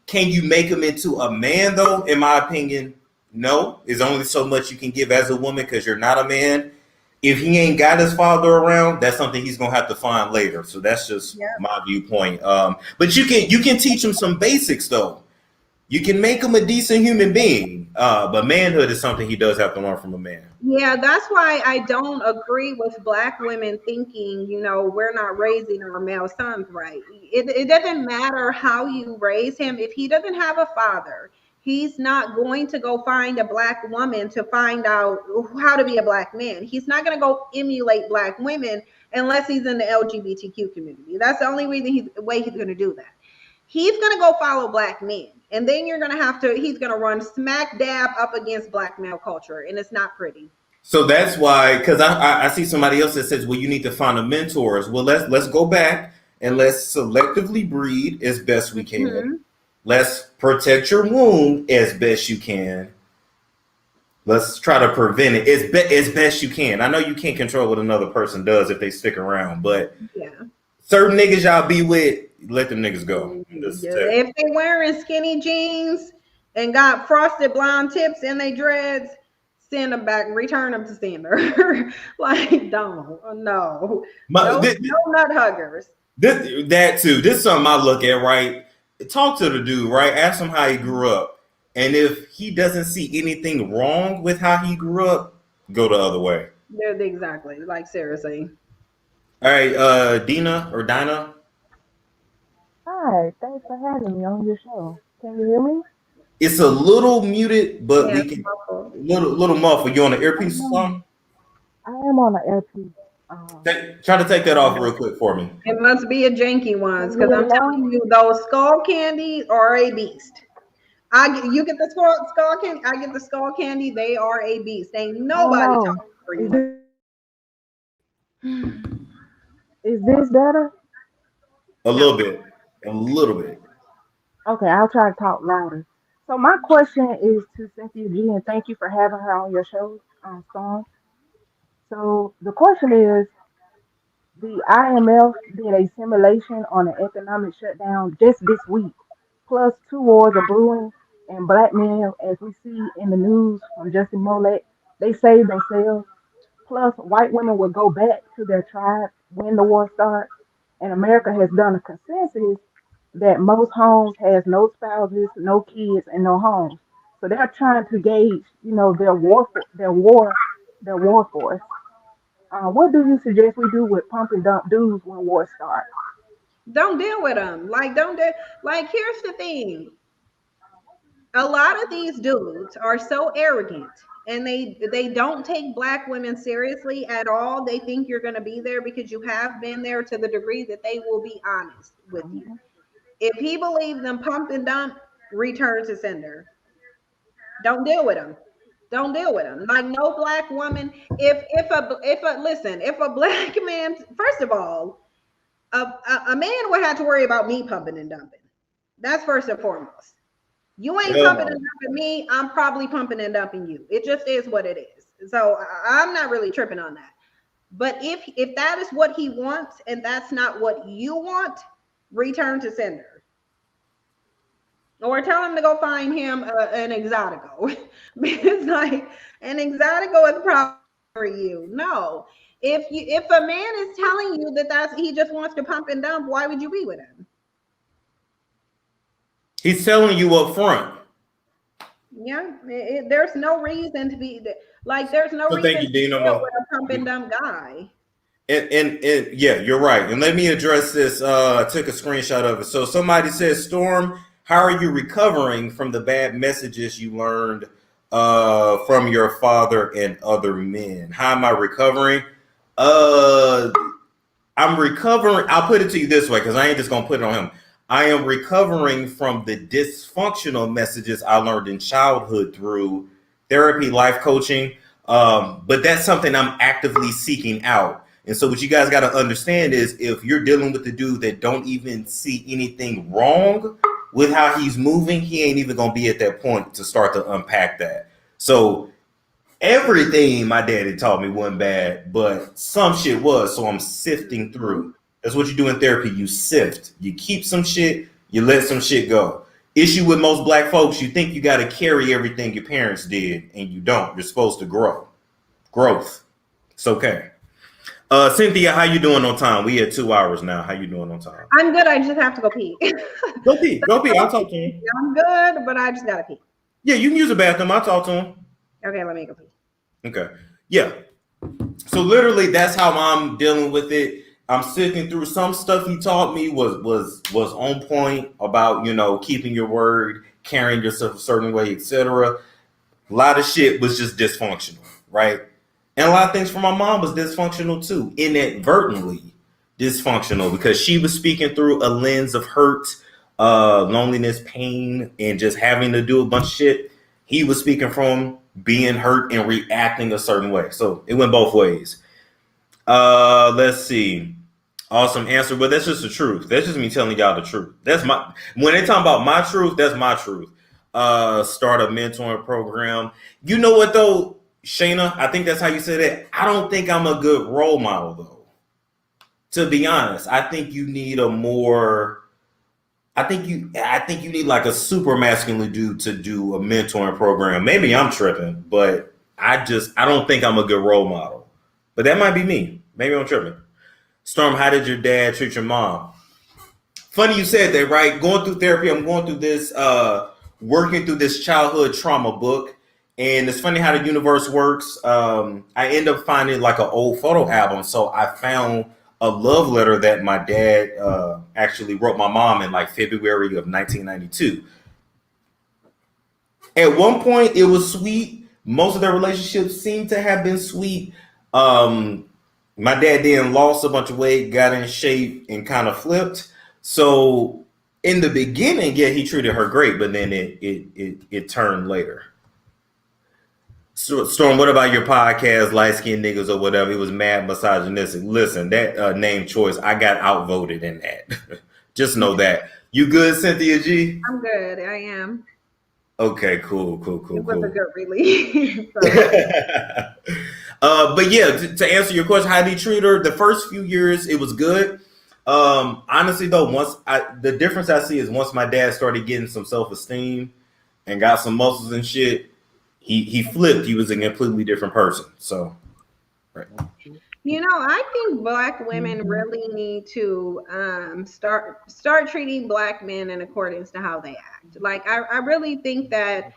Can you make them into a man though? In my opinion, no. There's only so much you can give as a woman because you're not a man. If he ain't got his father around, that's something he's gonna have to find later. So that's just my viewpoint. But you can teach him some basics though. You can make him a decent human being, but manhood is something he does have to learn from a man. Yeah, that's why I don't agree with Black women thinking, we're not raising our male sons right. It doesn't matter how you raise him. If he doesn't have a father, he's not going to go find a Black woman to find out how to be a Black man. He's not going to go emulate Black women unless he's in the LGBTQ community. That's the only way he's going to do that. He's going to go follow Black men. And then he's going to run smack dab up against Black male culture. And it's not pretty. So that's why, because I see somebody else that says, well, you need to find a mentors. Well, let's go back and let's selectively breed as best we can. Mm-hmm. Let's protect your womb as best you can. Let's try to prevent it as best you can. I know you can't control what another person does if they stick around, but certain niggas y'all be with, let them niggas go. If they wearing skinny jeans and got frosted blonde tips in their dreads, send them back, return them to sender. Like, no nut huggers. That too. This is something I look at, right? Talk to the dude, right? Ask him how he grew up. And if he doesn't see anything wrong with how he grew up, go the other way. Yeah, exactly. Like seriously. All right, Dinah. Hi, thanks for having me on your show. Can you hear me? It's a little muted, but we can little muffled. You on the earpiece or something? I am on the earpiece. Try to take that off real quick for me. It must be a janky ones, because I'm telling you, those skull candies are a beast. You get the skull candy, I get the skull candy. They are a beast. Ain't nobody talking for you. Is this better? A little bit. Okay, I'll try to talk louder. So my question is to Cynthia G, and thank you for having her on your show, Storm. So the question is, the IMF did a simulation on an economic shutdown just this week, plus 2 wars are brewing, and Black men, as we see in the news from Justin Mollett, they save themselves. Plus, white women will go back to their tribes when the war starts, and America has done a consensus that most homes has no spouses, no kids, and no homes. So they're trying to gauge, their war force. What do you suggest we do with pump and dump dudes when war starts? Don't deal with them. Here's the thing. A lot of these dudes are so arrogant, and they don't take Black women seriously at all. They think you're going to be there because you have been there, to the degree that they will be honest with you. If he believes them pump and dump, return to sender. Don't deal with them. Like, no Black woman. If a Black man, first of all, a man would have to worry about me pumping and dumping. That's first and foremost. You ain't pumping and dumping me, I'm probably pumping and dumping you. It just is what it is. So I'm not really tripping on that. But if that is what he wants and that's not what you want, return to sender. Or tell him to go find him an exotico. Because like an exotico is probably for you. No. If a man is telling you that he just wants to pump and dump, why would you be with him? He's telling you up front. Yeah, there's no reason to be like. There's no reason Thank you, to Dino. deal with a pump and dumb guy. And yeah, you're right. And let me address this. I took a screenshot of it. So somebody says, Storm, how are you recovering from the bad messages you learned from your father and other men? How am I recovering? I'm recovering. I'll put it to you this way, because I ain't just gonna put it on him. I am recovering from the dysfunctional messages I learned in childhood through therapy, life coaching. But that's something I'm actively seeking out. And so what you guys got to understand is if you're dealing with a dude that don't even see anything wrong with how he's moving, he ain't even going to be at that point to start to unpack that. So everything my daddy taught me wasn't bad, but some shit was. So I'm sifting through. That's what you do in therapy. You sift. You keep some shit. You let some shit go. Issue with most black folks, you think you got to carry everything your parents did, and you don't. You're supposed to grow. Growth. It's okay. Cynthia, how you doing on time? We at 2 hours now. How you doing on time? I'm good. I just have to go pee. Go pee. Go pee. I'll talk to you. I'm good, but I just gotta pee. Yeah, you can use the bathroom. I'll talk to him. Okay, let me go pee. Okay. Yeah. So literally, that's how I'm dealing with it. I'm sifting through some stuff he taught me was on point about, you know, keeping your word, carrying yourself a certain way, etc. A lot of shit was just dysfunctional, right? And a lot of things from my mom was dysfunctional too, inadvertently dysfunctional, because she was speaking through a lens of hurt, loneliness, pain, and just having to do a bunch of shit. He was speaking from being hurt and reacting a certain way. So it went both ways. Let's see. Awesome answer, but that's just the truth. That's just me telling y'all the truth. That's my, when they talk about my truth, that's my truth. Start a mentoring program. You know what though, Shayna? I think that's how you said it. I don't think I'm a good role model though. To be honest, I think you need a more. I think you need like a super masculine dude to do a mentoring program. Maybe I'm tripping, but I don't think I'm a good role model. But that might be me. Maybe I'm tripping. Storm, how did your dad treat your mom? Funny you said that, right? Going through therapy, I'm going through this, working through this childhood trauma book. And it's funny how the universe works. I end up finding like an old photo album. So I found a love letter that my dad actually wrote my mom in like February of 1992. At one point, it was sweet. Most of their relationships seemed to have been sweet. My dad then lost a bunch of weight, got in shape, and kind of flipped. So in the beginning, yeah, he treated her great, but then it turned later. So, Storm, what about your podcast, Light Skinned Niggas or whatever? It was mad misogynistic. Listen, that name choice, I got outvoted in that. Just know that. You good, Cynthia G? I'm good. I am. Okay, cool. It was a good relief. But yeah, to answer your question, how did he treat her? The first few years, it was good. Honestly, though, the difference I see is once my dad started getting some self-esteem and got some muscles and shit, he flipped. He was a completely different person. So, right. You know, I think Black women really need to start treating Black men in accordance to how they act. Like, I really think that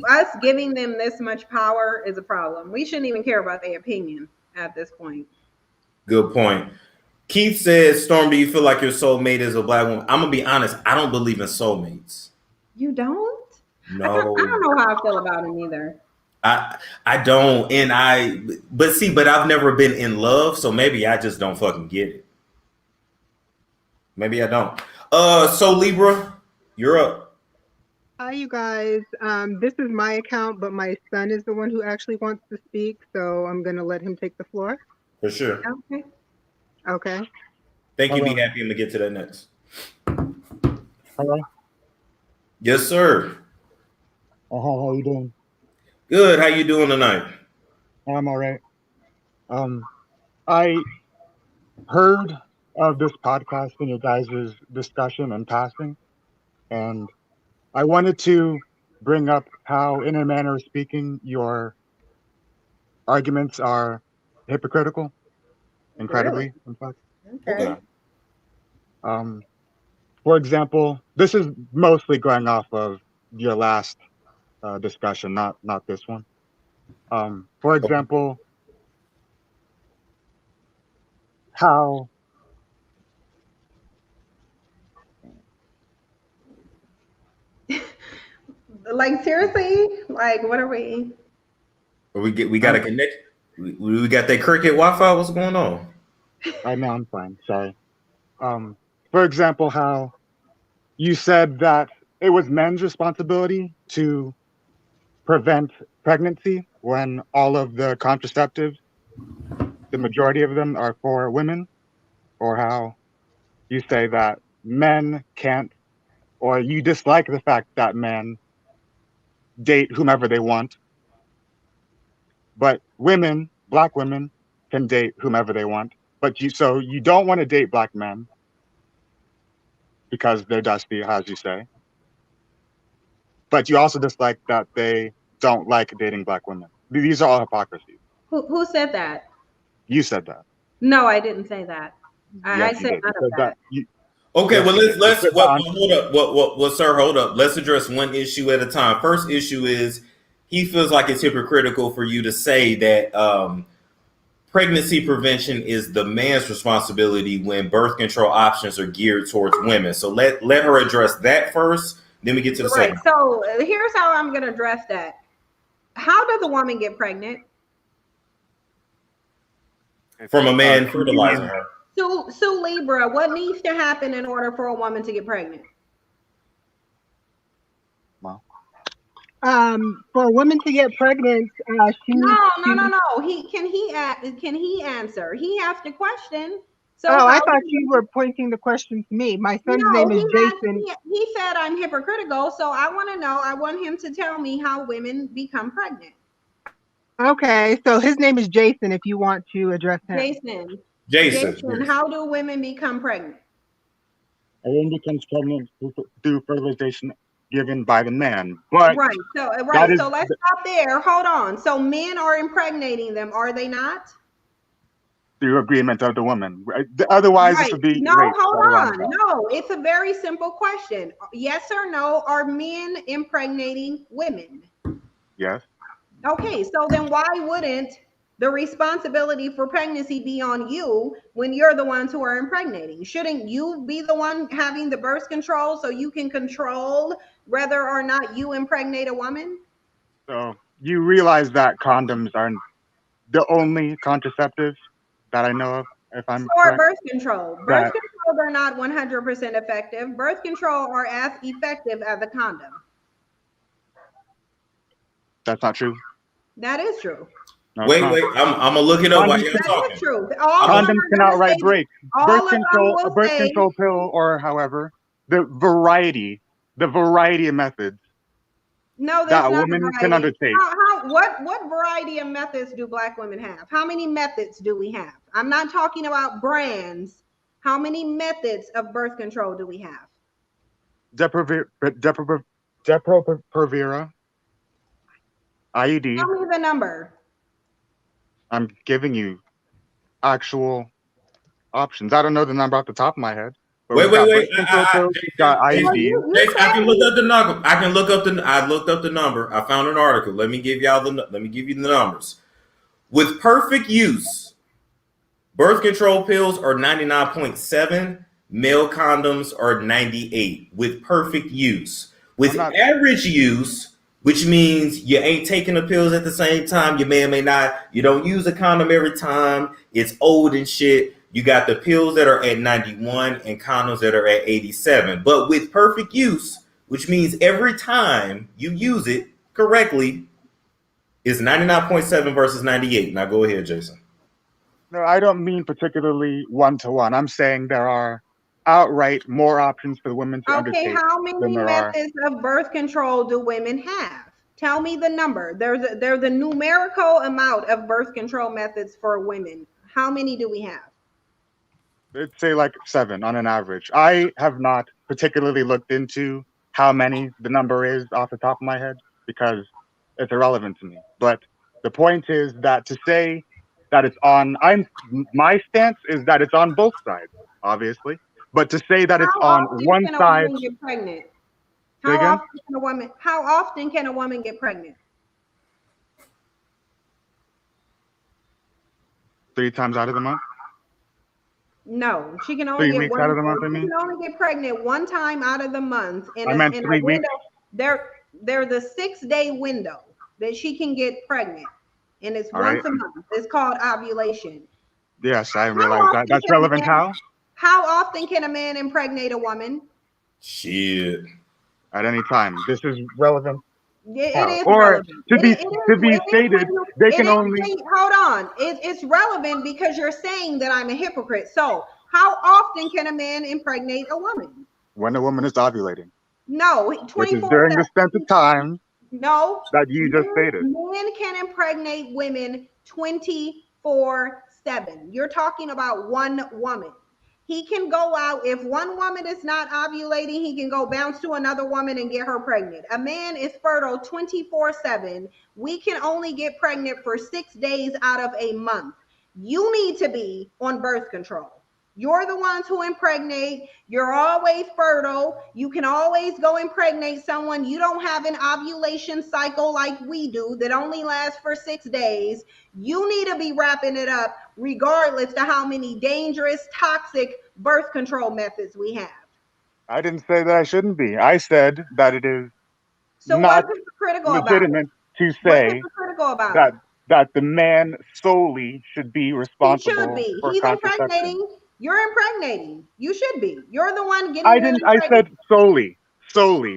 us giving them this much power is a problem. We shouldn't even care about their opinion at this point. Good point. Keith says, Storm, do you feel like your soulmate is a Black woman? I'm going to be honest. I don't believe in soulmates. You don't? No. I don't know how I feel about him either. I don't, but I've never been in love, so maybe I just don't fucking get it. Maybe I don't. So Libra, you're up. Hi, you guys. This is my account, but my son is the one who actually wants to speak, so I'm gonna let him take the floor. For sure. Okay. Thank you. Be happy. I'm gonna get to that next. Hello. Yes, sir. How you doing? Good. How you doing tonight? I'm all right. I heard of this podcast in your guys' discussion and passing, and I wanted to bring up how, in a manner of speaking, your arguments are hypocritical, incredibly, in fact. Okay. For example, this is mostly going off of your last discussion, not this one. For example, how Like seriously? Like what are we? We got a connect. We got that cricket Wi-Fi. What's going on? I know, I'm fine. Sorry. For example, how you said that it was men's responsibility to prevent pregnancy when all of the contraceptives, the majority of them, are for women, or how you say that men can't, or you dislike the fact that men date whomever they want, but women, black women, can date whomever they want. But you don't want to date black men because they're dusty, as you say. But you also dislike that they don't like dating black women. These are all hypocrisies. Who said that? You said that. No, I didn't say that. I Yes, said you did. none You of said that. Okay, Yes, well you did. let's You said that hold up. What sir, hold up. Let's address one issue at a time. First issue is he feels like it's hypocritical for you to say that pregnancy prevention is the man's responsibility when birth control options are geared towards women. So let her address that first, then we get to the Right. second. So here's how I'm going to address that. How does a woman get pregnant? From a man fertilizing her. So Libra, what needs to happen in order for a woman to get pregnant? For a woman to get pregnant, she No. Can he answer? He asked a question. So I thought you were pointing the question to me. My son's name is Jason. He said I'm hypocritical, so I want to know. I want him to tell me how women become pregnant. Okay, so his name is Jason. If you want to address him, Jason, how do women become pregnant? A woman becomes pregnant through fertilization given by the man. But right. So let's stop there. Hold on. So men are impregnating them, are they not? Through agreement of the woman. Otherwise, this would be rape. Hold on. No, it's a very simple question. Yes or no, are men impregnating women? Yes. Okay, so then why wouldn't the responsibility for pregnancy be on you when you're the ones who are impregnating? Shouldn't you be the one having the birth control so you can control whether or not you impregnate a woman? So you realize that condoms are the only contraceptives that I know of, if I'm correct? Birth control. Birth controls are not 100% effective. Birth control are as effective as a condom. That's not true. That is true. No, wait, I'm gonna look it up while you're talking. That is true. Condoms can outright break. Birth control pill, or however, the variety of methods that a woman can undertake. What variety of methods do black women have? How many methods do we have? I'm not talking about brands. How many methods of birth control do we have? Depo-Provera, IUD. Tell me the number. I'm giving you actual options. I don't know the number off the top of my head. Wait. Got IUD. I can look up the number. I looked up the number. I found an article. Let me give you the numbers. With perfect use, birth control pills are 99.7. Male condoms are 98 with perfect use. With average use, which means you ain't taking the pills at the same time, you may or may not, you don't use a condom every time, it's old and shit. You got the pills that are at 91 and condoms that are at 87. But with perfect use, which means every time you use it correctly, it's 99.7 versus 98. Now go ahead, Jason. No, I don't mean particularly one-to-one. I'm saying there are outright more options for the women to undertake. Okay, how many methods of birth control do women have? Tell me the number. There's a numerical amount of birth control methods for women. How many do we have? I'd say like 7 on an average. I have not particularly looked into how many the number is off the top of my head because it's irrelevant to me. But the point is that to say that it's on, my stance is that it's on both sides, obviously. But to say that it's How on often one can a side. woman get pregnant? Say again? How often can a woman get pregnant? 3 times out of the month? No, she can only 3 get weeks one. out of the month, I She mean? can only get pregnant one time out of the month in I a meant in 3 a weeks. window. There's a 6-day window that she can get pregnant, and it's All once right. a month. It's called ovulation. Yes, I How realize that. often That's can a relevant man- how? How often can a man impregnate a woman? Shit. At any time. This is relevant. It is Or relevant. to be It stated, they can only. Hold on. It's relevant because you're saying that I'm a hypocrite. So, how often can a man impregnate a woman? When a woman is ovulating. No, Which is during the sense of time. No. That you just stated. Men can impregnate women 24/7. You're talking about one woman. He can go out, if one woman is not ovulating, he can go bounce to another woman and get her pregnant. A man is fertile 24/7. We can only get pregnant for 6 days out of a month. You need to be on birth control. You're the ones who impregnate. You're always fertile. You can always go impregnate someone. You don't have an ovulation cycle like we do that only lasts for 6 days. You need to be wrapping it up regardless to how many dangerous, toxic birth control methods we have. I didn't say that I shouldn't be. I said that it is not what's hypocritical legitimate to What's say hypocritical about that it? that the man solely should be He responsible should be. for He's contraception. impregnating. You're impregnating. You should be. You're the one getting I didn't. I said solely,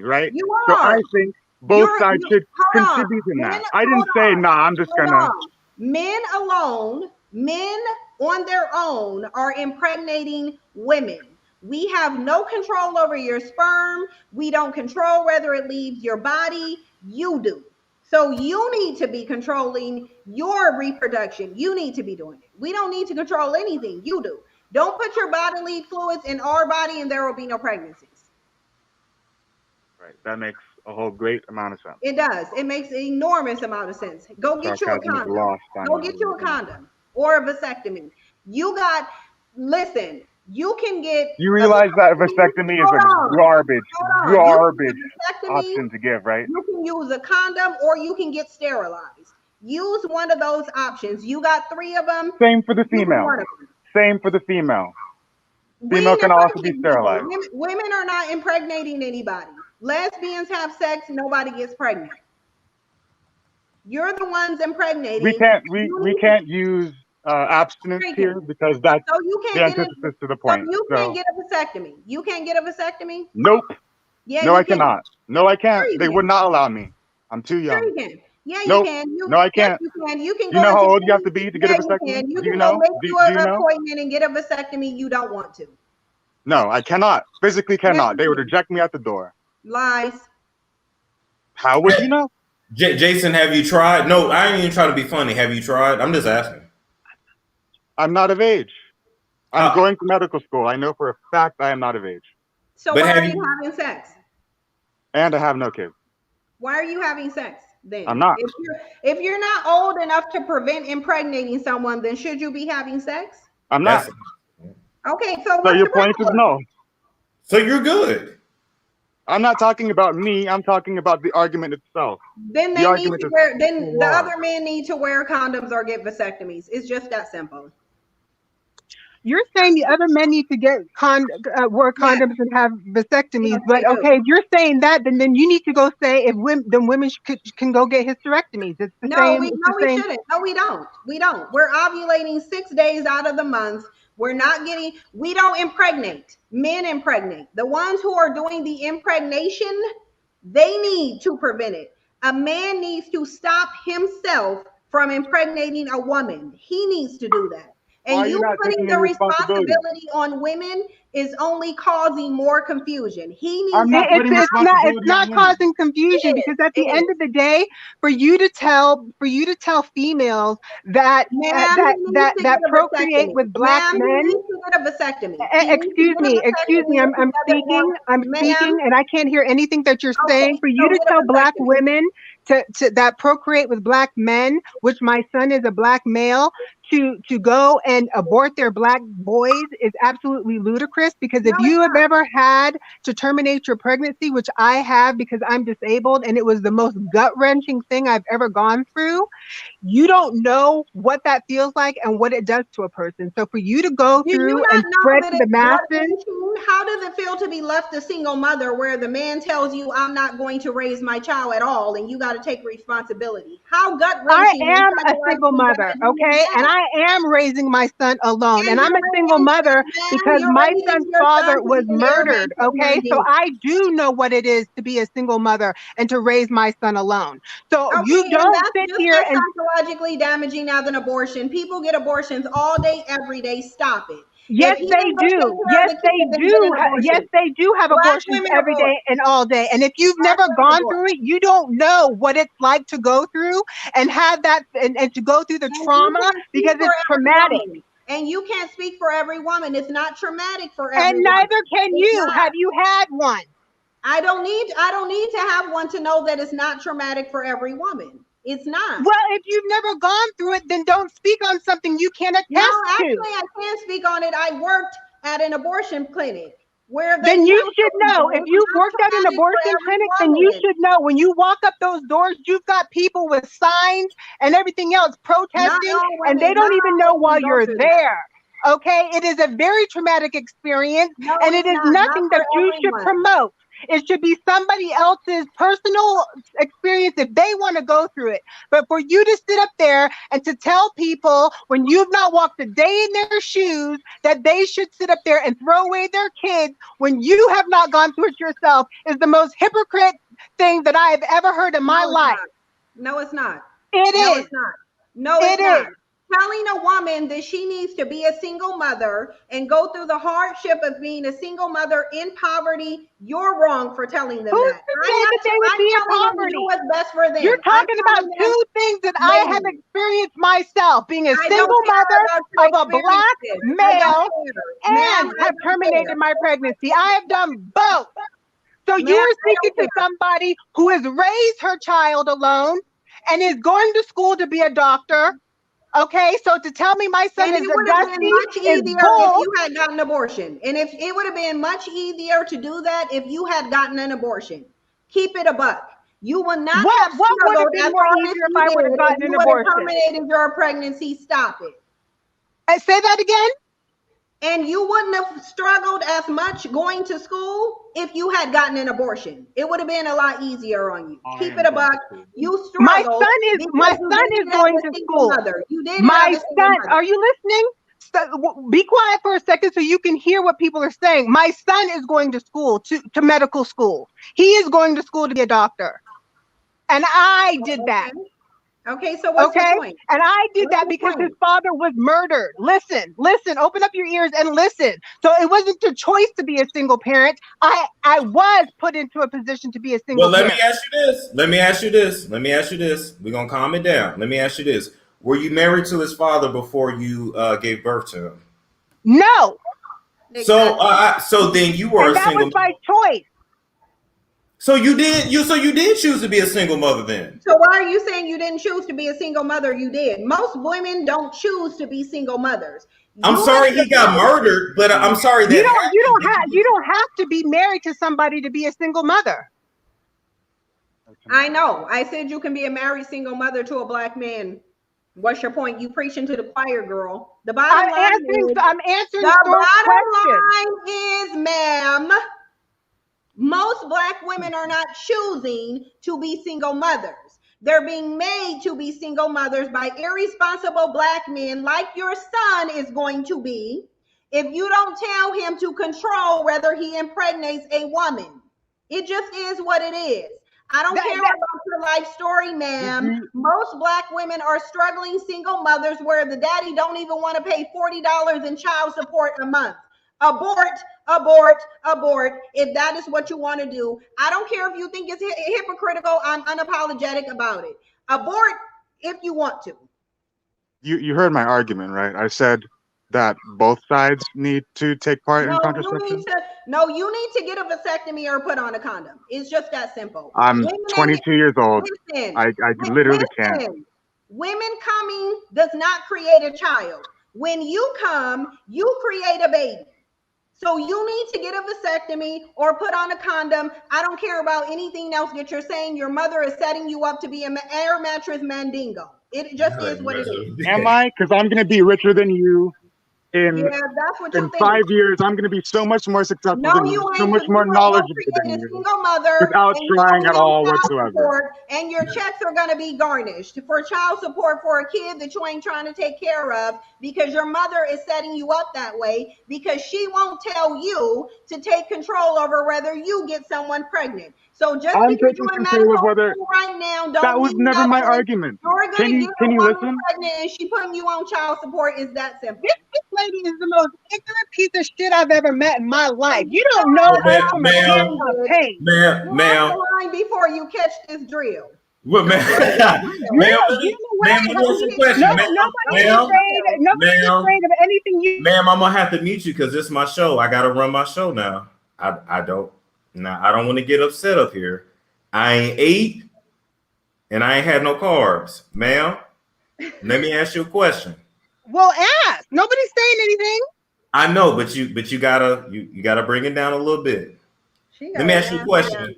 right? You So are. I think both sides should hold on. contribute in that. Men- I didn't hold say, on. nah, I'm just Hold gonna. on. Men alone, men on their own are impregnating women. We have no control over your sperm. We don't control whether it leaves your body. You do. So you need to be controlling your reproduction. You need to be doing it. We don't need to control anything. You do. Don't put your bodily fluids in our body and there will be no pregnancies. Right. That makes a whole great amount of sense. It does. It makes an enormous amount of sense. Go get you a Sarcasm is condom. lost on Go me. get you a condom or a vasectomy. Listen, you can get. You realize that a vasectomy is a garbage option to give, right? You can use a condom or you can get sterilized. Use one of those options. You got 3 of them. Same for the female. Same for the female. Female can also be sterilized. Women are not impregnating anybody. Lesbians have sex, nobody gets pregnant. You're the ones impregnating. We can't use abstinence here because that's the antithesis to the point. So you can't get a vasectomy. You can't get a vasectomy? Nope. Yeah, no, you I cannot. No, I can't. Sure they would not allow me. I'm too young. Sure you can. Yeah, nope. you can. No, I can't. Yes, you can. You can you go know how into old you have to be to get a vasectomy? You do you can know? go make do you you an know? appointment and get a vasectomy. You don't want to. No, I cannot. Physically cannot. Yes, They would reject me at the door. Lies. How would you know? Jason, have you tried? No, I ain't even trying to be funny. Have you tried? I'm just asking. I'm not of age. I'm going to medical school. I know for a fact I am not of age. So why are you having sex? And I have no kids. Why are you having sex then? I'm not. If you're not old enough to prevent impregnating someone, then should you be having sex? I'm not. Okay, so So your point is no. So you're good. I'm not talking about me. I'm talking about the argument itself. Then they need to wear. Then the other men need to wear condoms or get vasectomies. It's just that simple. You're saying the other men need to get wear condoms and have vasectomies, but okay, if you're saying that, then you need to go say if women can go get hysterectomies. It's the same. We shouldn't. No, we don't. We don't. We're ovulating 6 days out of the month. We don't impregnate. Men impregnate. The ones who are doing the impregnation, they need to prevent it. A man needs to stop himself from impregnating a woman. He needs to do that. And you putting the responsibility on women is only causing more confusion. It's not causing confusion because at the end of the day, for you to tell females that procreate with black men. Excuse me. I'm speaking, and I can't hear anything that you're saying. For you to tell black women that procreate with black men, which my son is a black male, to go and abort their black boys is absolutely ludicrous, because if you have ever had to terminate your pregnancy, which I have because I'm disabled, and it was the most gut-wrenching thing I've ever gone through, you don't know what that feels like and what it does to a person. So for you to go through and spread to the masses. How does it feel to be left a single mother where the man tells you, I'm not going to raise my child at all, and you got to take responsibility? How gut-wrenching. I am a single mother, okay? And I am raising my son alone. And I'm a single mother because my son's father was murdered, okay? So I do know what it is to be a single mother and to raise my son alone. So you don't sit here and psychologically damaging now than abortion. People get abortions all day, every day. Stop it. Yes, they do. Yes, they do. Yes, they do have abortions every day and all day. And if you've never gone through it, you don't know what it's like to go through and have that and to go through the trauma, because it's traumatic. And you can't speak for every woman. It's not traumatic for everyone. And neither can you. Have you had one? I don't need to have one to know that it's not traumatic for every woman. It's not. Well, if you've never gone through it, then don't speak on something you can't attest to. Actually, I can speak on it. I worked at an abortion clinic where then you should know. If you worked at an abortion clinic, then you should know. When you walk up those doors, you've got people with signs and everything else protesting, and they don't even know while you're there. Okay? It is a very traumatic experience, and it is nothing that you should promote. It should be somebody else's personal experience if they want to go through it. But for you to sit up there and to tell people when you've not walked a day in their shoes that they should sit up there and throw away their kids when you have not gone through it yourself is the most hypocrite thing that I have ever heard in my life. No, it's not. It is. It's not. No, it's not. Telling a woman that she needs to be a single mother and go through the hardship of being a single mother in poverty, you're wrong for telling them Who's that. to say that they would be in poverty? What's best for them. You're talking about two things that I have experienced myself: being a single mother of a black male and have terminated my pregnancy. I have done both. So you are speaking to somebody who has raised her child alone and is going to school to be a doctor. Okay, so to tell me my son is a dusty much easier is if bull. you had gotten an abortion. And if it would have been much easier to do that if you had gotten an abortion. Keep it a buck. You will not have what would have struggled been as more hard as easier if you I would did have gotten if an you would have abortion? terminated your pregnancy. Stop it. Say that again. And you wouldn't have struggled as much going to school if you had gotten an abortion. It would have been a lot easier on you. Keep it a buck. You struggled. My son is going to school. You did my son. Are you listening? Be quiet for a second so you can hear what people are saying. My son is going to school, to medical school. He is going to school to be a doctor. And I did that. Okay, so what's your point? And I did that because his father was murdered. Listen, open up your ears and listen. So it wasn't your choice to be a single parent. I was put into a position to be a single parent. Well, let me ask you this. We're going to calm it down. Let me ask you this. Were you married to his father before you gave birth to him? No. So then you were a single. That was my choice. So you did choose to be a single mother then. So why are you saying you didn't choose to be a single mother? You did. Most women don't choose to be single mothers. I'm sorry he got murdered, but I'm sorry that you don't have to be married to somebody to be a single mother. I know. I said you can be a married single mother to a black man. What's your point? You preaching to the choir, girl. The bottom line is, ma'am, most black women are not choosing to be single mothers. They're being made to be single mothers by irresponsible black men like your son is going to be if you don't tell him to control whether he impregnates a woman. It just is what it is. I don't care about your life story, ma'am. Most black women are struggling single mothers where the daddy don't even want to pay $40 in child support a month. Abort. If that is what you want to do. I don't care if you think it's hypocritical. I'm unapologetic about it. Abort if you want to. You heard my argument, right? I said that both sides need to take part in contraception. You need to get a vasectomy or put on a condom. It's just that simple. I'm 22 years old. I literally can't. Women coming does not create a child. When you come, you create a baby. So you need to get a vasectomy or put on a condom. I don't care about anything else that you're saying. Your mother is setting you up to be an air mattress mandingo. It just is what it is. Am I? Because I'm going to be richer than you. Yeah, that's what you in think. 5 years, I'm going to be so much more successful than you, so much more knowledgeable than you, single mother without trying at all whatsoever. Support, and your checks are going to be garnished for child support for a kid that you ain't trying to take care of because your mother is setting you up that way because she won't tell you to take control over whether you get someone pregnant. So just I'm because taking you're in control medical of whether school right now, don't that was mean never my nothing. argument. You're Can going to you get a woman listen? pregnant and she putting you on child support. Is that simple? This lady is the most ignorant piece of shit I've ever met in my life. You don't know us from a can of paint. Ma'am, before you catch this drill. What, ma'am? Ma'am, Nobody's afraid of anything you. Ma'am, I'm gonna have to mute you because this is my show. I gotta run my show now. I don't want to get upset up here. I ain't ate and I ain't had no carbs, ma'am. Let me ask you a question. Well, ask. Nobody's saying anything. I know, but you gotta bring it down a little bit. Let me ask you a question.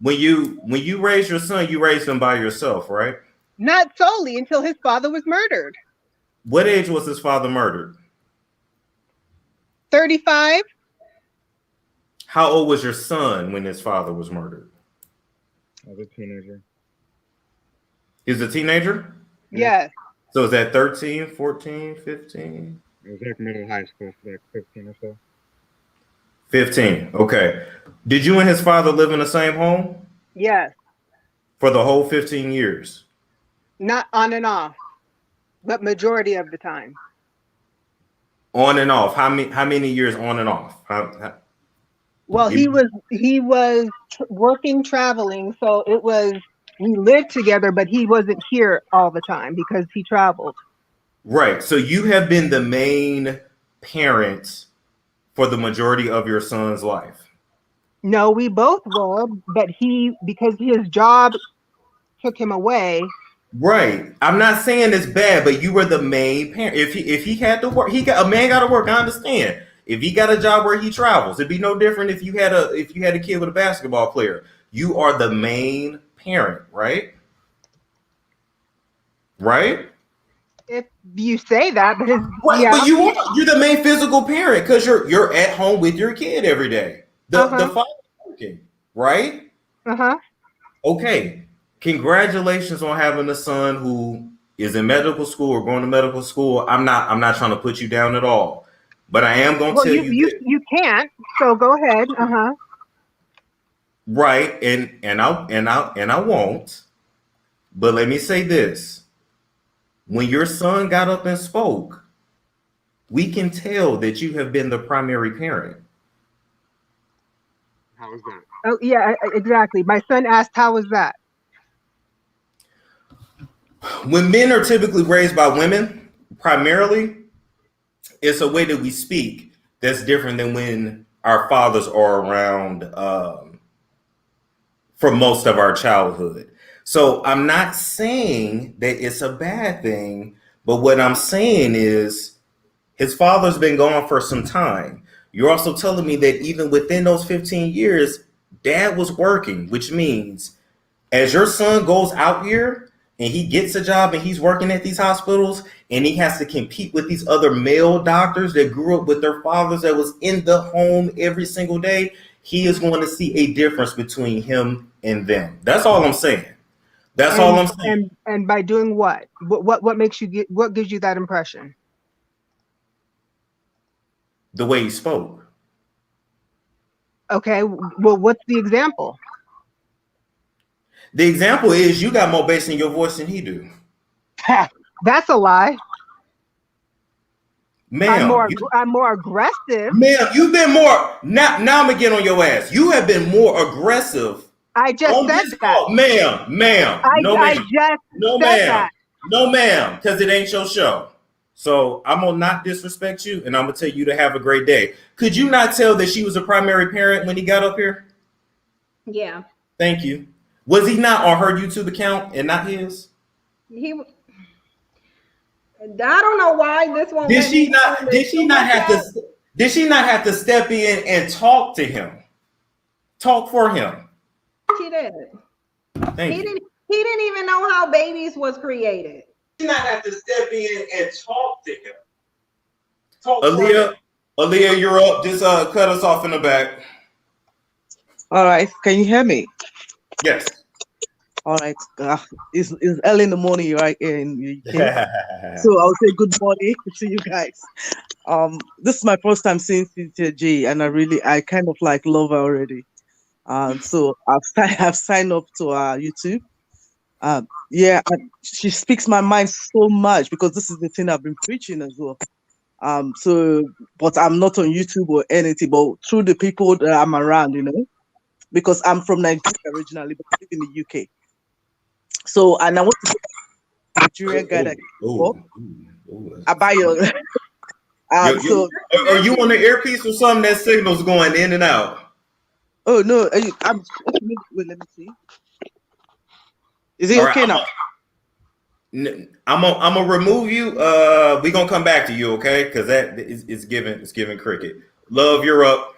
When you raise your son, you raised him by yourself, right? Not solely until his father was murdered. What age was his father murdered? 35. How old was your son when his father was murdered? I was a teenager. He was a teenager? Yes. So is that 13, 14, 15? It was like middle high school, like 15 or so. 15. Okay. Did you and his father live in the same home? Yes. For the whole 15 years? Not on and off, but majority of the time. On and off. How many years on and off? Well, he was working, traveling, so it was we lived together, but he wasn't here all the time because he traveled. Right. So you have been the main parent for the majority of your son's life. No, we both were, but because his job took him away. Right. I'm not saying it's bad, but you were the main parent. If he had to work, a man got to work. I understand. If he got a job where he travels, it'd be no different if you had a kid with a basketball player. You are the main parent, right? Right? If you say that, but but you're the main physical parent because you're at home with your kid every day. The father working, right? Okay. Congratulations on having a son who is in medical school or going to medical school. I'm not trying to put you down at all, but I am going to tell you. You can't. So go ahead. Right, and I won't. But let me say this. When your son got up and spoke, we can tell that you have been the primary parent. How was that? Oh, yeah, exactly. My son asked, how was that? When men are typically raised by women, primarily, it's a way that we speak that's different than when our fathers are around for most of our childhood. So I'm not saying that it's a bad thing, but what I'm saying is his father's been gone for some time. You're also telling me that even within those 15 years, dad was working, which means as your son goes out here and he gets a job and he's working at these hospitals and he has to compete with these other male doctors that grew up with their fathers that was in the home every single day, he is going to see a difference between him and them. That's all I'm saying. That's all I'm saying. And by doing what? What makes you what gives you that impression? The way he spoke. Okay, well, what's the example? The example is you got more bass in your voice than he do. That's a lie. Ma'am, I'm more aggressive. Ma'am, you've been more. Now I'm gonna get on your ass. You have been more aggressive. I just said that. Ma'am. No, ma'am, because it ain't your show. So I'm gonna not disrespect you, and I'm gonna tell you to have a great day. Could you not tell that she was a primary parent when he got up here? Yeah. Thank you. Was he not on her YouTube account and not his? I don't know why this won't. Did she not? Did she not have to? Did she not have to step in and talk to him? Talk for him. She did. Thank you. He didn't even know how babies was created. She not have to step in and talk to him. Talk Aaliyah, you're up. Just cut us off in the back. All right. Can you hear me? Yes. All right. It's early in the morning right here in the UK. So I'll say good morning to you guys. This is my first time seeing Cynthia G, and I kind of like love her already. So I've signed up to her YouTube. She speaks my mind so much because this is the thing I've been preaching as well. But I'm not on YouTube or anything, but through the people that I'm around, because I'm from Nigeria originally, but I live in the UK. So, and I want to be a Nigerian guy that Abayo. Are you on the earpiece or something? That signal's going in and out. Oh no, wait, let me see. Is it okay now? I'm gonna remove you. We're gonna come back to you, okay? Because that is giving cricket. Love, you're up.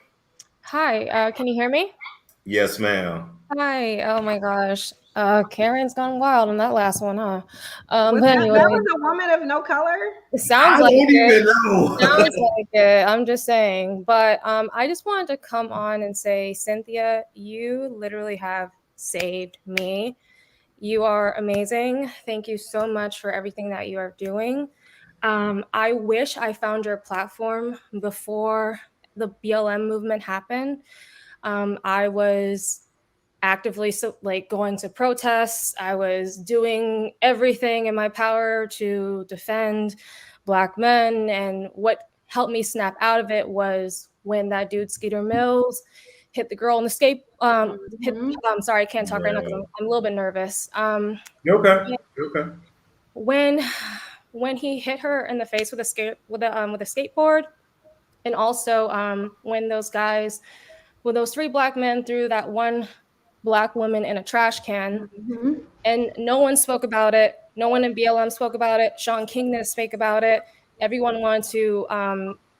Hi, can you hear me? Yes, ma'am. Hi. Oh my gosh. Karen's gone wild on that last one, huh? That Anyway, was a woman of no color. it sounds I like don't it. even know. Sounds like it. I'm just saying. But I just wanted to come on and say, Cynthia, you literally have saved me. You are amazing. Thank you so much for everything that you are doing. I wish I found your platform before the BLM movement happened. I was actively going to protests. I was doing everything in my power to defend Black men. And what helped me snap out of it was when that dude Skeeter Mills hit the girl on the skate. I'm sorry, I can't talk right now because I'm a little bit nervous. You're okay. You're okay. When he hit her in the face with a skateboard, and also when those three Black men threw that one Black woman in a trash can, and no one spoke about it. No one in BLM spoke about it. Sean King didn't speak about it. Everyone wanted to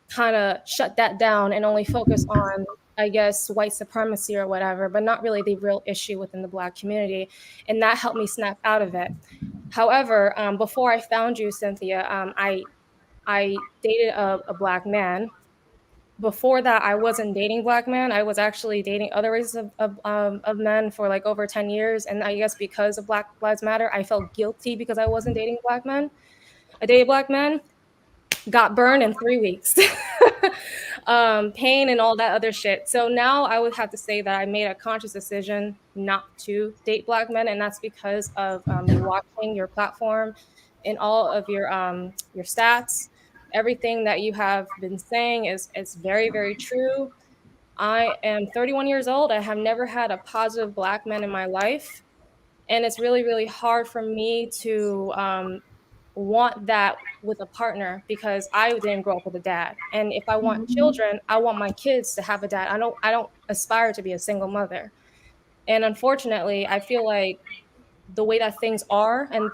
kind of shut that down and only focus on, I guess, white supremacy or whatever, but not really the real issue within the Black community. And that helped me snap out of it. However, before I found you, Cynthia, I dated a Black man. Before that, I wasn't dating Black men. I was actually dating other races of men for like over 10 years. And I guess because of Black Lives Matter, I felt guilty because I wasn't dating Black men. I dated Black men, got burned in 3 weeks. Pain and all that other shit. So now I would have to say that I made a conscious decision not to date Black men. And that's because of me watching your platform and all of your stats. Everything that you have been saying is very, very true. I am 31 years old. I have never had a positive Black man in my life. And it's really, really hard for me to want that with a partner because I didn't grow up with a dad. And if I want children, I want my kids to have a dad. I don't aspire to be a single mother. And unfortunately, I feel like the way that things are and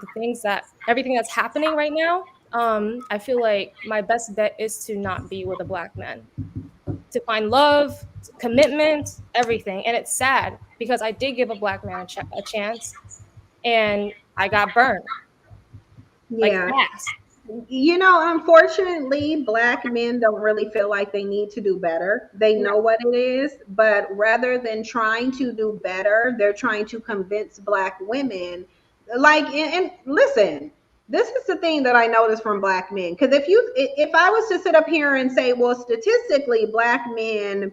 everything that's happening right now, I feel like my best bet is to not be with a Black man, to find love, commitment, everything. And it's sad because I did give a Black man a chance and I got burned. Yeah. Unfortunately, Black men don't really feel like they need to do better. They know what it is, but rather than trying to do better, they're trying to convince Black women. And listen, this is the thing that I noticed from Black men. Because if I was to sit up here and say, well, statistically, Black men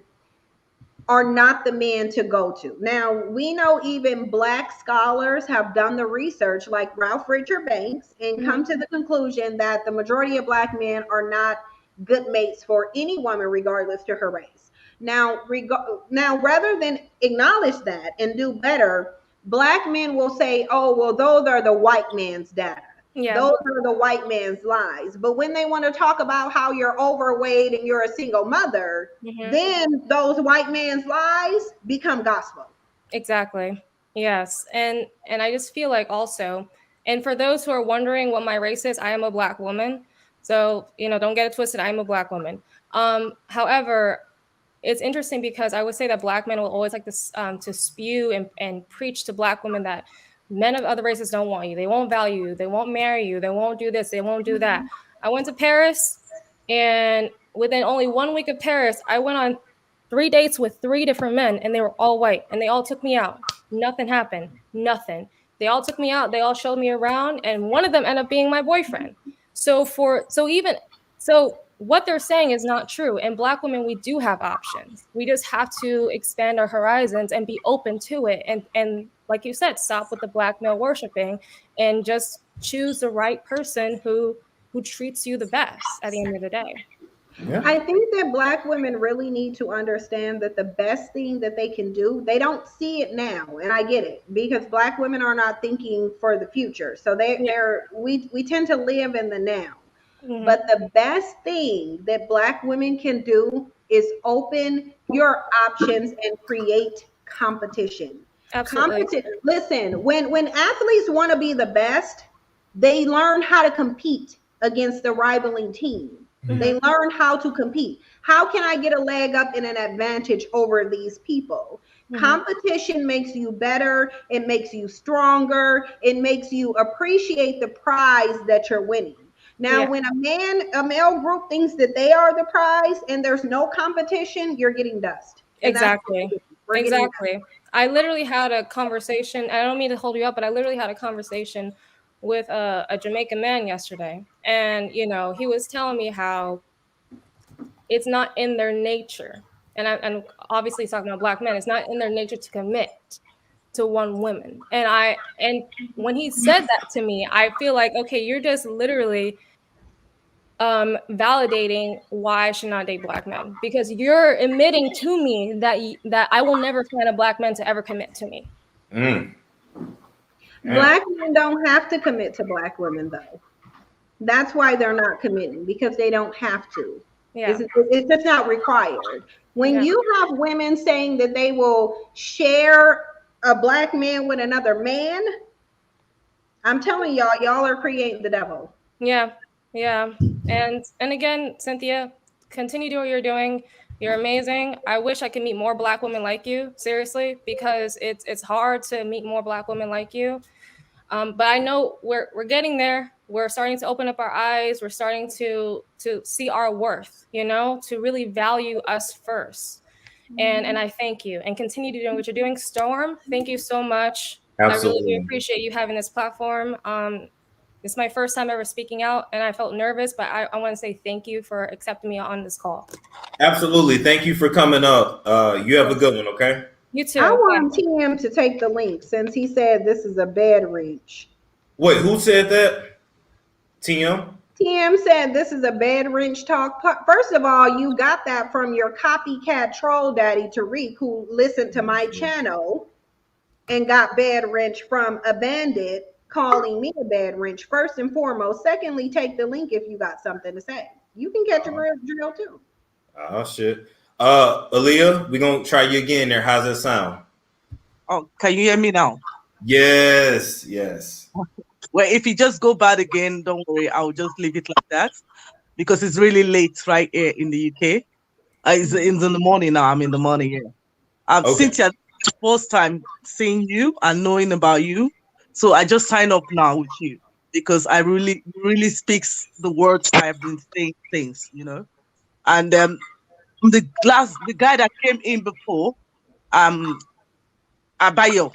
are not the men to go to. Now, we know even Black scholars have done the research like Ralph Richard Banks and come to the conclusion that the majority of Black men are not good mates for any woman, regardless to her race. Now, rather than acknowledge that and do better, Black men will say, oh, well, those are the white man's data. Yeah. Those are the white man's lies. But when they want to talk about how you're overweight and you're a single mother, then those white man's lies become gospel. Exactly. Yes. And I just feel like also And for those who are wondering what my race is, I am a Black woman. So, don't get it twisted. I am a Black woman. However, it's interesting because I would say that Black men will always like this to spew and preach to Black women that men of other races don't want you. They won't value you. They won't marry you. They won't do this. They won't do that. I went to Paris, and within only 1 week of Paris, I went on 3 dates with 3 different men, and they were all white, and they all took me out. Nothing happened. Nothing. They all took me out. They all showed me around, and one of them ended up being my boyfriend. So what they're saying is not true. And Black women, we do have options. We just have to expand our horizons and be open to it. And like you said, stop with the Black male worshiping and just choose the right person who treats you the best at the end of the day. Yeah. I think that Black women really need to understand that the best thing that they can do, they don't see it now, and I get it, because Black women are not thinking for the future. So we tend to live in the now. Mm-hmm. But the best thing that Black women can do is open your options and create competition. Absolutely. Listen, when athletes want to be the best, they learn how to compete against the rivaling team. Mm-hmm. They learn how to compete. How can I get a leg up and an advantage over these people? Mm-hmm. Competition makes you better. It makes you stronger. It makes you appreciate the prize that you're winning. Now, when a male group thinks that they are the prize and there's no competition, you're getting dust. Exactly. Exactly. I literally had a conversation. I don't mean to hold you up, but I literally had a conversation with a Jamaican man yesterday. And, he was telling me how it's not in their nature. And I'm obviously talking about Black men. It's not in their nature to commit to one woman. And when he said that to me, I feel like, okay, you're just literally validating why I should not date Black men, because you're admitting to me that I will never find a Black man to ever commit to me. Black men don't have to commit to Black women, though. That's why they're not committing, because they don't have to. Yeah. It's just not required. When you have women saying that they will share a Black man with another man, I'm telling y'all are creating the devil. Yeah. And again, Cynthia, continue doing what you're doing. You're amazing. I wish I could meet more Black women like you, seriously, because it's hard to meet more Black women like you. But I know we're getting there. We're starting to open up our eyes. We're starting to see our worth, to really value us first. And I thank you, and continue to do what you're doing. Storm, thank you so much. Absolutely. I really appreciate you having this platform. It's my first time ever speaking out, and I felt nervous, but I want to say thank you for accepting me on this call. Absolutely. Thank you for coming up. You have a good one, okay? You too. I want TM to take the link, since he said this is a bed wrench. Wait, who said that? TM? TM said this is a bed wrench talk. First of all, you got that from your copycat troll daddy, Tariq, who listened to my channel and got bed wrench from a bandit calling me a bed wrench, first and foremost. Secondly, take the link if you got something to say. You can catch a real drill too. Oh, shit. Aaliyah, we're going to try you again there. How's that sound? Oh, can you hear me now? Yes. Well, if you just go bad again, don't worry. I'll just leave it like that, because it's really late right here in the UK. It's in the morning now. I'm in the morning here. Okay. Cynthia, first time seeing you and knowing about you. So I just signed up now with you, because I really speaks the words I have been saying things, And the guy that came in before, Abayo,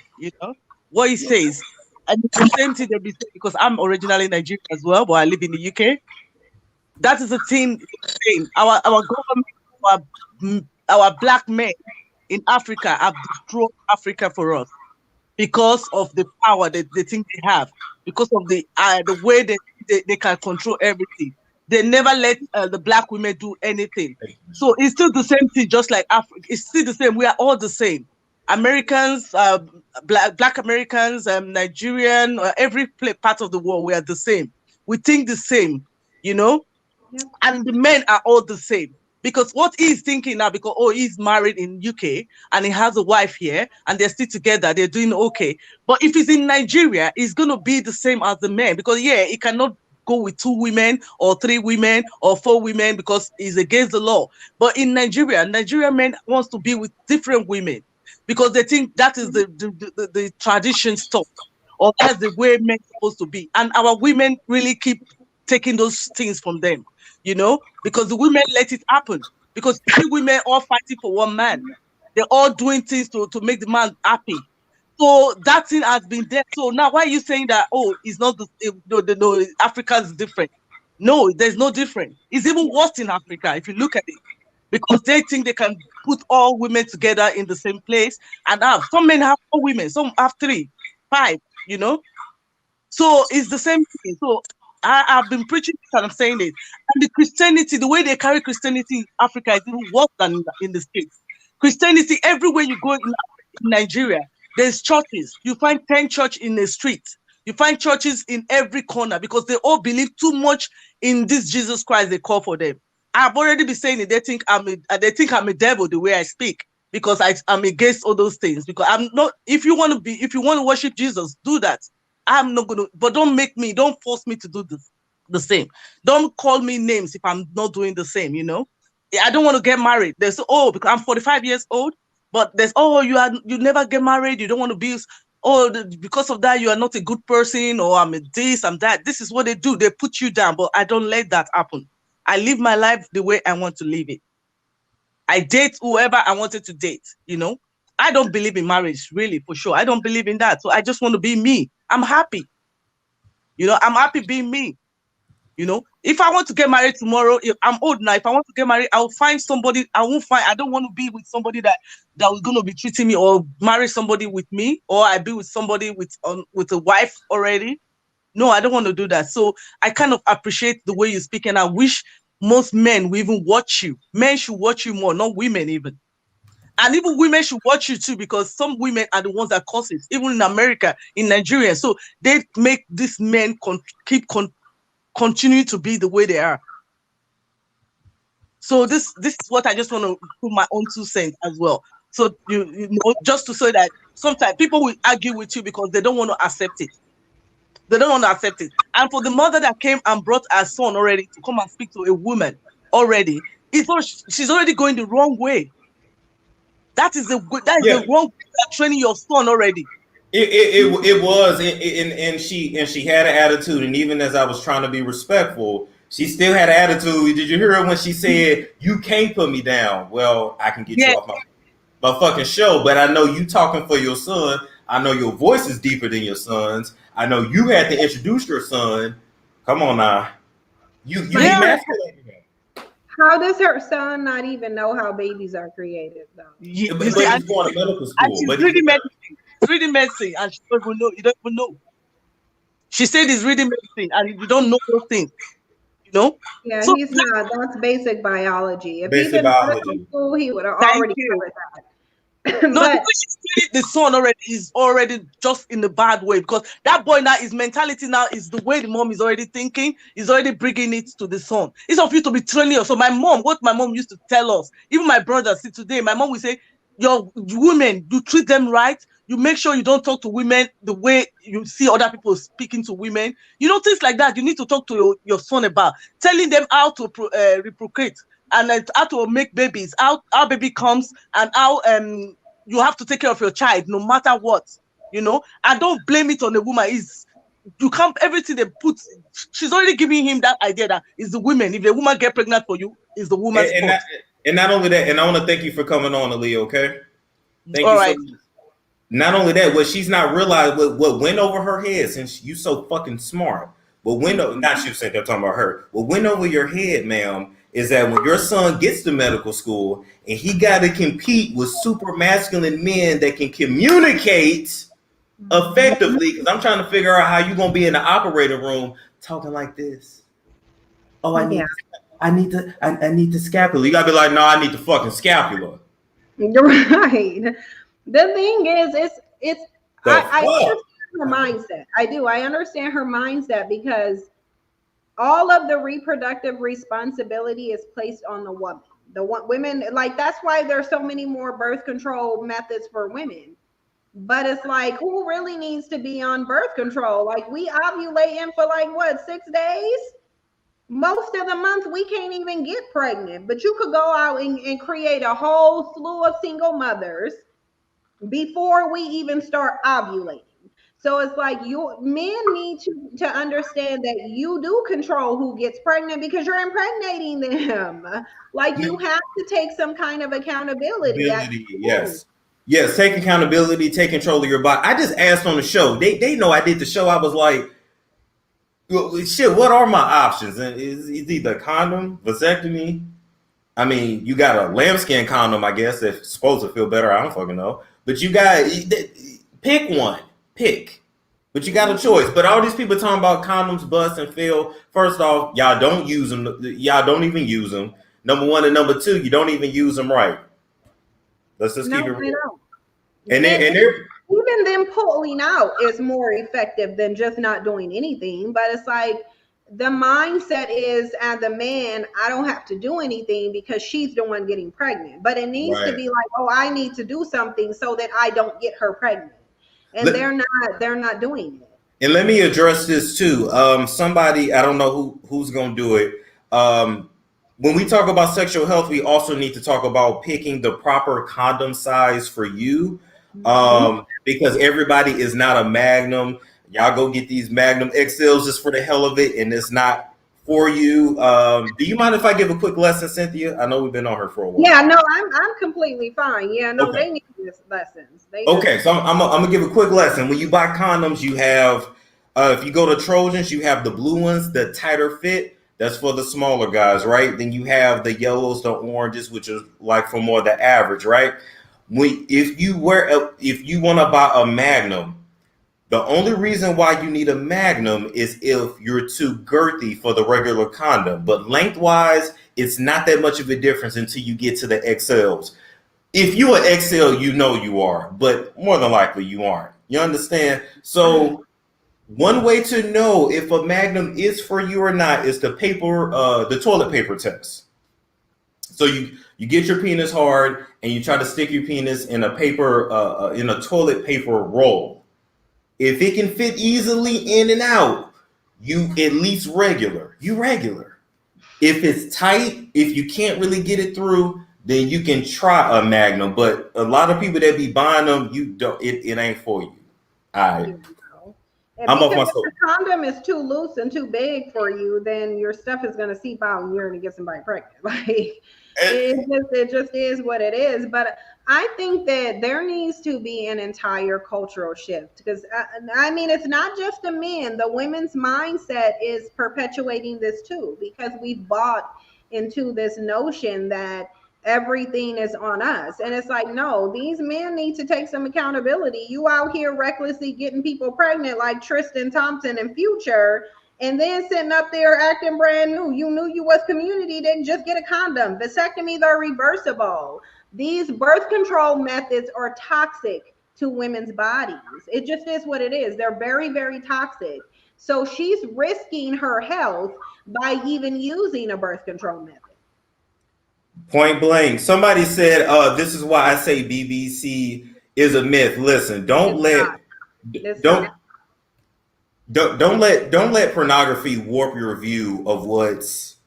what he says, and it's the same thing that we say, because I'm originally Nigerian as well, but I live in the UK. That is the thing. Our government, our Black men in Africa have destroyed Africa for us, because of the power that they think they have, because of the way they can control everything. They never let the Black women do anything. So it's still the same thing, just like Africa. It's still the same. We are all the same. Americans, Black Americans, Nigerian, every part of the world, we are the same. We think the same, And the men are all the same. Because what he's thinking now, because he's married in UK and he has a wife here and they're still together, they're doing okay. But if he's in Nigeria, it's gonna be the same as the man, because he cannot go with 2 women or 3 women or 4 women because it's against the law. But in Nigeria, Nigerian men wants to be with different women because they think that is the tradition stuff, or that's the way men are supposed to be. And our women really keep taking those things from them, because the women let it happen. Because 3 women all fighting for 1 man. They're all doing things to make the man happy. So that thing has been there. So now why are you saying that, it's not no, Africa's different? No, there's no difference. It's even worse in Africa if you look at it. Because they think they can put all women together in the same place and have. Some men have 4 women, some have 3, 5, So it's the same thing. So I've been preaching this and I'm saying it. And the Christianity, the way they carry Christianity in Africa is even worse than in the States. Christianity, everywhere you go in Nigeria, there's churches. You find 10 churches in the street. You find churches in every corner because they all believe too much in this Jesus Christ they call for them. I've already been saying it. They think I'm a devil the way I speak because I'm against all those things. Because I'm not. If you want to worship Jesus, do that. I'm not gonna. But don't force me to do the same. Don't call me names if I'm not doing the same. I don't want to get married. There's because I'm 45 years old. But there's you never get married. You don't want to be. Because of that you are not a good person, or I'm a this, I'm that. This is what they do. They put you down. But I don't let that happen. I live my life the way I want to live it. I date whoever I wanted to date, I don't believe in marriage, really, for sure. I don't believe in that. So I just want to be me. I'm happy. I'm happy being me. If I want to get married tomorrow, if I'm old now, if I want to get married, I'll find somebody. I don't want to be with somebody that was going to be treating me, or marry somebody with me, or I be with somebody with a wife already. No, I don't want to do that. So I kind of appreciate the way you speak, and I wish most men will even watch you. Men should watch you more, not women even. And even women should watch you too, because some women are the ones that cause it, even in America, in Nigeria. So they make these men continue to be the way they are. So this is what I just want to put my own 2 cents as well. So just to say that sometimes people will argue with you because they don't want to accept it. They don't want to accept it. And for the mother that came and brought her son already to come and speak to a woman already, she's already going the wrong way. That is the wrong way. Training your son already. It was, and she had an attitude, and even as I was trying to be respectful, she still had an attitude. Did you hear her when she said, "You can't put me down"? Well, I can get you off my fucking show, but I know you talking for your son. I know your voice is deeper than your son's. I know you had to introduce your son. Come on now, you emasculated him. How does her son not even know how babies are created, though? He's going to medical school. She's reading medicine, and she don't even know. You don't even know. She said he's reading medicine, and you don't know those things. Yeah, so, he's not. That's basic biology. If basic he'd been biology. in school, he would have already covered that. No, the way she said the son is already just in the bad way, because that boy now, his mentality now is the way the mom is already thinking, is already bringing it to the son. It's of you to be training us. So what my mom used to tell us, even my brother, see today, my mom will say, your women, you treat them right. You make sure you don't talk to women the way you see other people speaking to women. Things like that. You need to talk to your son about, telling them how to reprocreate and how to make babies, how baby comes, and how you have to take care of your child no matter what. And don't blame it on the woman. You can't, everything they put, she's already giving him that idea that it's the women. If the woman get pregnant for you, it's the woman's fault. And not only that, and I want to thank you for coming on, Aaliyah, okay? Thank All you right. so much. Not only that, what she's not realized, what went over her head, since you so fucking smart, what went over, not you said they're talking about her, what went over your head, ma'am, is that when your son gets to medical school and he got to compete with super masculine men that can communicate effectively, because I'm trying to figure out how you're going to be in the operating room talking like this. Oh, I need the scapula. You got to be like, no, I need the fucking scapula. Right. The thing is, I understand her mindset. I do. I understand her mindset because all of the reproductive responsibility is placed on the woman. Women, like, that's why there's so many more birth control methods for women. But it's like, who really needs to be on birth control? Like, we ovulating for like what, 6 days? Most of the month we can't even get pregnant, but you could go out and create a whole slew of single mothers before we even start ovulating. So it's like, you men need to understand that you do control who gets pregnant because you're impregnating them. Like, you have to take some kind of accountability. Yes. Yes, take accountability, take control of your body. I just asked on the show. They know I did the show. I was like, well, shit, what are my options? And it's either condom, vasectomy. I mean, you got a lambskin condom, I guess, that's supposed to feel better. I don't fucking know. But you got, pick one. Pick. But you got a choice. But all these people talking about condoms bust and fail. First off, y'all don't use them. Y'all don't even use them. Number one, and number two, you don't even use them right. Let's just keep it real. And even them pulling out is more effective than just not doing anything. But it's like, the mindset is, as a man, I don't have to do anything because she's the one getting pregnant. But it needs to be like, oh, I need to do something so that I don't get her pregnant. And they're not doing it. And let me address this too. Somebody, I don't know who's gonna do it. When we talk about sexual health, we also need to talk about picking the proper condom size for you. Because everybody is not a Magnum. Y'all go get these Magnum XLs just for the hell of it, and it's not for you. Do you mind if I give a quick lesson, Cynthia? I know we've been on her for a while. Yeah, no, I'm completely fine. Yeah, no, They need this lessons. So I'm gonna give a quick lesson. When you buy condoms, you have, if you go to Trojans, you have the blue ones, the tighter fit. That's for the smaller guys, right? Then you have the yellows, the oranges, which is like for more the average, right? If you want to buy a Magnum, the only reason why you need a Magnum is if you're too girthy for the regular condom. But lengthwise, it's not that much of a difference until you get to the XLs. If you're an XL, you know you are, but more than likely you aren't. You understand? So one way to know if a Magnum is for you or not is the toilet paper test. So you get your penis hard and you try to stick your penis in a toilet paper roll. If it can fit easily in and out, you at least regular. You regular. If it's tight, if you can't really get it through, then you can try a Magnum. But a lot of people that be buying them, it ain't for you. All right. I'm off my soap. If the condom is too loose and too big for you, then your stuff is going to seep out and you're going to get somebody pregnant. Like, it just is what it is. But I think that there needs to be an entire cultural shift, because I mean, it's not just the men. The women's mindset is perpetuating this too, because we've bought into this notion that everything is on us. And it's like, no, these men need to take some accountability. You out here recklessly getting people pregnant like Tristan Thompson and Future, and then sitting up there acting brand new. You knew you was community, then just get a condom. Vasectomies are reversible. These birth control methods are toxic to women's bodies. It just is what it is. They're very, very toxic. So she's risking her health by even using a birth control method. Point blank. Somebody said, this is why I say BBC is a myth. Listen, don't let pornography warp your view of what's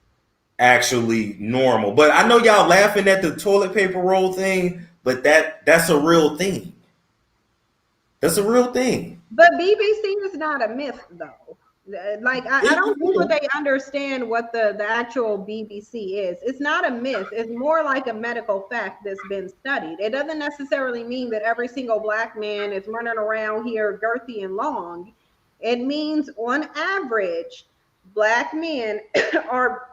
actually normal. But I know y'all laughing at the toilet paper roll thing, but that's a real thing. That's a real thing. But BBC is not a myth, though. Like, I don't think that they understand what the actual BBC is. It's not a myth. It's more like a medical fact that's been studied. It doesn't necessarily mean that every single Black man is running around here girthy and long. It means, on average, Black men are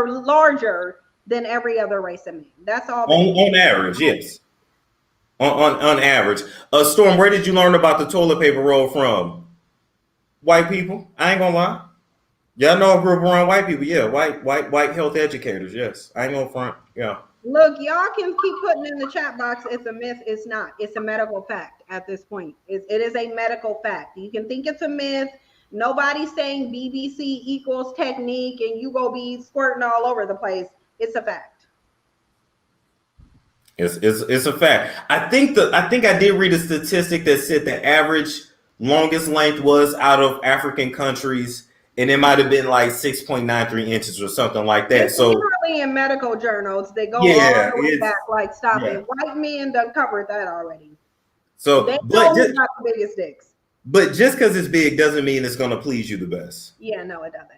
larger than every other race of men. That's all. On average, yes. On average. Storm, where did you learn about the toilet paper roll from? White people. I ain't gonna lie. Y'all know I grew up around white people. Yeah, white health educators. Yes, I ain't gonna front. Yeah. Look, y'all can keep putting in the chat box. It's a myth. It's not. It's a medical fact at this point. It is a medical fact. You can think it's a myth. Nobody's saying BBC equals technique and you go be squirting all over the place. It's a fact. It's a fact. I think I did read a statistic that said the average longest length was out of African countries, and it might have been like 6.93 inches or something like that. It's So usually in medical journals, they go yeah, all the way it's back. Like, stop yeah. it. White men done covered that already. So, They but know who got the biggest dicks. But just because it's big doesn't mean it's going to please you the best. Yeah, no, it doesn't.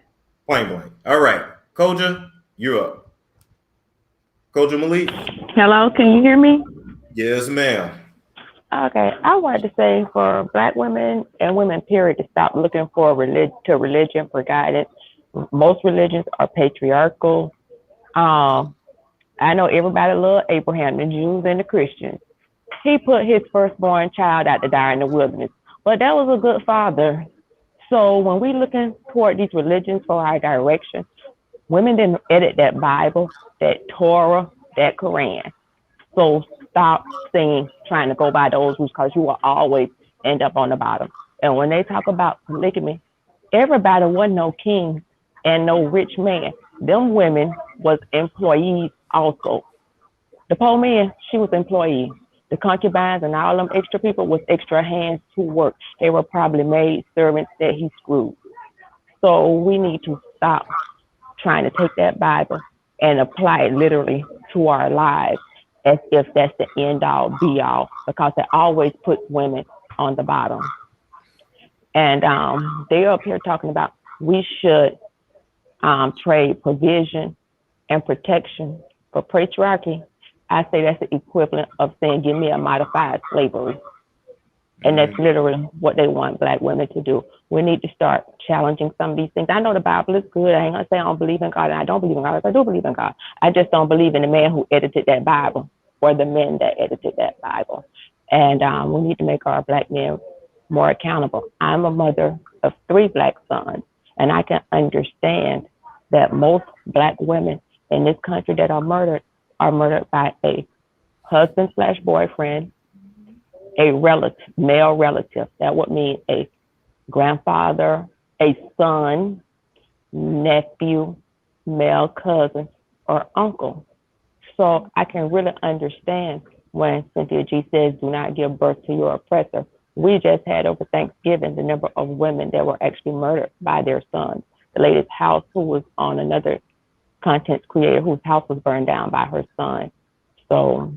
Plain blank. All right, Koja, you're up. Koja Malik. Hello, can you hear me? Yes, ma'am. Okay, I wanted to say for Black women and women, period, to stop looking for religion for guidance. Most religions are patriarchal. I know everybody love Abraham, the Jews and the Christians. He put his firstborn child out to die in the wilderness, but that was a good father. So when we looking toward these religions for our direction, women didn't edit that Bible, that Torah, that Quran. So stop trying to go by those rules, because you will always end up on the bottom. And when they talk about polygamy, everybody wasn't no king and no rich man. Them women was employees also. The poor man, she was employee. The concubines and all them extra people was extra hands who worked. They were probably maid servants that he screwed. So we need to stop trying to take that Bible and apply it literally to our lives as if that's the end all be all, because it always puts women on the bottom. And they're up here talking about we should trade provision and protection for patriarchy. I say that's the equivalent of saying, give me a modified slavery. And that's literally what they want Black women to do. We need to start challenging some of these things. I know the Bible is good. I ain't gonna say I don't believe in God, and I don't believe in God. I do believe in God. I just don't believe in the man who edited that Bible or the men that edited that Bible. And we need to make our Black men more accountable. I'm a mother of 3 Black sons, and I can understand that most Black women in this country that are murdered by a husband/boyfriend, a relative, male relative. That would mean a grandfather, a son, nephew, male cousin, or uncle. So I can really understand when Cynthia G says, do not give birth to your oppressor. We just had over Thanksgiving the number of women that were actually murdered by their sons. The lady's house, who was on another content creator whose house was burned down by her son. So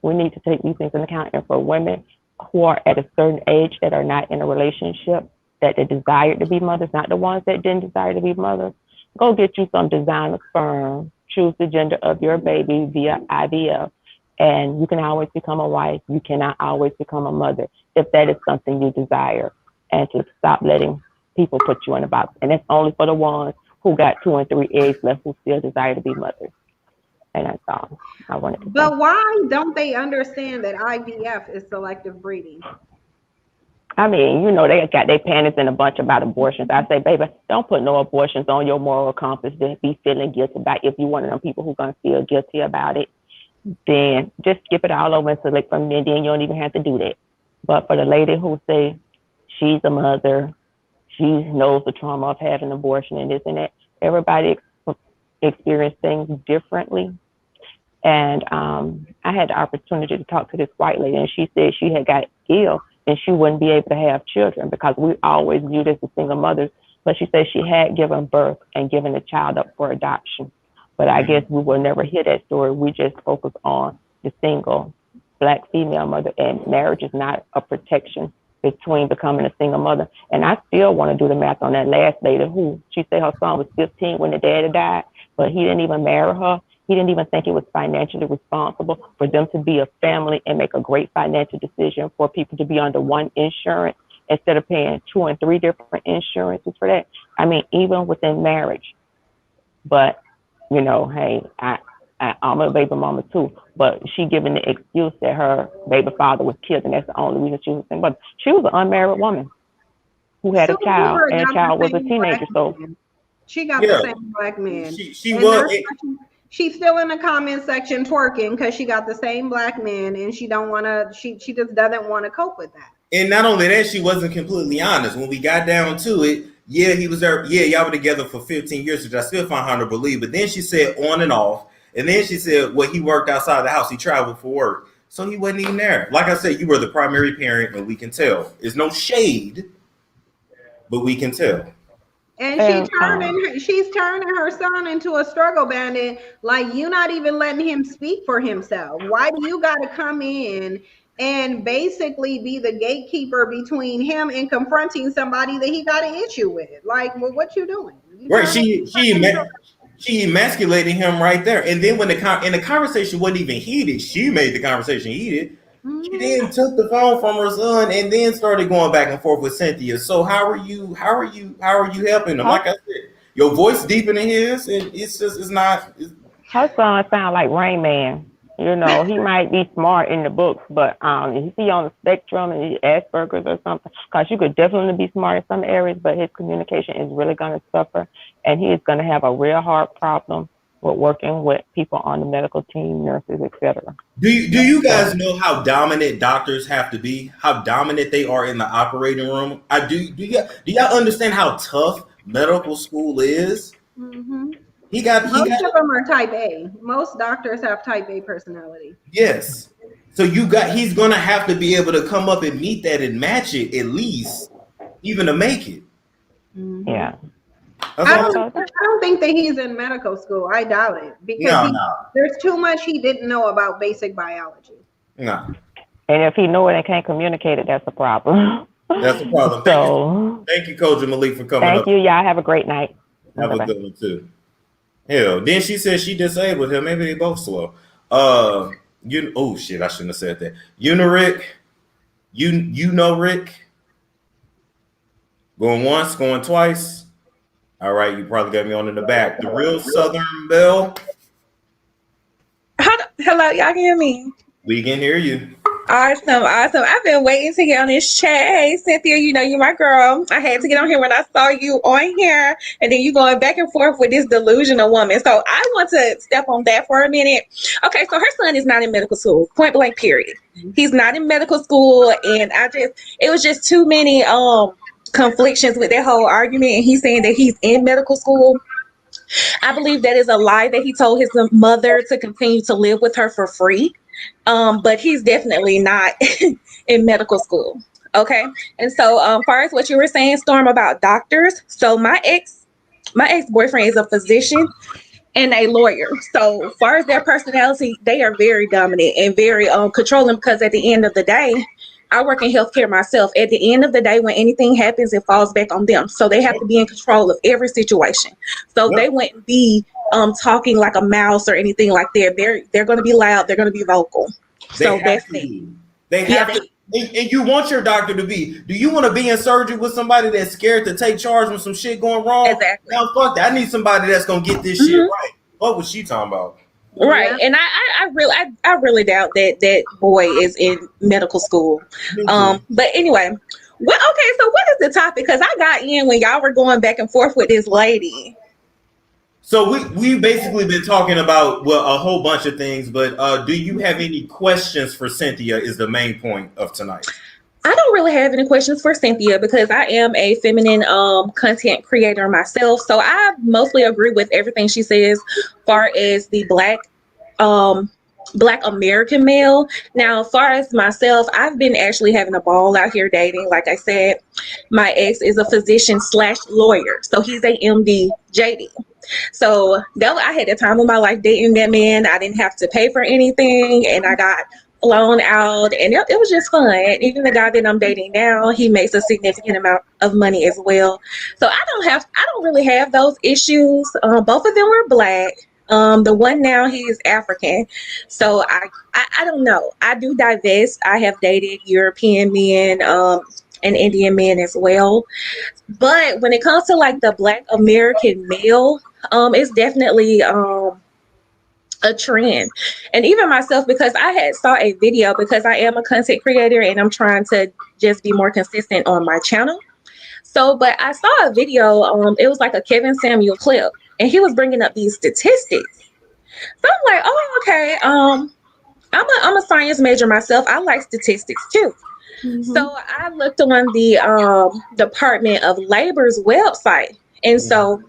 we need to take these things into account. And for women who are at a certain age that are not in a relationship, that they desire to be mothers, not the ones that didn't desire to be mothers, go get you some designer sperm, choose the gender of your baby via IVF, and you can always become a wife. You cannot always become a mother if that is something you desire, and to stop letting people put you in a box. And that's only for the ones who got 2 and 3 eggs left who still desire to be mothers. And that's all I wanted to say. But why don't they understand that IVF is selective breeding? I mean, you know, they got their panties in a bunch about abortions. I say, baby, don't put no abortions on your moral compass to be feeling guilty about. If you're one of them people who's going to feel guilty about it, then just skip it all over and select from there. Then you don't even have to do that. But for the lady who say she's a mother, she knows the trauma of having an abortion and this and that, everybody experience things differently. And I had the opportunity to talk to this white lady, and she said she had got ill and she wouldn't be able to have children because we always viewed as the single mothers. But she said she had given birth and given the child up for adoption. But I guess we will never hear that story. We just focus on the single Black female mother, and marriage is not a protection between becoming a single mother. And I still want to do the math on that last lady who, she said her son was 15 when the daddy died, but he didn't even marry her. He didn't even think it was financially responsible for them to be a family and make a great financial decision for people to be under one insurance instead of paying 2 and 3 different insurances for that. I mean, even within marriage. But, you know, hey, I'm a baby mama too, but she giving the excuse that her baby father was killed, and that's the only reason she was single. But she was an unmarried woman who had a child, and the child was a teenager. So she got the same Black man. She was. She's still in the comment section twerking because she got the same Black man, and she don't want to. She just doesn't want to cope with that. And not only that, she wasn't completely honest when we got down to it. Yeah, he was there. Yeah, y'all were together for 15 years, which I still find hard to believe. But then she said on and off And then she said, well, he worked outside the house. He traveled for work. So he wasn't even there. Like I said, you were the primary parent, and we can tell. There's no shade, but we can tell. And she's turning her son into a struggle bandit. Like, you're not even letting him speak for himself. Why do you got to come in and basically be the gatekeeper between him and confronting somebody that he got an issue with? Like, well, what you doing? Right, she emasculated him right there. And then when the conversation wasn't even heated, she made the conversation heated. She then took the phone from her son and then started going back and forth with Cynthia. So how are you helping him? Like I said, your voice deeper than his, and it's not. Her son sound like Rain Man. You know, he might be smart in the books, but is he on the spectrum and he Asperger's or something? Because you could definitely be smart in some areas, but his communication is really going to suffer, and he is going to have a real hard problem with working with people on the medical team, nurses, etc. Do you guys know how dominant doctors have to be? How dominant they are in the operating room? Do y'all understand how tough medical school is? Mm-hmm. Most of them are type A. Most doctors have type A personality. Yes. So he's gonna have to be able to come up and meet that and match it at least, even to make it. Mm-hmm. Yeah. I don't think that he's in medical school. I doubt it, because there's too much he didn't know about basic biology. No. And if he know it and can't communicate it, that's a problem. That's a problem. Thank you, Coach Malik, for coming up. Thank you. Y'all have a great night. Have a good one too. Hell, then she said she disabled him. Maybe they both slow. Oh shit, I shouldn't have said that. Rick. You know Rick. Going once, going twice. All right, you probably got me on in the back. The real Southern Belle. Hello, y'all can hear me? We can hear you. Awesome. I've been waiting to get on this chat. Hey, Cynthia, you know you're my girl. I had to get on here when I saw you on here, and then you going back and forth with this delusional woman. So I want to step on that for a minute. Okay, so her son is not in medical school, point blank, period. He's not in medical school, and it was just too many conflictions with that whole argument, and he's saying that he's in medical school. I believe that is a lie that he told his mother to continue to live with her for free. But he's definitely not in medical school. Okay. And so, far as what you were saying, Storm, about doctors. So my ex-boyfriend is a physician and a lawyer. So far as their personality, they are very dominant and very controlling, because at the end of the day, I work in healthcare myself. At the end of the day, when anything happens, it falls back on them. So they have to be in control of every situation. So they wouldn't be talking like a mouse or anything like that. They're going to be loud. They're going to be vocal. So that's it. They have to. And you want your doctor to be. Do you want to be in surgery with somebody that's scared to take charge when some shit going wrong? Exactly. Now fuck that. I need somebody that's gonna get this shit right. What was she talking about? Right. And I really doubt that boy is in medical school. But anyway, so what is the topic? Because I got in when y'all were going back and forth with this lady. So we've basically been talking about a whole bunch of things, but do you have any questions for Cynthia is the main point of tonight? I don't really have any questions for Cynthia because I am a feminine content creator myself. So I mostly agree with everything she says as far as the Black American male. Now, as far as myself, I've been actually having a ball out here dating. Like I said, my ex is a physician / lawyer. So he's a MD JD. So I had the time of my life dating that man. I didn't have to pay for anything, and I got flown out, and it was just fun. Even the guy that I'm dating now, he makes a significant amount of money as well. So I don't really have those issues. Both of them are Black. The one now, he is African. So I don't know. I do divest. I have dated European men and Indian men as well. But when it comes to like the Black American male, it's definitely a trend. And even myself, because I had saw a video, because I am a content creator and I'm trying to just be more consistent on my channel. So, but I saw a video, it was like a Kevin Samuel clip, and he was bringing up these statistics. So I'm like, oh, okay. I'm a science major myself. I like statistics too. Mm-hmm. So I looked on the Department of Labor's website, and so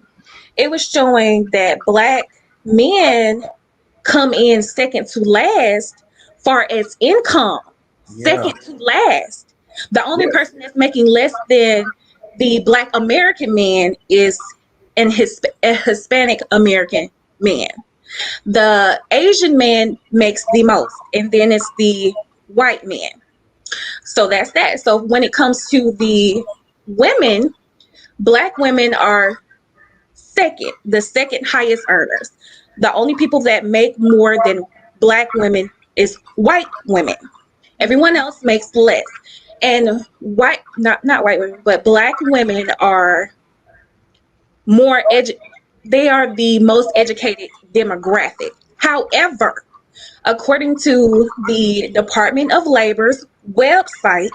it was showing that Black men come in second to last far as income. Second to last. The only person that's making less than the Black American man is a Hispanic American man. The Asian man makes the most, and then it's the white man. So that's that. So when it comes to the women, Black women are the second highest earners. The only people that make more than Black women is white women. Everyone else makes less. And not white women, but Black women are they are the most educated demographic. However, according to the Department of Labor's website,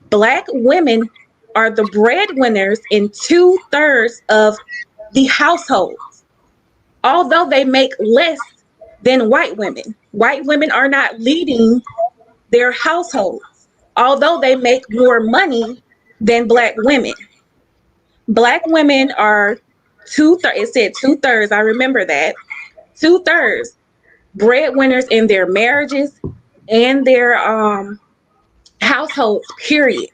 Black women are the breadwinners in 2/3 of the households, although they make less than white women. White women are not leading their households, although they make more money than Black women. Black women are 2/3. It said 2/3. I remember that. 2/3 breadwinners in their marriages and their households. Period.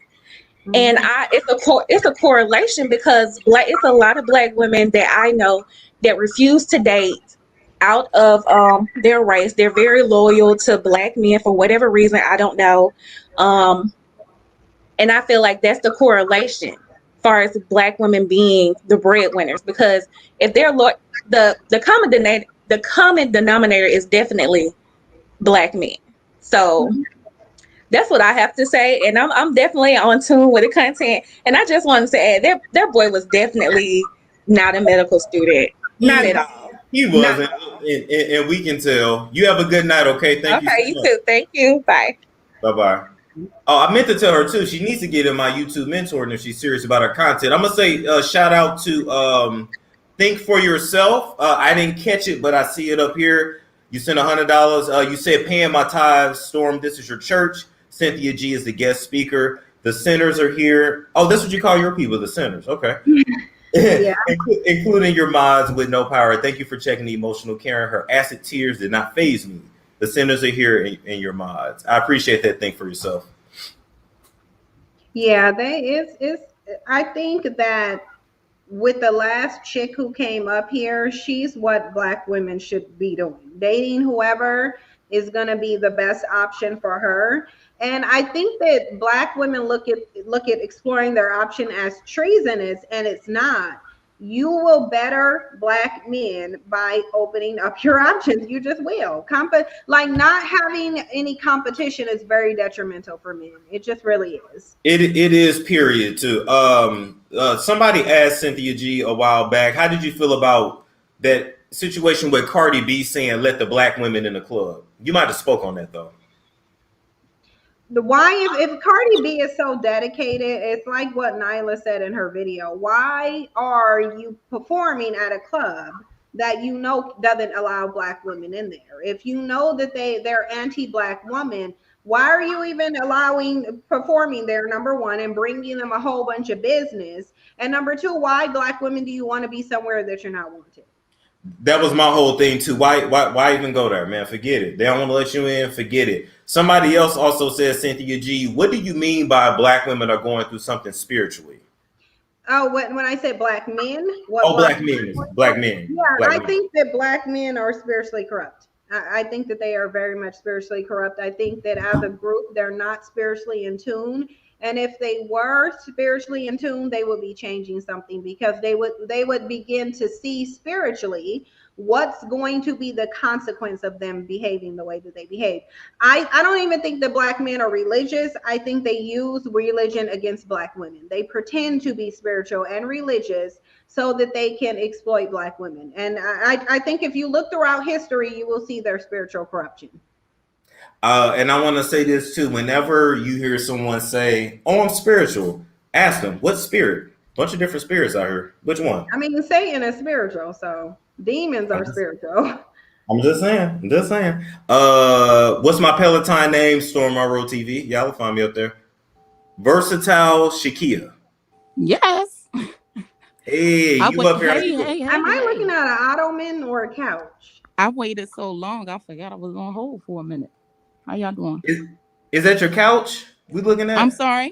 And it's a correlation because it's a lot of Black women that I know that refuse to date out of their race. They're very loyal to Black men for whatever reason, I don't know. And I feel like that's the correlation as far as Black women being the breadwinners, because if they're the common denominator is definitely Black men. So that's what I have to say, and I'm definitely on tune with the content. And I just wanted to add that boy was definitely not a medical student, not at all. He wasn't, and we can tell. You have a good night, okay? Thank you. Okay, you too. Thank you. Bye. Bye. Oh, I meant to tell her too. She needs to get in my YouTube mentoring if she's serious about her content. I'm gonna say shout out to Think for Yourself. I didn't catch it, but I see it up here. You sent $100. You said paying my tithes. Storm, this is your church. Cynthia G is the guest speaker. The sinners are here. Oh, that's what you call your people, the sinners. Okay. Yeah. Including your mods with no power. Thank you for checking the emotional Karen. Her acid tears did not faze me. The sinners are here in your mods. I appreciate that. Think for yourself. Yeah, I think that with the last chick who came up here, she's what Black women should be doing. Dating whoever is going to be the best option for her. And I think that Black women look at exploring their option as treasonous, and it's not. You will better Black men by opening up your options. You just will. Like not having any competition is very detrimental for men. It just really is. It is, period, too. Somebody asked Cynthia G a while back, how did you feel about that situation with Cardi B saying, let the Black women in the club? You might have spoke on that, though. If Cardi B is so dedicated, it's like what Nyla said in her video. Why are you performing at a club that you know doesn't allow Black women in there? If you know that they're anti-Black women, why are you even performing there, number one, and bringing them a whole bunch of business? And number two, why Black women do you want to be somewhere that you're not wanted? That was my whole thing too. Why even go there, man? Forget it. They don't want to let you in. Forget it. Somebody else also says, Cynthia G, what do you mean by Black women are going through something spiritually? Oh, when I say Black men? Black men. Yeah, I think that Black men are spiritually corrupt. I think that they are very much spiritually corrupt. I think that as a group, they're not spiritually in tune. And if they were spiritually in tune, they would be changing something, because they would begin to see spiritually what's going to be the consequence of them behaving the way that they behave. I don't even think that Black men are religious. I think they use religion against Black women. They pretend to be spiritual and religious so that they can exploit Black women. And I think if you look throughout history, you will see their spiritual corruption. And I want to say this too. Whenever you hear someone say, "Oh, I'm spiritual," ask them, "What spirit?" Bunch of different spirits out here. Which one? I mean, Satan is spiritual, so demons are spiritual. I'm just saying. What's my Peloton name? stormmonroetv. Y'all will find me up there. Versatile Shakia. Yes. Hey, I you wait, up here? hey. Am I looking at an ottoman or a couch? I waited so long, I forgot I was on hold for a minute. How y'all doing? Is that your couch we looking at? I'm sorry.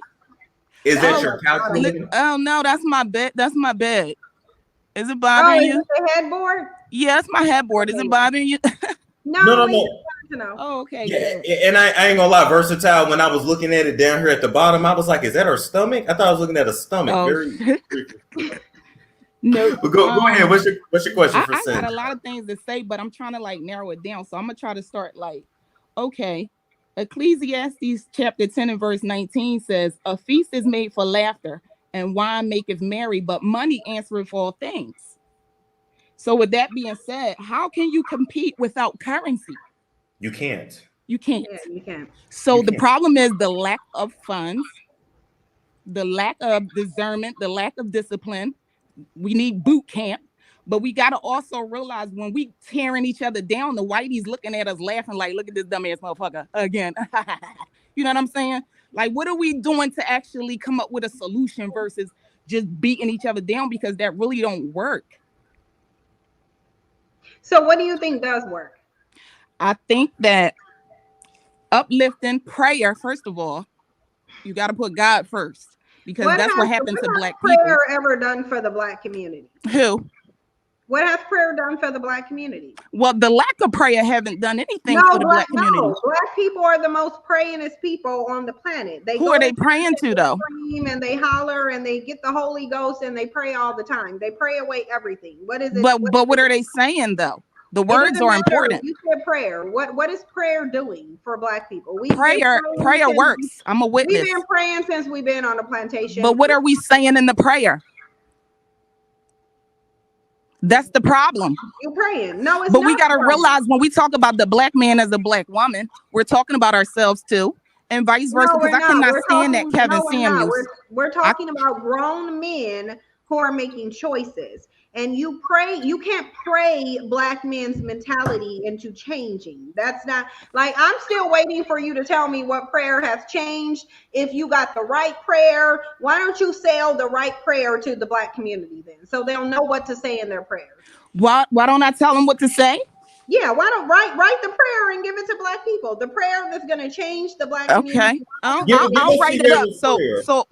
Is that your couch we looking at? Oh no, that's my bed. That's my bed. Is it Oh, bothering is you? it the headboard? Yeah, it's my headboard. Is it bothering you? No. Oh, okay. Yeah, Good. and I ain't gonna lie, Versatile, when I was looking at it down here at the bottom, I was like, is that her stomach? I thought I was looking at a stomach. Oh, Very no. But go ahead. What's your question for I Cynthia? got a lot of things to say, but I'm trying to like narrow it down. So I'm gonna try to start like, okay. Ecclesiastes chapter 10 and verse 19 says, a feast is made for laughter, and wine maketh merry, but money answereth all things. So with that being said, how can you compete without currency? You can't. You can't. Yeah, you can't. So the problem is the lack of funds, the lack of discernment, the lack of discipline. We need boot camp, but we got to also realize when we tearing each other down, the whitey's looking at us laughing like, look at this dumbass motherfucker again. You know what I'm saying? Like, what are we doing to actually come up with a solution versus just beating each other down, because that really don't work. So what do you think does work? I think that uplifting prayer, first of all, you got to put God first, because that's what happened to Black people. What has prayer ever done for the Black community? Who? What has prayer done for the Black community? Well, the lack of prayer haven't done anything for the Black community. No, Black people are the most prayingest people on the planet. Who are they praying to, though? Scream and they holler and they get the Holy Ghost and they pray all the time. They pray away everything. What is it? But what are they saying, though? The words are important. You said prayer. What is prayer doing for Black people? Prayer works. I'm a witness. We've been praying since we've been on the plantation. But what are we saying in the prayer? That's the problem. You're praying. No, it's but not. We got to realize when we talk about the Black man as a Black woman, we're talking about ourselves too, and vice versa. Because I cannot stand that Kevin Samuels. We're talking about grown men who are making choices. And you pray, you can't pray Black men's mentality into changing. That's not, like, I'm still waiting for you to tell me what prayer has changed. If you got the right prayer, why don't you sell the right prayer to the Black community then? So they'll know what to say in their prayers. Why don't I tell them what to say? Yeah, why don't write the prayer and give it to Black people? The prayer that's going to change the Black community. Okay, I'll write it up.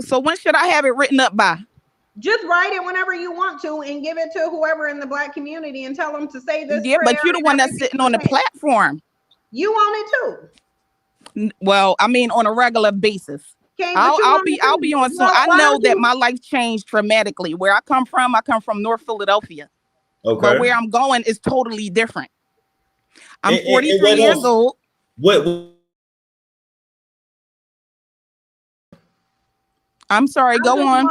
So when should I have it written up by? Just write it whenever you want to and give it to whoever in the Black community and tell them to say this. Yeah, but you're the one that's sitting on the platform. You own it too. Well, I mean, on a regular basis. Okay, I'll be on. So I know that my life changed dramatically. Where I come from North Philadelphia. Okay. But where I'm going is totally different. I'm 43 years old. What? I'm sorry, go on.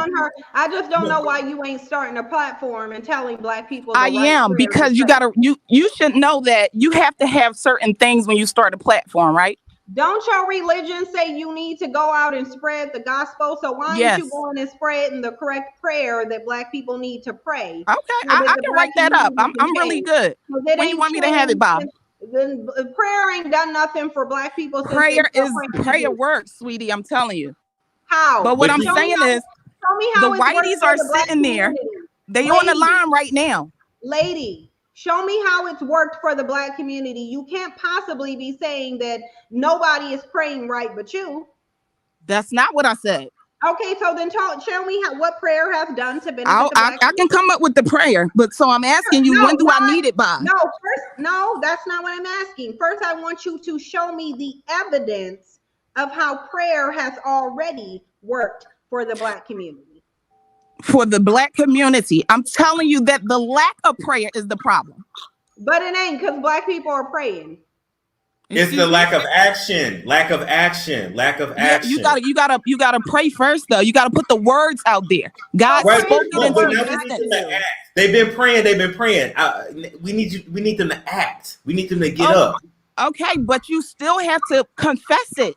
I just don't know why you ain't starting a platform and telling Black people. I am, because you should know that you have to have certain things when you start a platform, right? Don't your religion say you need to go out and spread the gospel? So why aren't you going and spreading the correct prayer that Black people need to pray? Okay, I can write that up. I'm really good. When you want me to have it, Bob? Prayer ain't done nothing for Black people. Prayer works, sweetie. I'm telling you. How? But what I'm saying is, the whiteys are sitting there. They on the line right now. Lady, show me how it's worked for the Black community. You can't possibly be saying that nobody is praying right but you. That's not what I said. Okay, so then show me what prayer has done to benefit the Black I can come up with the prayer, but so I'm asking you, when do I need it by? No, that's not what I'm asking. First, I want you to show me the evidence of how prayer has already worked for the Black community. For the Black community, I'm telling you that the lack of prayer is the problem. But it ain't, because Black people are praying. It's the lack of action. Lack of action. You gotta pray first, though. You gotta put the words out there. God spoke it into existence. They've been praying. We need them to act. We need them to get up. Okay, but you still have to confess it.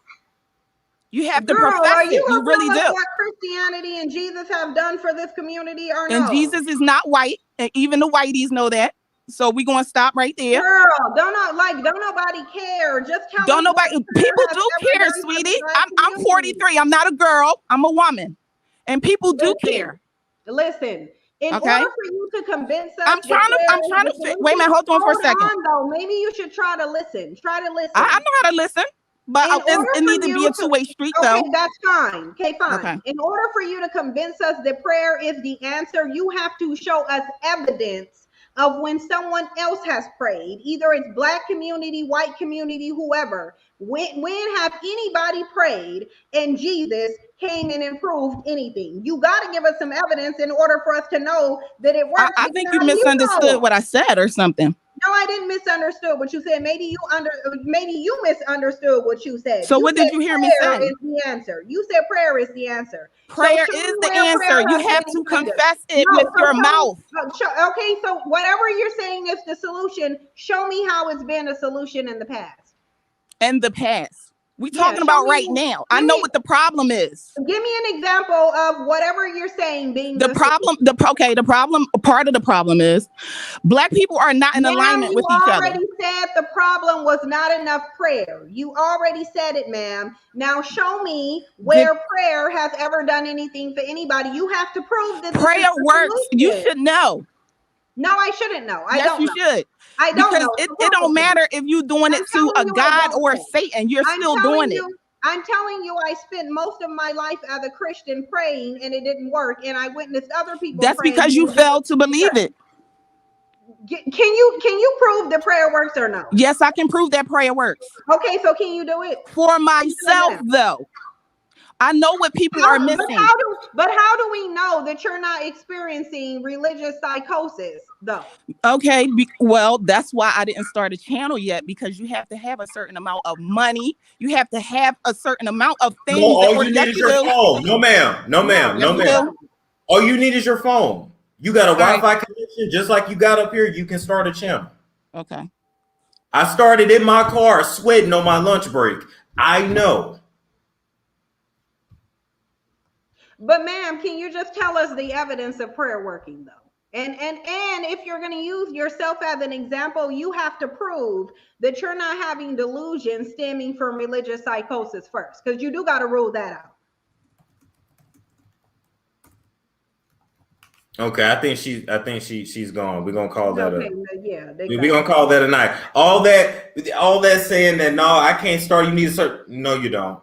You have to profess it. You really do. What Christianity and Jesus have done for this community or no? And Jesus is not white, and even the whiteys know that. So we're gonna stop right there. Girl, don't nobody care. Just tell don't nobody. People do care, sweetie. I'm 43. I'm not a girl. I'm a woman, and people do care. Listen, In Okay. order for you to convince us, I'm trying to wait a minute, hold on for a second. On, though. Maybe you should try to listen. Try to listen. I know how to listen, but it needs to be a two-way street, though. Okay, that's fine. Okay, fine. Okay. In order for you to convince us that prayer is the answer, you have to show us evidence of when someone else has prayed. Either it's black community, white community, whoever. When have anybody prayed and Jesus came and improved anything? You got to give us some evidence in order for us to know that it works. I think you misunderstood what I said or something. No, I didn't misunderstood what you said. Maybe you misunderstood what you said. So what did you hear me say? Prayer is the answer. You said prayer is the answer. Prayer is the answer. You have to confess it with your mouth. Okay, so whatever you're saying is the solution. Show me how it's been a solution in the past. In the past. We're talking about right now. I know what the problem is. Give me an example of whatever you're saying being the problem. Part of the problem is black people are not in alignment with each other. You already said the problem was not enough prayer. You already said it, ma'am. Now show me where prayer has ever done anything for anybody. You have to prove that prayer works. You should know. No, I shouldn't know. I yes, don't you know. should. I don't because know. It don't matter if you're doing it to a God or a Satan. You're still doing it. I'm telling you, I spent most of my life as a Christian praying, and it didn't work. And I witnessed other people. That's because you failed to believe it. Can you prove that prayer works or no? Yes, I can prove that prayer works. Okay, so can you do it for myself though? I know what people are missing. But how do we know that you're not experiencing religious psychosis, though? Okay, well, that's why I didn't start a channel yet, because you have to have a certain amount of money. You have to have a certain amount of things. All you need is your phone. No, ma'am. No, ma'am. No, ma'am. All you need is your phone. You got a Wi-Fi connection, just like you got up here. You can start a channel. Okay. I started in my car, sweating on my lunch break. I know. But ma'am, can you just tell us the evidence of prayer working though? And if you're going to use yourself as an example, you have to prove that you're not having delusions stemming from religious psychosis first, because you do got to rule that out. Okay, I think she's gone. We're gonna call that yeah, we're gonna call that a night. All that saying that no, I can't start. You need to start. No, you don't.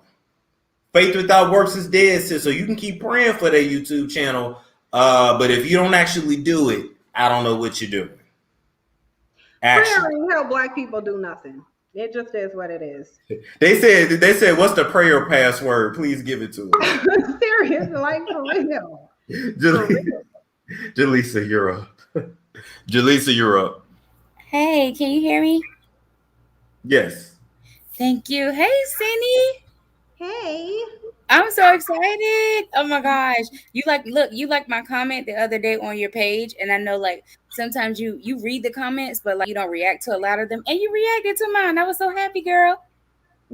Faith without works is dead, sis. So you can keep praying for that YouTube channel. But if you don't actually do it, I don't know what you're doing. Prayer ain't help black people do nothing. It just is what it is. They said, what's the prayer password? Please give it to them. Serious, like for real. Jaleesa, you're up. Jaleesa, you're up. Hey, can you hear me? Yes. Thank you. Hey, Cindy. Hey. I'm so excited. Oh my gosh. You like my comment the other day on your page, and I know like sometimes you read the comments, but like you don't react to a lot of them, and you reacted to mine. I was so happy, girl.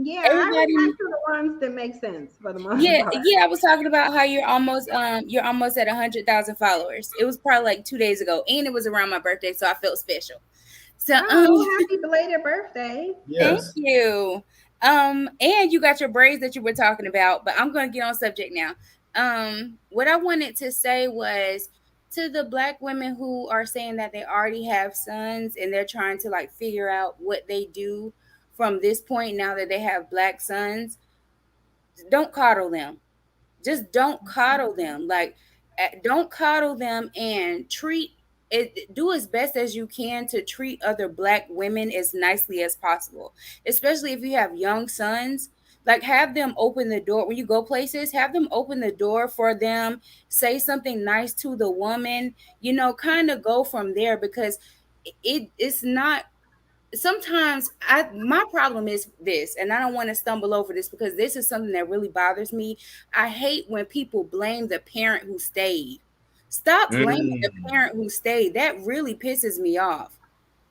Yeah, I react to the ones that make sense for the most part. Yeah, I was talking about how you're almost at 100,000 followers. It was probably like 2 days ago, and it was around my birthday, so I felt special. So happy belated birthday. Yes. Thank you. And you got your braids that you were talking about, but I'm going to get on subject now. What I wanted to say was to the black women who are saying that they already have sons and they're trying to like figure out what they do from this point now that they have black sons, don't coddle them. Just don't coddle them. Like, don't coddle them and do as best as you can to treat other black women as nicely as possible, especially if you have young sons. Like, have them open the door when you go places, have them open the door for them, say something nice to the woman, kind of go from there, because it's not. Sometimes my problem is this, and I don't want to stumble over this because this is something that really bothers me. I hate when people blame the parent who stayed. Stop blaming the parent who stayed. That really pisses me off.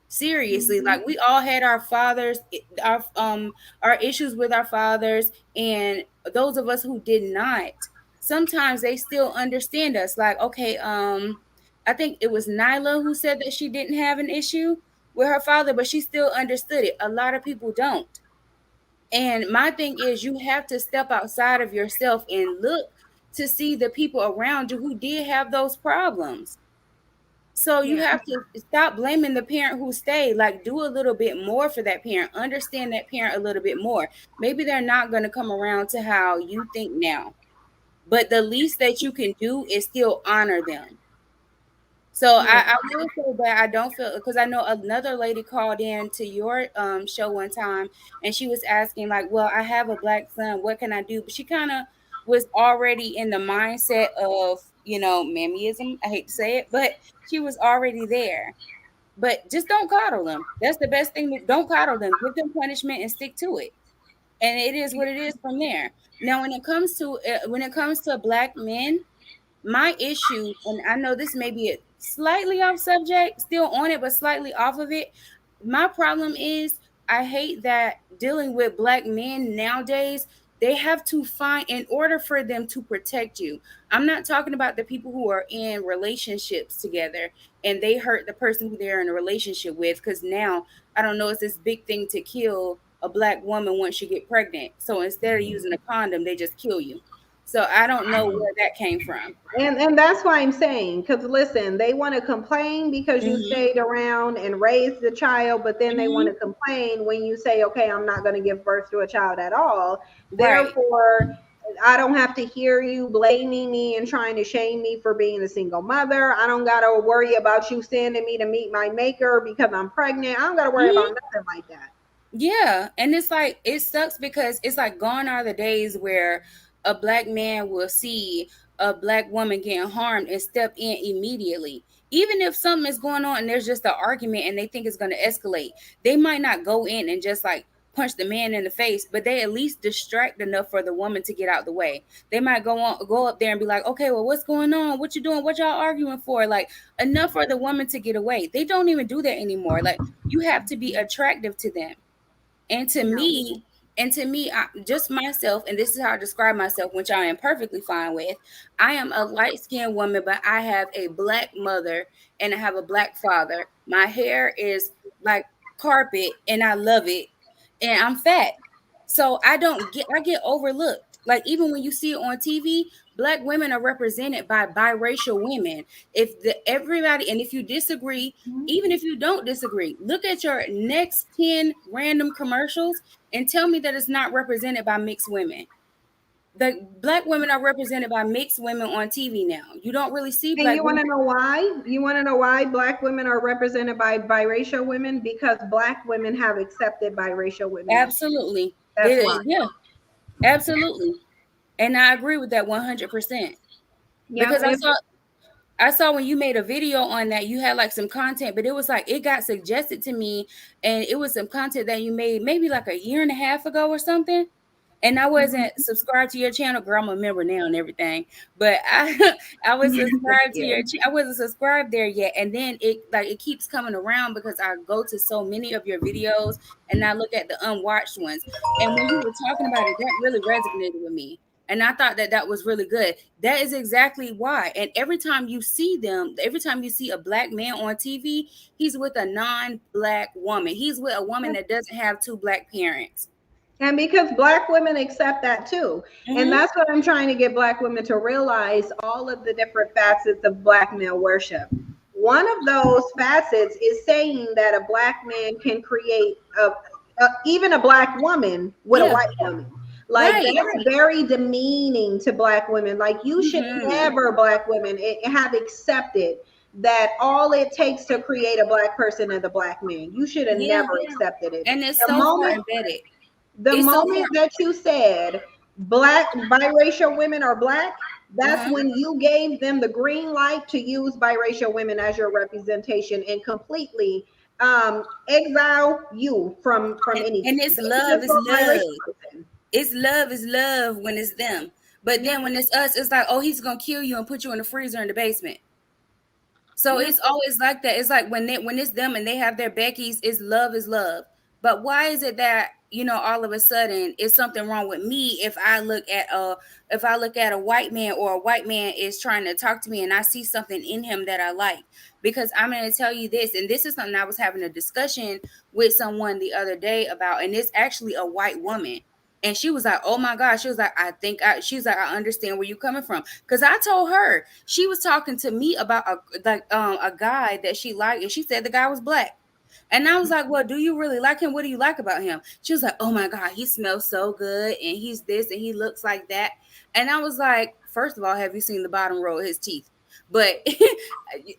Seriously, like we all had our fathers, our issues with our fathers, and those of us who did not, sometimes they still understand us. Like, okay, I think it was Nyla who said that she didn't have an issue with her father, but she still understood it. A lot of people don't. And my thing is, you have to step outside of yourself and look to see the people around you who did have those problems. So you have to stop blaming the parent who stayed. Like, do a little bit more for that parent. Understand that parent a little bit more. Maybe they're not going to come around to how you think now, but the least that you can do is still honor them. So I will say that I don't feel, because I know another lady called in to your show one time, and she was asking like, well, I have a black son, what can I do? But she kind of was already in the mindset of, you know, mammyism. I hate to say it, but she was already there. But just don't coddle them. That's the best thing. Don't coddle them. Give them punishment and stick to it. And it is what it is from there. Now, when it comes to black men, my issue, and I know this may be a slightly off subject, still on it, but slightly off of it. My problem is I hate that dealing with black men nowadays, they have to find, in order for them to protect you. I'm not talking about the people who are in relationships together and they hurt the person who they're in a relationship with, because now I don't know, it's this big thing to kill a black woman once you get pregnant. So instead of using a condom, they just kill you. So I don't know where that came from. And that's why I'm saying, because listen, they want to complain because you stayed around and raised the child, but then they want to complain when you say, okay, I'm not going to give birth to a child at all. Therefore, I don't have to hear you blaming me and trying to shame me for being a single mother. I don't got to worry about you sending me to meet my maker because I'm pregnant. I don't got to worry about nothing like that. Yeah. And it's like, it sucks because it's like gone are the days where a black man will see a black woman getting harmed and step in immediately. Even if something is going on and there's just an argument and they think it's going to escalate, they might not go in and just like punch the man in the face, but they at least distract enough for the woman to get out the way. They might go up there and be like, okay, well, what's going on? What you doing? What y'all arguing for? Like, enough for the woman to get away. They don't even do that anymore. Like, you have to be attractive to them. And to me, just myself, and this is how I describe myself, which I am perfectly fine with. I am a light-skinned woman, but I have a black mother and I have a black father. My hair is like carpet and I love it. And I'm fat. So I get overlooked. Like, even when you see it on TV, black women are represented by biracial women. Everybody, and if you disagree, even if you don't disagree, look at your next 10 random commercials and tell me that it's not represented by mixed women. The black women are represented by mixed women on TV now. You don't really see black women. And you want to know why? You want to know why black women are represented by biracial women? Because black women have accepted biracial women. Absolutely. That's why. Yeah, absolutely. And I agree with that 100%. Because I saw when you made a video on that, you had like some content, but it was like, it got suggested to me, and it was some content that you made maybe like a year and a half ago or something. And I wasn't subscribed to your channel, girl. I'm a member now and everything, but I was subscribed to your. I wasn't subscribed there yet, and then it keeps coming around because I go to so many of your videos and I look at the unwatched ones. And when you were talking about it, that really resonated with me. And I thought that was really good. That is exactly why. And every time you see a black man on TV, he's with a non-black woman. He's with a woman that doesn't have two black parents. And because black women accept that too. And that's what I'm trying to get black women to realize, all of the different facets of black male worship. One of those facets is saying that a black man can create even a black woman with a white woman. Like, that's very demeaning to black women. Like, you should never, black women, have accepted that all it takes to create a black person is a black man. You should have never accepted it. And it's so embedded. The moment that you said black biracial women are black, that's when you gave them the green light to use biracial women as your representation and completely exile you from anything. And it's love, it's love. It's love is love when it's them. But then when it's us, it's like, oh, he's gonna kill you and put you in the freezer in the basement. So it's always like that. It's like when it's them and they have their Becky's, it's love is love. But why is it that, you know, all of a sudden it's something wrong with me if I look at a white man, or a white man is trying to talk to me and I see something in him that I like? Because I'm going to tell you this, and this is something I was having a discussion with someone the other day about, and it's actually a white woman. And she was like, oh my gosh. She was like, she was like, I understand where you're coming from. Because I told her, she was talking to me about a guy that she liked. And she said the guy was black. And I was like, well, do you really like him? What do you like about him? She was like, oh my God, he smells so good. And he's this and he looks like that. And I was like, first of all, have you seen the bottom row of his teeth? But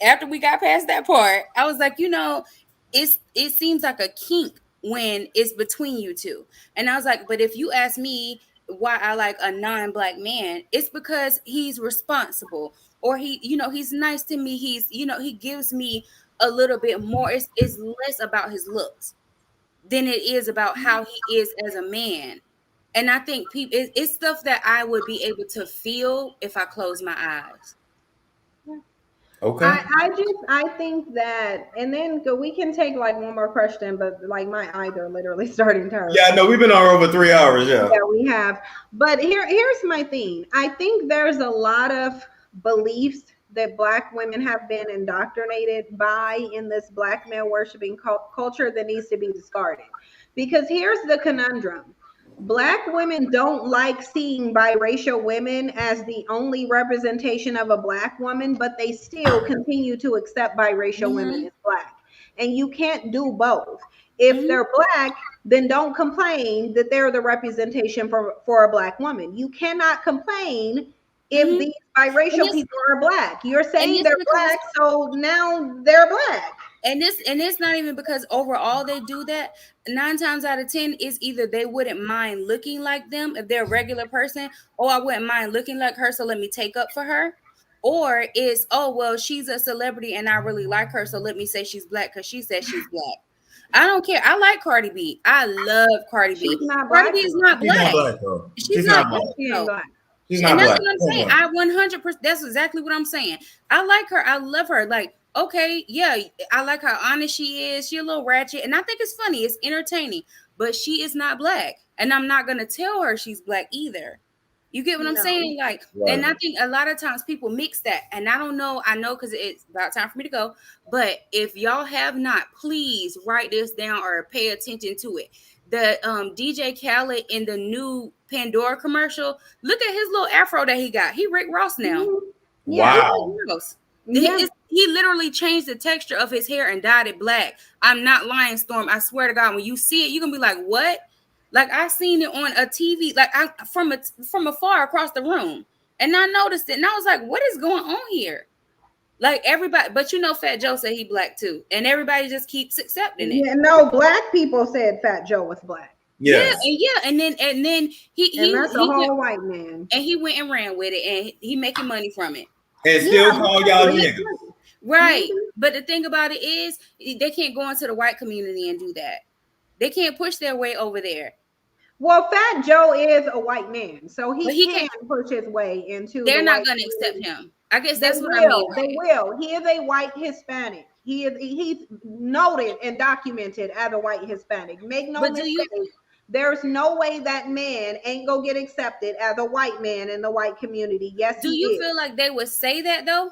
after we got past that part, I was like, it seems like a kink when it's between you two. And I was like, but if you ask me why I like a non-black man, it's because he's responsible, or he's nice to me. He gives me a little bit more. It's less about his looks than it is about how he is as a man. And I think it's stuff that I would be able to feel if I close my eyes. Okay. I think that, and then we can take like one more question, but like my eyes are literally starting to hurt. Yeah, no, we've been on over 3 hours. Yeah, we have. But here's my thing. I think there's a lot of beliefs that Black women have been indoctrinated by in this black male worshiping culture that needs to be discarded. Because here's the conundrum. Black women don't like seeing biracial women as the only representation of a Black woman, but they still continue to accept biracial women as Black. And you can't do both. If they're Black, then don't complain that they're the representation for a Black woman. You cannot complain if these biracial people are Black. You're saying they're Black, so now they're Black. And it's not even because overall they do that. 9 times out of 10 is either they wouldn't mind looking like them if they're a regular person, or I wouldn't mind looking like her, so let me take up for her. Or it's, oh, well, she's a celebrity and I really like her, so let me say she's Black because she says she's Black. I don't care. I like Cardi B. I love Cardi B. Cardi B is not Black. She's not Black. She's not and that's Black. what I'm saying. I 100%. That's exactly what I'm saying. I like her. I love her. Like, okay, yeah, I like how honest she is. She's a little ratchet, and I think it's funny. It's entertaining, but she is not Black, and I'm not gonna tell her she's Black either. You get what I'm saying? Like, right. And I think a lot of times people mix that, and I don't know. I know because it's about time for me to go. But if y'all have not, please write this down or pay attention to it. The DJ Khaled in the new Pandora commercial. Look at his little afro that he got. He Rick Ross now. Wow. He literally changed the texture of his hair and dyed it black. I'm not lying, Storm. I swear to God, when you see it, you're gonna be like, what? Like, I seen it on a TV, like from afar across the room. And I noticed it. And I was like, what is going on here? Like, everybody, but Fat Joe said he Black too. And everybody just keeps accepting it. Yeah, no, Black people said Fat Joe was Black. Yes. And then he that's a whole white man. And he went and ran with it, and he making money from it. And still call y'all niggas. Right. But the thing about it is, they can't go into the white community and do that. They can't push their way over there. Well, Fat Joe is a white man, so he can't push his way into. They're not going to accept him. I guess that's what I mean. They will. He is a white Hispanic. He's noted and documented as a white Hispanic. Make no mistake. There's no way that man ain't gonna get accepted as a white man in the white community. Yes, do you feel like they would say that though?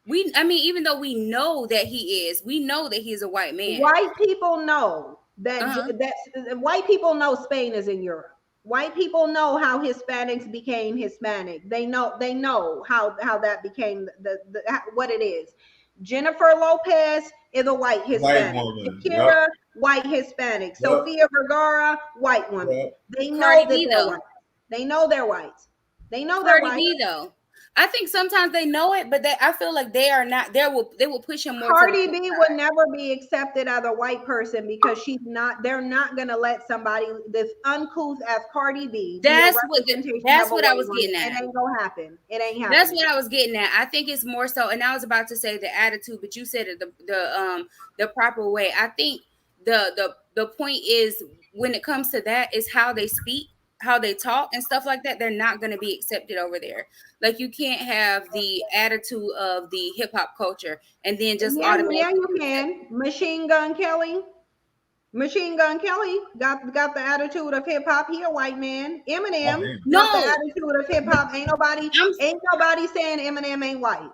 Even though we know that he is, we know that he's a white man. White people know that white people know Spain is in Europe. White people know how Hispanics became Hispanic. They know how that became what it is. Jennifer Lopez is a white Hispanic. Shakira, white Hispanic. Sofia Vergara, white woman. They know that they're white. They know they're white. They know they're white. Cardi B though. I think sometimes they know it, but I feel like they are not. They will push him more. Cardi B would never be accepted as a white person because she's not. They're not gonna let somebody this uncouth as Cardi B. That's what I was getting at. It ain't gonna happen. It ain't happening. That's what I was getting at. I think it's more so, and I was about to say the attitude, but you said it the proper way. I think the point is when it comes to that is how they speak, how they talk and stuff like that. They're not going to be accepted over there. Like, you can't have the attitude of the hip hop culture and then just automatically. Yeah, you can. Machine Gun Kelly got the attitude of hip hop. He a white man. Eminem got the attitude of hip hop. Ain't nobody saying Eminem ain't white.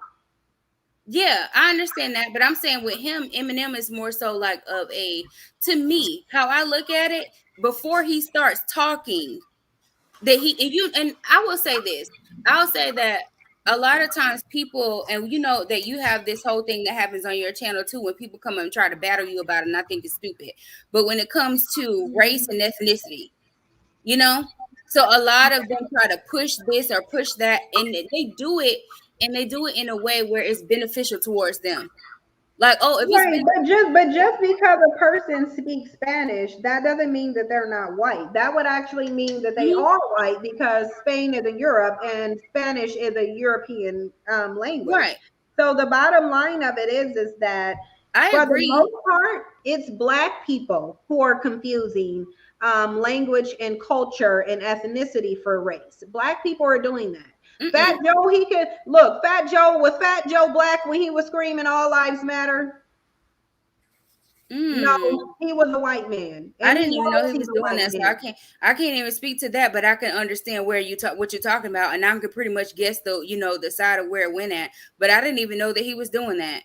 Yeah, I understand that, but I'm saying with him, Eminem is more so like of a, to me, how I look at it, before he starts talking, that he, and I will say this, I'll say that a lot of times people, and you know that you have this whole thing that happens on your channel too, when people come and try to battle you about it, and I think it's stupid. But when it comes to race and ethnicity, you know, so a lot of them try to push this or push that, and they do it, and they do it in a way where it's beneficial towards them. Like, oh, if it's Right, but just because a person speaks Spanish, that doesn't mean that they're not white. That would actually mean that they are white, because Spain is in Europe and Spanish is a European language. Right. So the bottom line of it is that for the most part, it's Black people who are confusing language and culture and ethnicity for race. Black people are doing that. Fat Joe, he could look. Fat Joe, was Fat Joe Black when he was screaming "All Lives Matter"? No, he was a white man. I didn't even know he was doing that, so I can't even speak to that. But I can understand where you talk, what you're talking about, and I could pretty much guess the side of where it went at. But I didn't even know that he was doing that.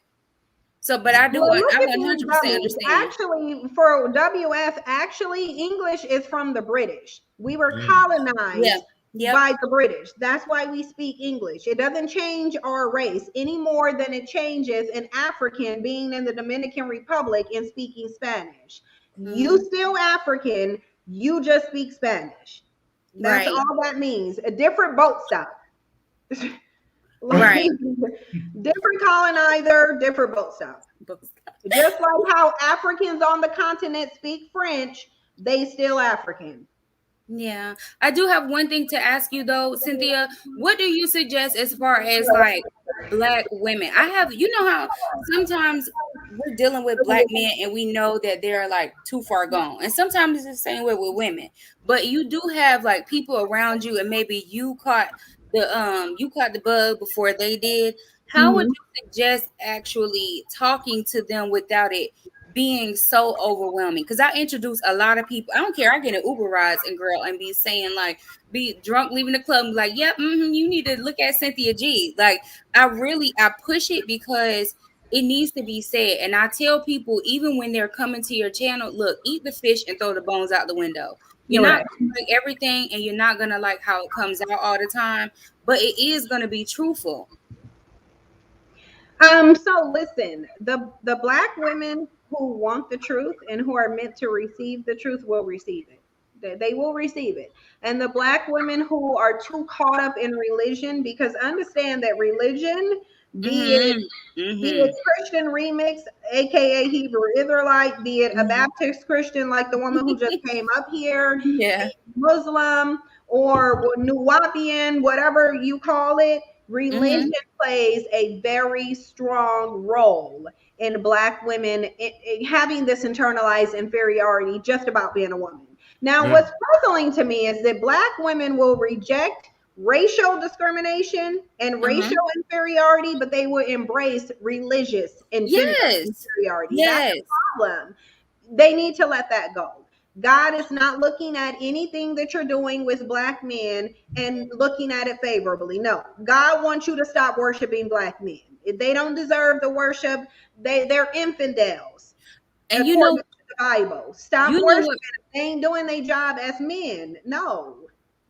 So, but I do. Well, I 100% understand. Actually, for WF, actually, English is from the British. We were colonized by the British. That's why we speak English. It doesn't change our race any more than it changes an African being in the Dominican Republic and speaking Spanish. You still African, you just speak Spanish. That's all that means. A different boat stop. Right. Different colonizer, different boat stop. Just like how Africans on the continent speak French, they still African. Yeah, I do have one thing to ask you though, Cynthia. What do you suggest as far as like Black women? I have, you know how sometimes we're dealing with Black men and we know that they're like too far gone, and sometimes it's the same way with women. But you do have like people around you, and maybe you caught the bug before they did. How would you suggest actually talking to them without it being so overwhelming? Because I introduce a lot of people. I don't care. I get an Uber rides and girl and be saying like, be drunk leaving the club and be like, yep, you need to look at Cynthia G. Like I push it because it needs to be said. And I tell people, even when they're coming to your channel, look, eat the fish and throw the bones out the window. You're not gonna like everything, and you're not gonna like how it comes out all the time, but it is gonna be truthful. So listen, the Black women who want the truth and who are meant to receive the truth will receive it. They will receive it. And the Black women who are too caught up in religion, because understand that religion, be it Christian remix, aka Hebrew Israelite, be it a Baptist Christian like the woman who just came up here, Muslim or Nuwapian, whatever you call it, religion plays a very strong role in Black women having this internalized inferiority just about being a woman. Now, what's puzzling to me is that Black women will reject racial discrimination and racial inferiority, but they will embrace religious and gender inferiority. That's the problem. They need to let that go. God is not looking at anything that you're doing with Black men and looking at it favorably. No, God wants you to stop worshiping Black men. If they don't deserve the worship, they're infidels. And you know, the Bible. Stop worshiping. They ain't doing their job as men. No.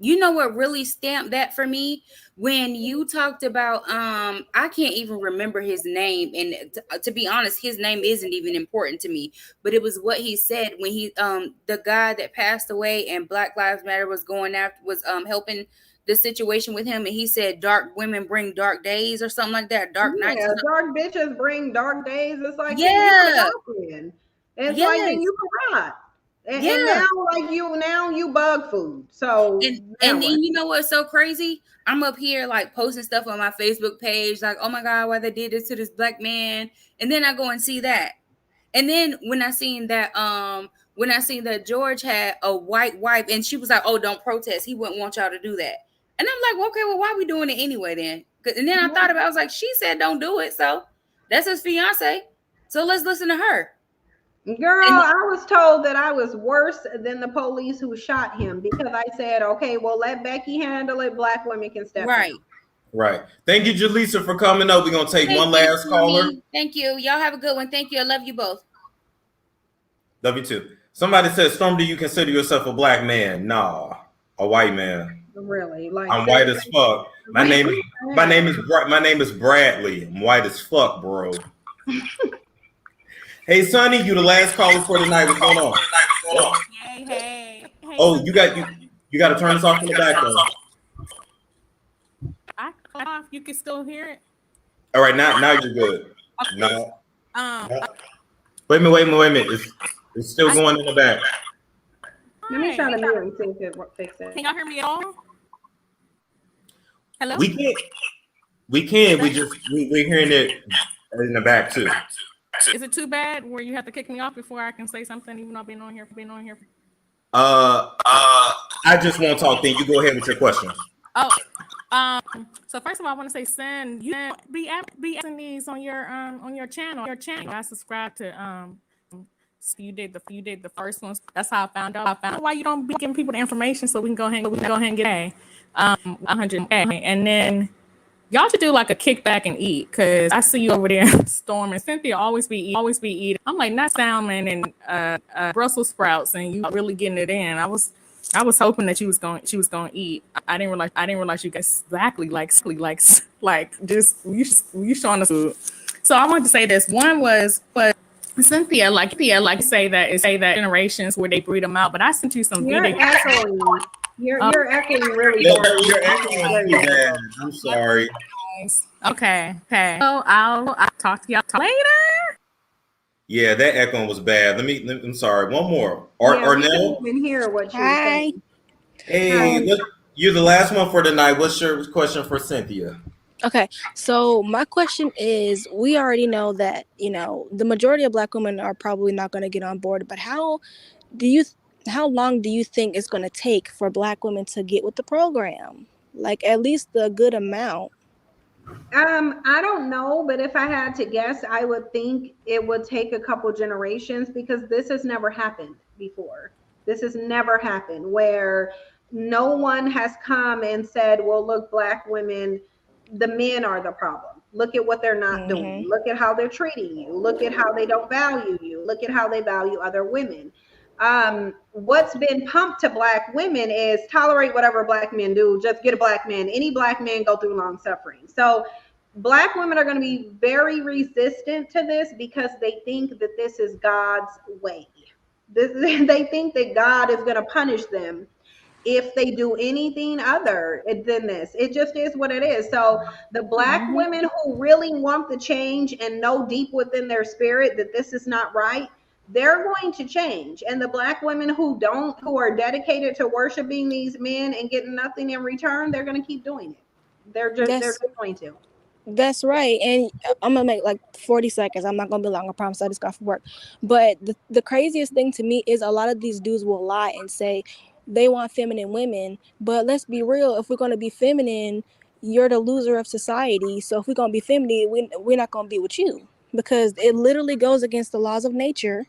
You know what really stamped that for me? When you talked about, I can't even remember his name. And to be honest, his name isn't even important to me. But it was what he said when he, the guy that passed away and Black Lives Matter was going after, was helping the situation with him. And he said, dark women bring dark days or something like that. Dark nights. Dark bitches bring dark days. It's like, it's like, then you cannot. And now, like you bug food. So and then you know what's so crazy? I'm up here like posting stuff on my Facebook page, like, oh my God, why they did this to this Black man. And then I go and see that. And then when I seen that George had a white wife and she was like, oh, don't protest. He wouldn't want y'all to do that. And I'm like, okay, well, why are we doing it anyway then? And then I thought about it, I was like, she said don't do it. So that's his fiance. So let's listen to her. Girl, I was told that I was worse than the police who shot him because I said, okay, well, let Becky handle it. Black women can step in. Right. Thank you, Jaleesa, for coming up. We're gonna take one last caller. Thank you. Y'all have a good one. Thank you. I love you both. Love you too. Somebody said, Storm, do you consider yourself a black man? Nah, a white man. Really? Like I'm white as fuck. My name is Bradley. I'm white as fuck, bro. Hey, Sonny, you the last caller for tonight. What's going on? Hey. Oh, you got to turn this off in the back though. You can still hear it. All right, now you're good. Okay. No. Wait a minute. It's still going in the back. Let me try to mute and see if it fixes it. Can y'all hear me at all? Hello? We can. We're hearing it in the back too. Is it too bad where you have to kick me off before I can say something, even though I've been on here? I just won't talk. Then you go ahead with your question. So first of all, I want to say, Sen, you be asking these on your channel. I subscribe to you did the first one. That's how I found out. Why you don't be giving people the information so we can go ahead and get 100K, and then y'all should do like a kickback and eat, because I see you over there, Storm and Cynthia always be eating. I'm like, not salmon and Brussels sprouts, and you really getting it in. I was hoping that she was going to eat. I didn't realize you guys exactly like just you showing us food. So I wanted to say this. One was, but Cynthia like say that generations where they breed them out. But I sent you some You're video. echoing. You're echoing really hard. You're echoing really bad. I'm sorry. Okay. So I'll talk to y'all later. Yeah, that echoing was bad. I'm sorry. One more. Arnell? We didn't even hear what you were saying. Hey, you're the last one for tonight. What's your question for Cynthia? Okay, so my question is, we already know that, the majority of Black women are probably not going to get on board, but how long do you think it's going to take for Black women to get with the program? Like, at least a good amount. I don't know, but if I had to guess, I would think it would take a couple generations, because this has never happened before. This has never happened where no one has come and said, well, look, Black women, the men are the problem. Look at what they're not doing. Look at how they're treating you. Look at how they don't value you. Look at how they value other women. What's been pumped to Black women is tolerate whatever Black men do. Just get a Black man. Any Black man go through long suffering. So Black women are going to be very resistant to this, because they think that this is God's way. They think that God is going to punish them if they do anything other than this. It just is what it is. So the Black women who really want the change and know deep within their spirit that this is not right, they're going to change. And the Black women who don't, who are dedicated to worshiping these men and getting nothing in return, they're going to keep doing it. They're just going to. That's right. And I'm going to make like 40 seconds. I'm not going to be long. I promise. I just got from work. But the craziest thing to me is a lot of these dudes will lie and say they want feminine women. But let's be real. If we're going to be feminine, you're the loser of society. So if we're going to be feminine, we're not going to be with you, because it literally goes against the laws of nature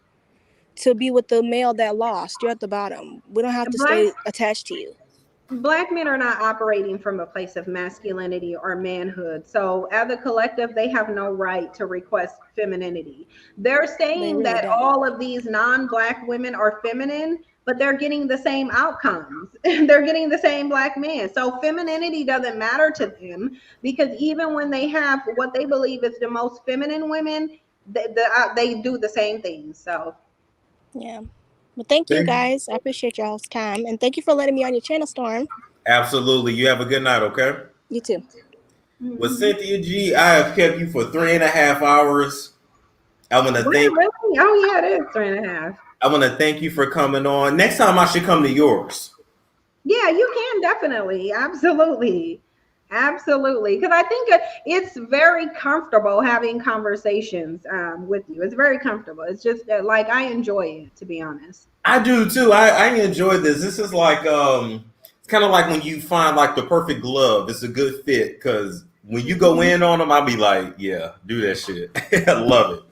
to be with the male that lost. You're at the bottom. We don't have to stay attached to you. Black men are not operating from a place of masculinity or manhood. So as a collective, they have no right to request femininity. They're saying that all of these non-Black women are feminine, but they're getting the same outcomes. They're getting the same Black men. So femininity doesn't matter to them, because even when they have what they believe is the most feminine women, they do the same thing. So yeah. Well, thank you guys. I appreciate y'all's time, and thank you for letting me on your channel, Storm. Absolutely. You have a good night, okay? You too. With Cynthia G, I have kept you for 3.5 hours. I want to thank. Really? Oh yeah, it is 3.5. I want to thank you for coming on. Next time I should come to yours. Yeah, you can definitely. Absolutely. Because I think it's very comfortable having conversations with you. It's very comfortable. It's just like I enjoy it, to be honest. I do too. I enjoy this. This is like it's kind of like when you find like the perfect glove. It's a good fit, because when you go in on them, I'll be like, yeah, do that shit. I love it.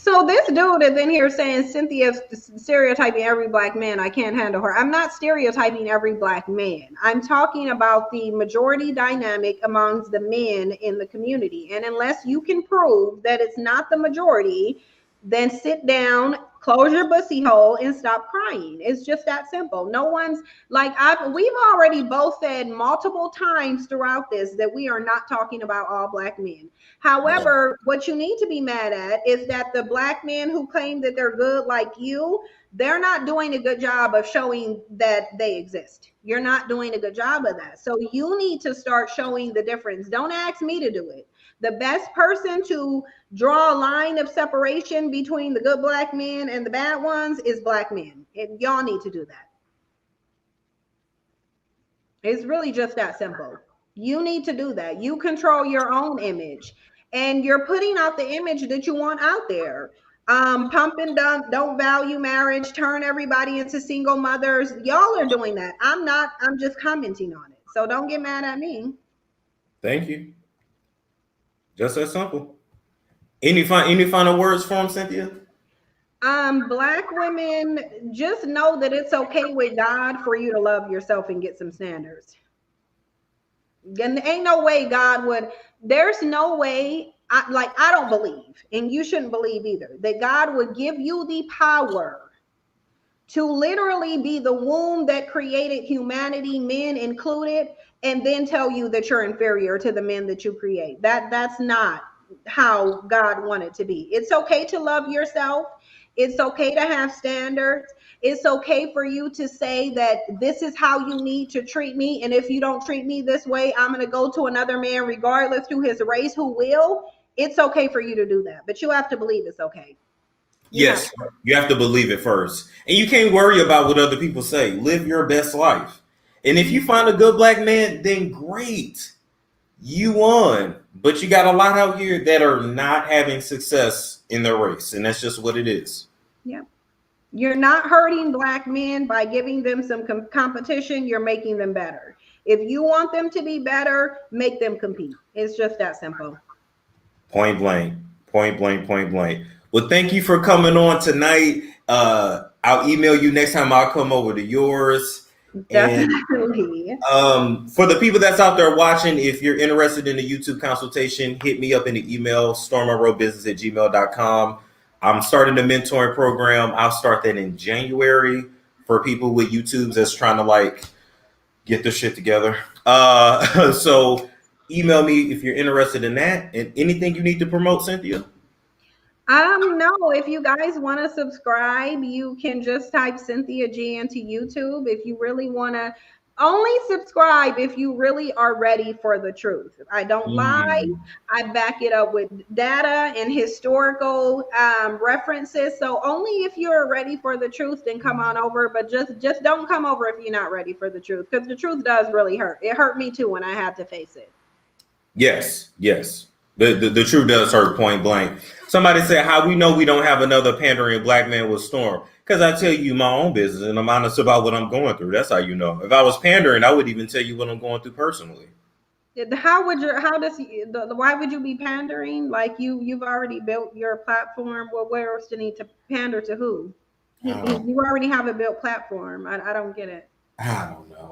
So this dude is in here saying Cynthia's stereotyping every black man. I can't handle her. I'm not stereotyping every black man. I'm talking about the majority dynamic amongst the men in the community. And unless you can prove that it's not the majority, then sit down, close your bussy hole, and stop crying. It's just that simple. No one's like, we've already both said multiple times throughout this that we are not talking about all black men. However, what you need to be mad at is that the black men who claim that they're good like you, they're not doing a good job of showing that they exist. You're not doing a good job of that. So you need to start showing the difference. Don't ask me to do it. The best person to draw a line of separation between the good black men and the bad ones is black men. And y'all need to do that. It's really just that simple. You need to do that. You control your own image, and you're putting out the image that you want out there. Pump and dump, don't value marriage, turn everybody into single mothers. Y'all are doing that. I'm not. I'm just commenting on it. So don't get mad at me. Thank you. Just that simple. Any final words for him, Cynthia? Black women, just know that it's okay with God for you to love yourself and get some standards. And ain't no way God would, there's no way, I don't believe, and you shouldn't believe either, that God would give you the power to literally be the womb that created humanity, men included, and then tell you that you're inferior to the men that you create. That's not how God wanted to be. It's okay to love yourself. It's okay to have standards. It's okay for you to say that this is how you need to treat me. And if you don't treat me this way, I'm going to go to another man, regardless to his race, who will. It's okay for you to do that. But you have to believe it's okay. Yes, you have to believe it first. And you can't worry about what other people say. Live your best life. And if you find a good black man, then great. You won. But you got a lot out here that are not having success in their race. And that's just what it is. Yeah. You're not hurting black men by giving them some competition. You're making them better. If you want them to be better, make them compete. It's just that simple. Point blank. Point blank. Point blank. Well, thank you for coming on tonight. I'll email you next time. I'll come over to yours. Definitely. And, for the people that's out there watching, if you're interested in a YouTube consultation, hit me up in the email, stormmonroebusiness@gmail.com. I'm starting a mentoring program. I'll start that in January for people with YouTubes that's trying to get their shit together. So email me if you're interested in that. And anything you need to promote, Cynthia? No, if you guys want to subscribe, you can just type Cynthia G into YouTube. If you really want to, only subscribe if you really are ready for the truth. I don't lie. I back it up with data and historical references. So only if you're ready for the truth, then come on over. But just don't come over if you're not ready for the truth, because the truth does really hurt. It hurt me too when I had to face it. Yes. The truth does hurt, point blank. Somebody said, how we know we don't have another pandering black man with Storm? Because I tell you my own business and I'm honest about what I'm going through. That's how you know. If I was pandering, I would even tell you what I'm going through personally. Why would you be pandering? Like you've already built your platform. Well, where else do you need to pander to who? You already have a built platform. I don't get it. I don't know.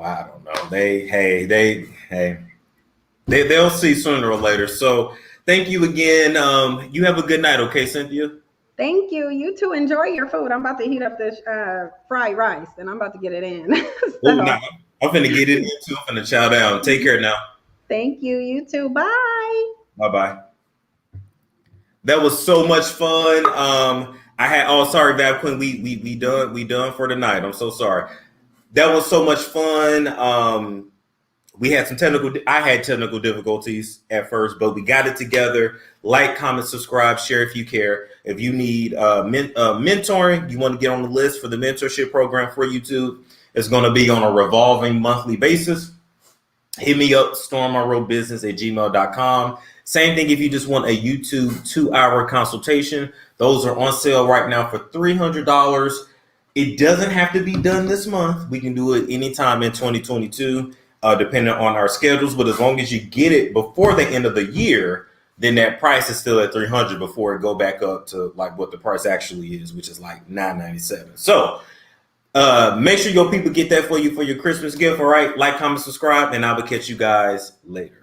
They'll see sooner or later. So thank you again. You have a good night, okay, Cynthia? Thank you. You too. Enjoy your food. I'm about to heat up this fried rice, and I'm about to get it in. I'm finna get it in too. I'm finna chow down. Take care now. Thank you. You too. Bye. Bye. That was so much fun. Sorry, Val Quinn. We done for the night. I'm so sorry. That was so much fun. I had technical difficulties at first, but we got it together. Like, comment, subscribe, share if you care. If you need mentoring, you want to get on the list for the mentorship program for YouTube. It's going to be on a revolving monthly basis. Hit me up, stormmonroebusiness@gmail.com. Same thing if you just want a YouTube 2-hour consultation. Those are on sale right now for $300. It doesn't have to be done this month. We can do it anytime in 2022. Depending on our schedules, but as long as you get it before the end of the year, then that price is still at $300 before it go back up to like what the price actually is, which is like $997. So make sure your people get that for you for your Christmas gift. All right, like, comment, subscribe, and I will catch you guys later.